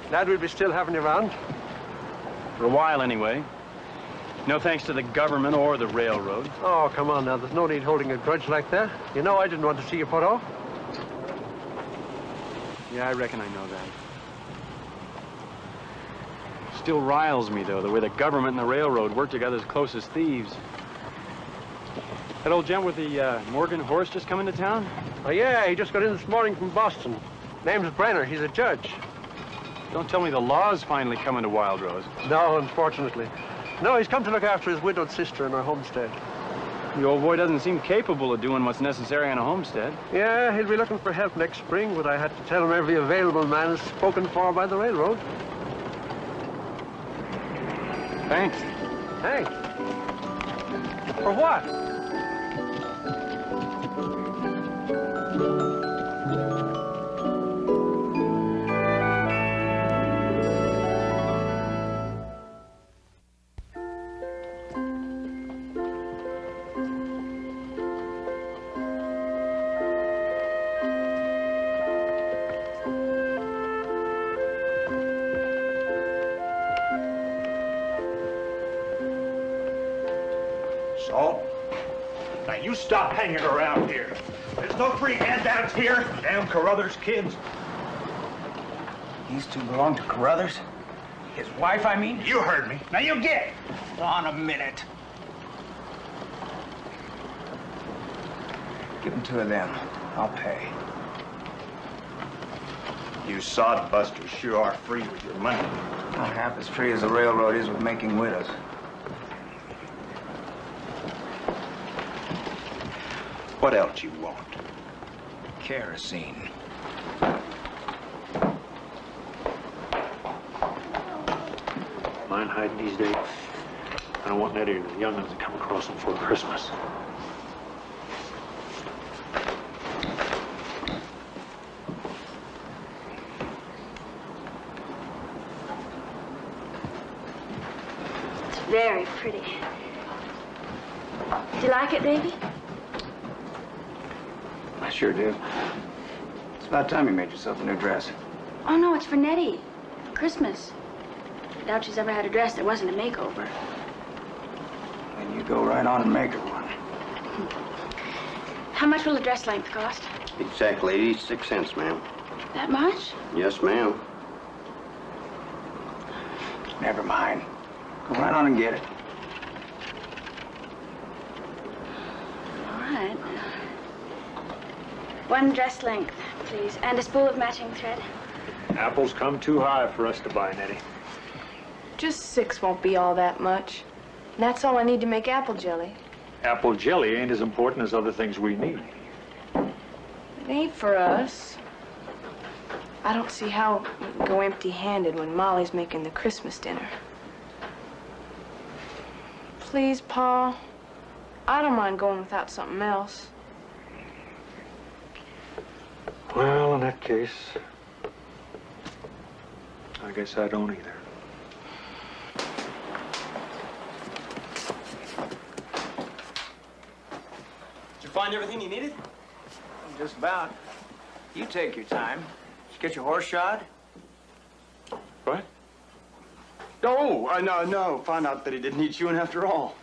Glad we'll be still having you around. For a while, anyway. No thanks to the government or the railroad. Oh, come on now. There's no need holding a grudge like that. You know I didn't want to see you put off. Yeah, I reckon I know that. Still riles me, though, the way the government and the railroad work together as close as thieves. That old gent with the Morgan horse just come into town? Oh, yeah, he just got in this morning from Boston. Name's Brenner. He's a judge. Don't tell me the law's finally coming to Wild Rose. No, unfortunately. No, he's come to look after his widowed sister in her homestead. The old boy doesn't seem capable of doing what's necessary on a homestead. Yeah, he'll be looking for help next spring, but I had to tell him every available man is spoken for by the railroad. Thanks. Thanks? For what? Salt, now you stop hanging around here. There's no free handouts here. Damn Carruthers kids. These two belong to Carruthers? His wife, I mean? You heard me. Now you get. On a minute. Give them two of them. I'll pay. You sodbusters sure are free with your money. Not half as free as the railroad is with making widows. What else you want? Kerosene. Mind hiding these days? I don't want Nettie and the young'uns to come across them before Christmas. It's very pretty. Do you like it, Davy? I sure do. It's about time you made yourself a new dress. Oh, no, it's for Nettie. Christmas. doubt she's ever had a dress that wasn't a makeover. Then you go right on and make her one. How much will a dress length cost? Exactly 86 cents, ma'am. That much? Yes, ma'am. Never mind. Go right on and get it. All right. One dress length, please, and a spool of matching thread. Apples come too high for us to buy, Nettie. Just 6 won't be all that much. And that's all I need to make apple jelly. Apple jelly ain't as important as other things we need. It ain't for us. I don't see how we can go empty-handed when Molly's making the Christmas dinner. Please, Pa. I don't mind going without something else. Well, in that case, I guess I don't either. Did you find everything you needed? Just about. You take your time. Did you get your horse shod? What? Oh, no. Found out that he didn't need chewing after all.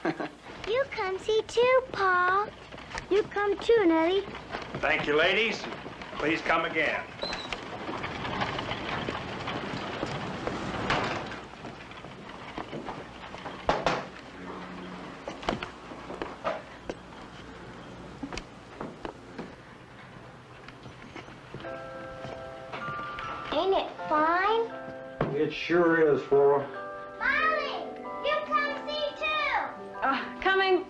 You come see too, Pa. You come too, Nettie. Thank you, ladies. Please come again. Ain't it fine? It sure is, Flora. Molly, you come see too. Coming.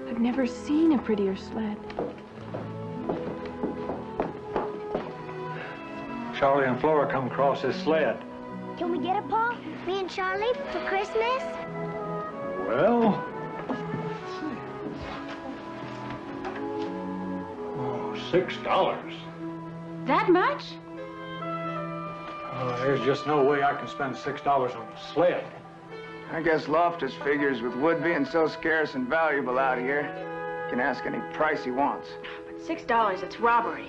I've never seen a prettier sled. Charlie and Flora come across this sled. Can we get it, Pa? Me and Charlie for Christmas? Well, let's see. Oh, $6. That much? There's just no way I can spend $6 on a sled. I guess Loftus figures with wood being so scarce and valuable out here, he can ask any price he wants. But $6, it's robbery.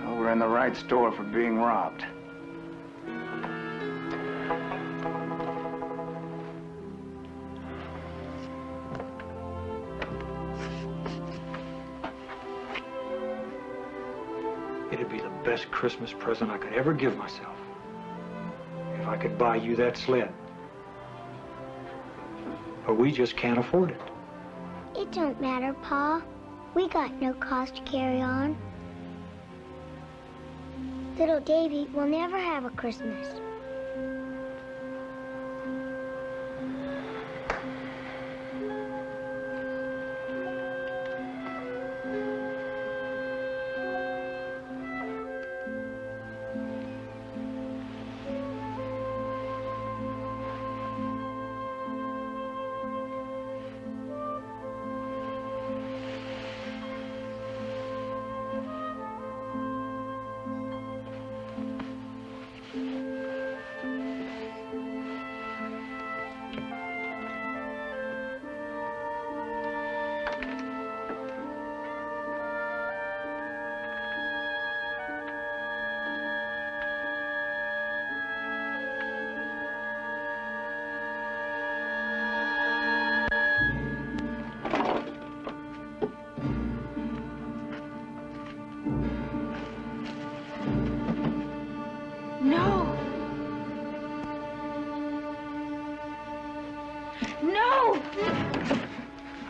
Well, we're in the right store for being robbed. It'd be the best Christmas present I could ever give myself if I could buy you that sled. But we just can't afford it. It don't matter, Pa. We got no cost to carry on. Little Davy will never have a Christmas.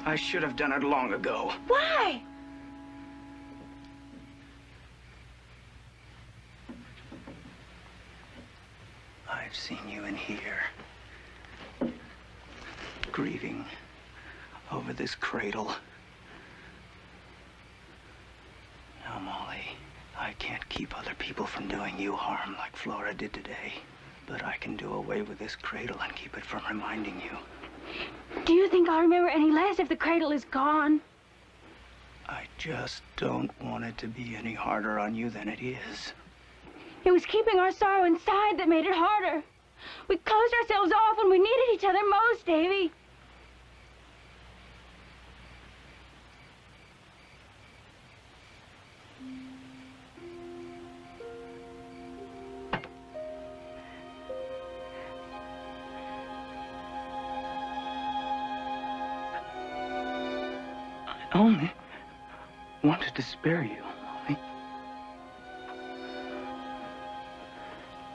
I should have done it long ago. Why? I've seen you in here, grieving over this cradle. Now, Molly, I can't keep other people from doing you harm like Flora did today, but I can do away with this cradle and keep it from reminding you. Do you think I'll remember any less if the cradle is gone? I just don't want it to be any harder on you than it is. It was keeping our sorrow inside that made it harder. We closed ourselves off when we needed each other most, Davy. I only wanted to spare you, Molly.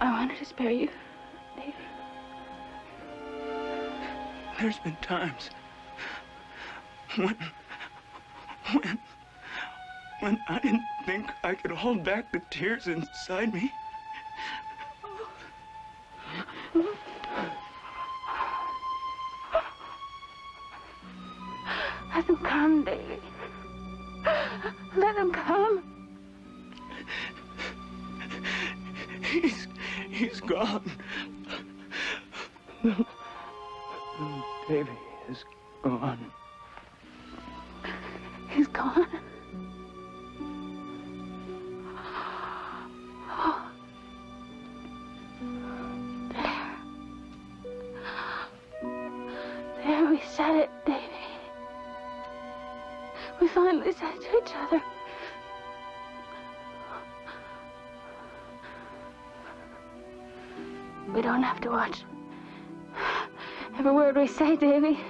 I wanted to spare you, Davy. There's been times when I didn't think I could hold back the tears inside me. Let them come, Davy. Let them come. He's gone. Davy is gone. He's gone. Oh. There we said it, Davy. We finally said it to each other. We don't have to watch every word we say, Davy.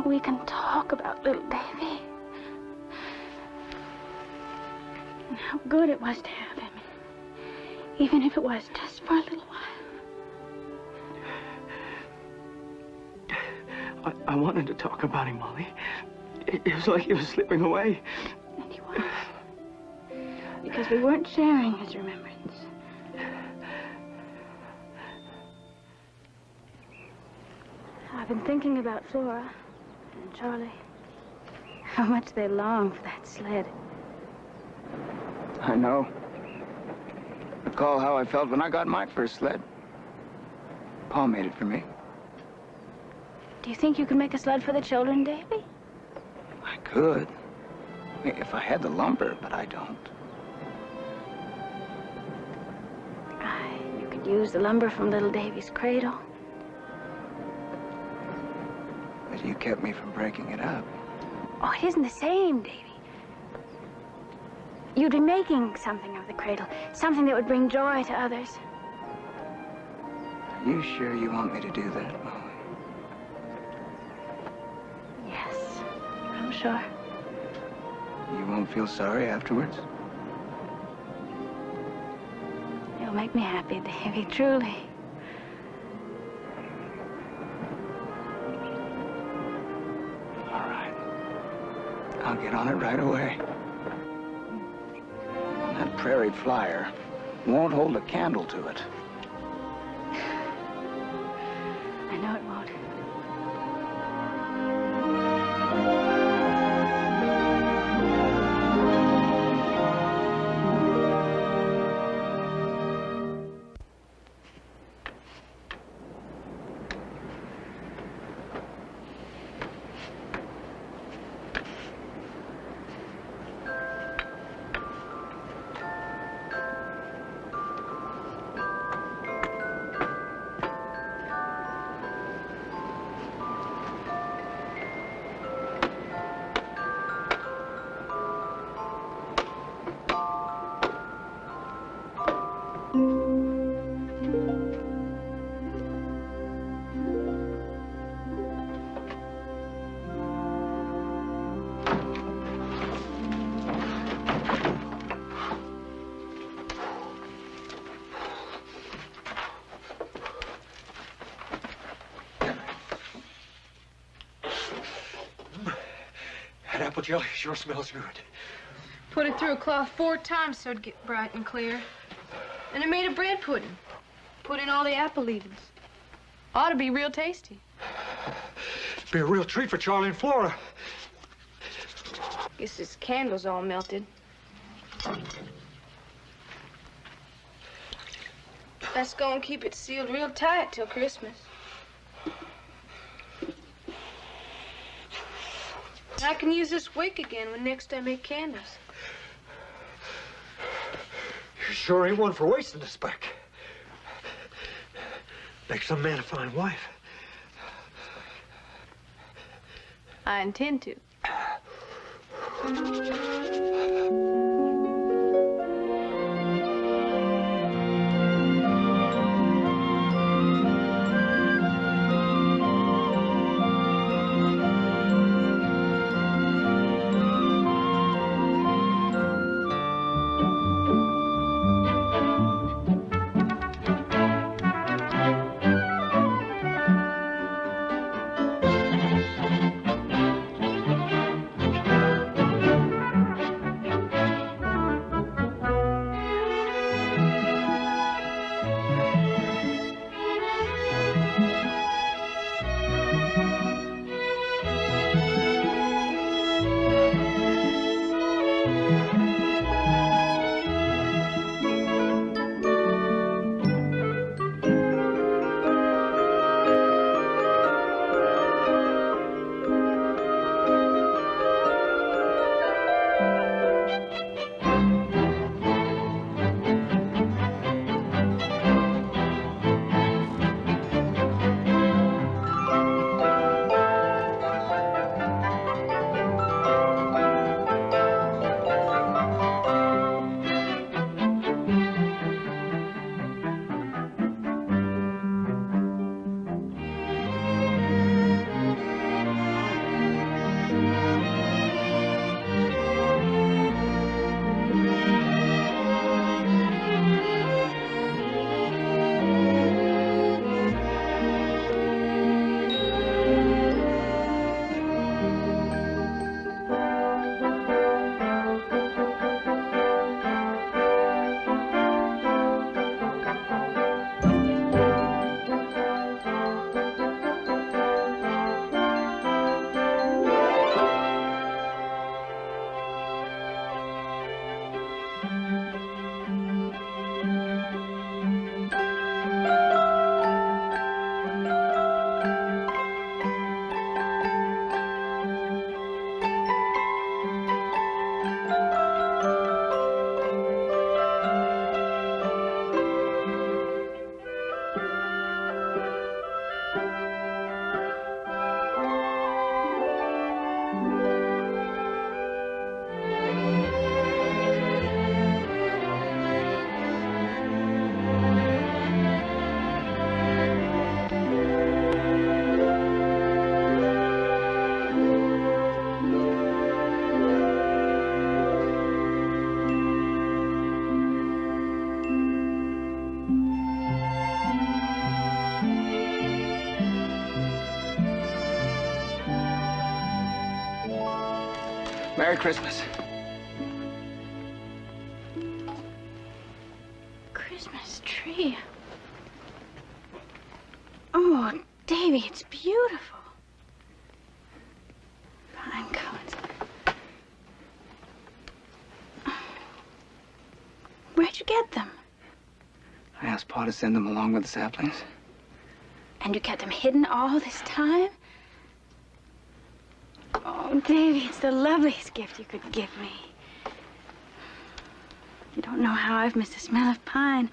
We can talk about little Davy. And how good it was to have him. Even if it was just for a little while. I wanted to talk about him, Molly. It was like he was slipping away. And he was. Because we weren't sharing his remembrance. I've been thinking about Flora and Charlie. How much they long for that sled. I know. Recall how I felt when I got my first sled. Pa made it for me. Do you think you could make a sled for the children, Davy? I could. If I had the lumber, but I don't. You could use the lumber from little Davy's cradle. But you kept me from breaking it up. Oh, it isn't the same, Davy. You'd be making something of the cradle, something that would bring joy to others. Are you sure you want me to do that, Molly? Yes, I'm sure. You won't feel sorry afterwards? You'll make me happy, Davy, truly. All right. I'll get on it right away. That prairie flyer won't hold a candle to it. I know it won't. That apple jelly sure smells good. Put it through a cloth 4 times so it'd get bright and clear. And it made a bread pudding. Put in all the apple leavings. Ought to be real tasty. Be a real treat for Charlie and Flora. Guess this candle's all melted. Let's go and keep it sealed real tight till Christmas. I can use this wick again when next I make candles. You sure ain't one for wasting a speck. Make some man a fine wife. I intend to. Merry Christmas. Christmas tree. Oh, Davy, it's beautiful. Pine cones. Where'd you get them? I asked Pa to send them along with the saplings. And you kept them hidden all this time? Oh, Davy, it's the loveliest gift you could give me. You don't know how I've missed the smell of pine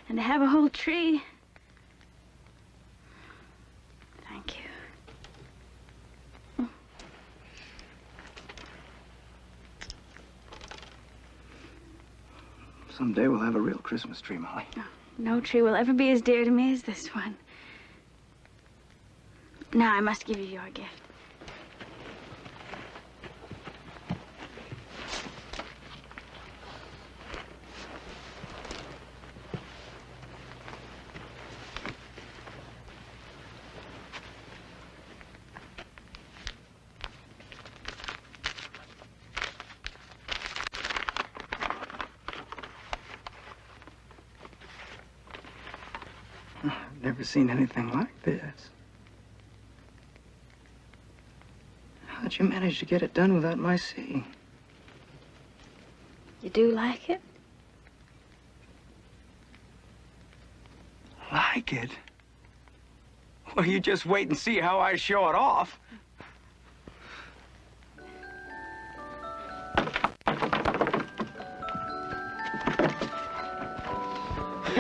and to have a whole tree. Thank you. Someday we'll have a real Christmas tree, Molly. No tree will ever be as dear to me as this one. Now I must give you your gift. I've never seen anything like this. How'd you manage to get it done without my seeing? You do like it? Like it? Well, you just wait and see how I show it off.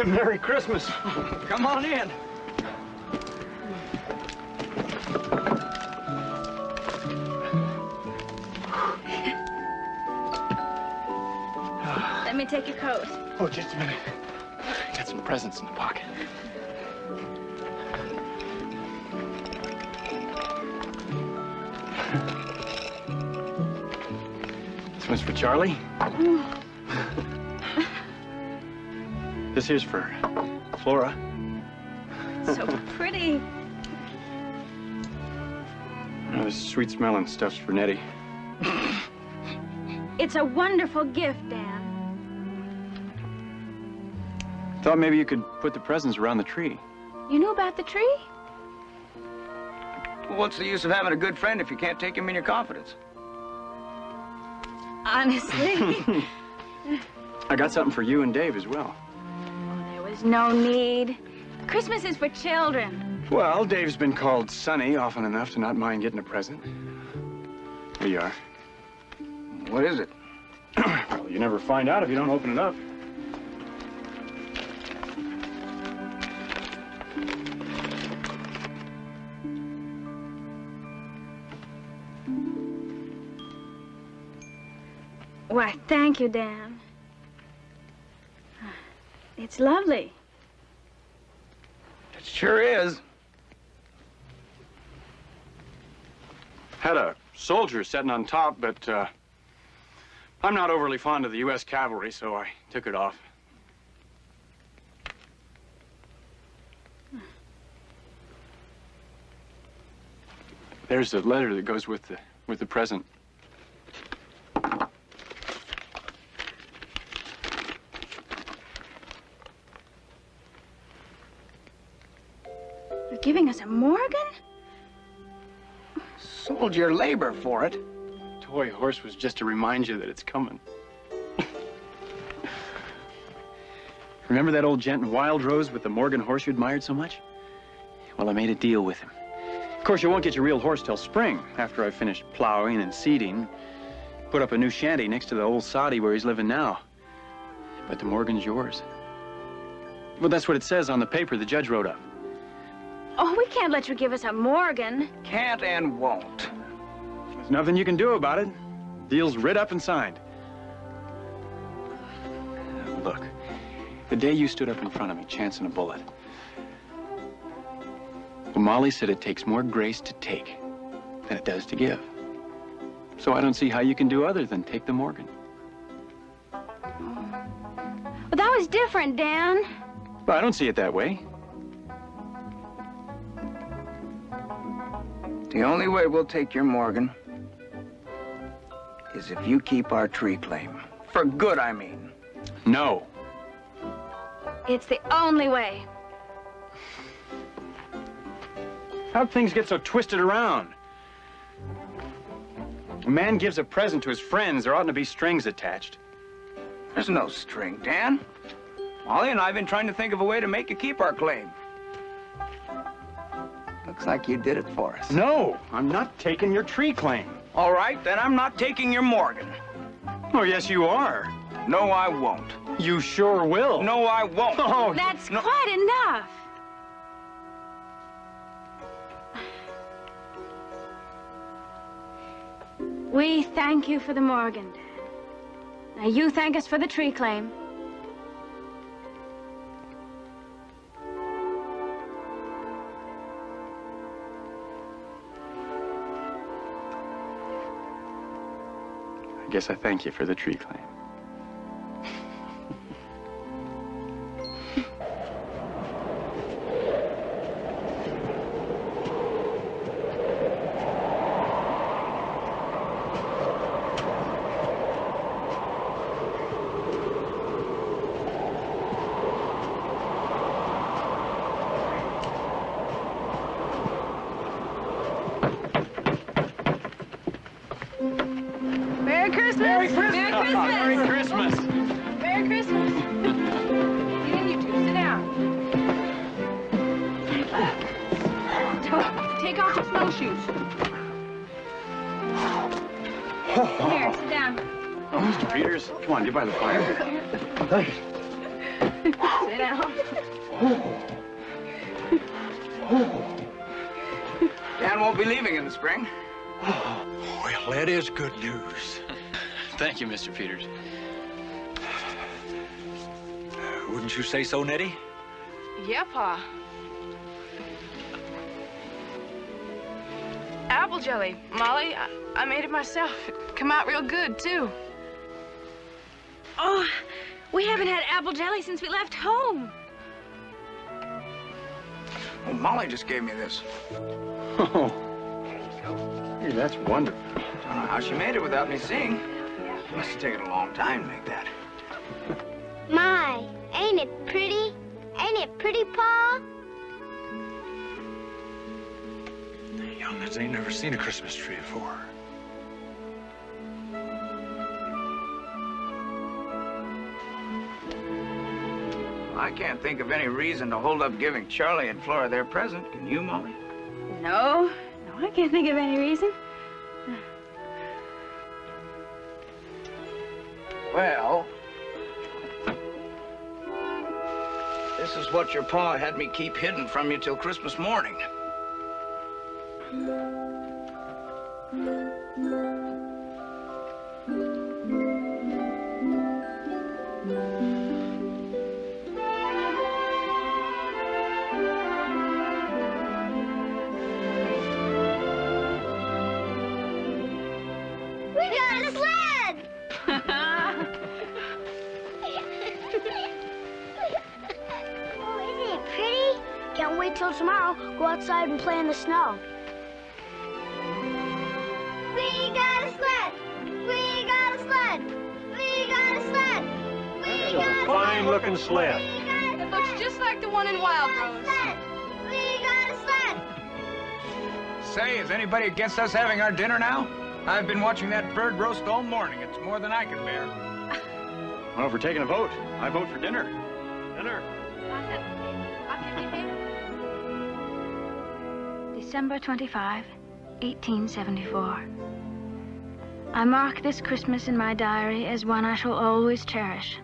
Merry Christmas. Come on in. me take your coat. Oh, just a minute. I got some presents in the pocket. This one's for Charlie. This here's for Flora. So pretty. Oh, this sweet smelling stuff's for Nettie. It's a wonderful gift, Dan. Thought maybe you could put the presents around the tree. You knew about the tree? Well, what's the use of having a good friend if you can't take him in your confidence? Honestly. I got something for you and Dave as well. There was no need. Christmas is for children. Well, Dave's been called Sonny often enough to not mind getting a present. Here you are. What is it? Well, you never find out if you don't open it up. Why, thank you, Dan. It's lovely. It sure is. Had a soldier sitting on top, but I'm not overly fond of the U.S. cavalry, so I took it off. There's the letter that goes with the present. You're giving us a Morgan? Sold your labor for it. Toy horse was just to remind you that it's coming. Remember that old gent in Wild Rose with the Morgan horse you admired so much? Well, I made a deal with him. Of course, you won't get your real horse till spring, after I've finished plowing and seeding. Put up a new shanty next to the old soddy where he's living now. But the Morgan's yours. Well, that's what it says on the paper the judge wrote up. Oh, we can't let you give us a Morgan. Can't and won't. There's nothing you can do about it. Deal's writ up and signed. Look, the day you stood up in front of me, chancing a bullet, well, Molly said it takes more grace to take than it does to give. So I don't see how you can do other than take the Morgan. Well, that was different, Dan. Well, I don't see it that way. The only way we'll take your Morgan is if you keep our tree claim. For good, I mean. No. It's the only way. How'd things get so twisted around? A man gives a present to his friends, there oughtn't to be strings attached. There's no string, Dan. Molly and I have been trying to think of a way to make you keep our claim. Looks like you did it for us. No, I'm not taking your tree claim. All right, then I'm not taking your Morgan. Oh, yes, you are. No, I won't. You sure will. No, I won't. Oh, that's quite enough. We thank you for the Morgan, Dad. Now you thank us for the tree claim. I guess I thank you for the tree claim. Merry Christmas! Merry Christmas! Merry Christmas! Merry Christmas! Merry Christmas! Get in, you two. Sit down. Take off your snowshoes. Here, sit down. Oh, Mr. Peters, come on, get by the fire. Sit down. Dan won't be leaving in the spring. Well, that is good news. Thank you, Mr. Peters. Wouldn't you say so, Nettie? Yeah, Pa. Apple jelly, Molly. I made it myself. It come out real good, too. Oh, we haven't had apple jelly since we left home. Well, Molly just gave me this. Oh, hey, that's wonderful. I don't know how she made it without me seeing. Must have taken a long time to make that. My, ain't it pretty? Ain't it pretty, Pa? The young'uns ain't never seen a Christmas tree before. I can't think of any reason to hold up giving Charlie and Flora their present. Can you, Molly? No, I can't think of any reason. Well, this is what your pa had me keep hidden from you till Christmas morning. We got a sled! Oh, isn't it pretty? Can't wait till tomorrow. Go outside and play in the snow. We got a sled! We got a sled! We got a sled! We got a Fine-looking sled. It looks just like the one in Wild Rose. We got a sled! Say, is anybody against us having our dinner now? I've been watching that bird roast all morning. It's more than I can bear. Well, if we're taking a vote, I vote for dinner. Dinner. December 25, 1874. I mark this Christmas in my diary as one I shall always cherish,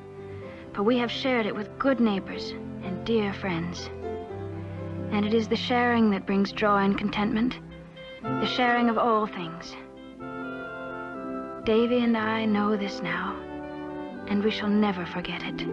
for we have shared it with good neighbors and dear friends. And it is the sharing that brings joy and contentment, the sharing of all things. Davy and I know this now, and we shall never forget it.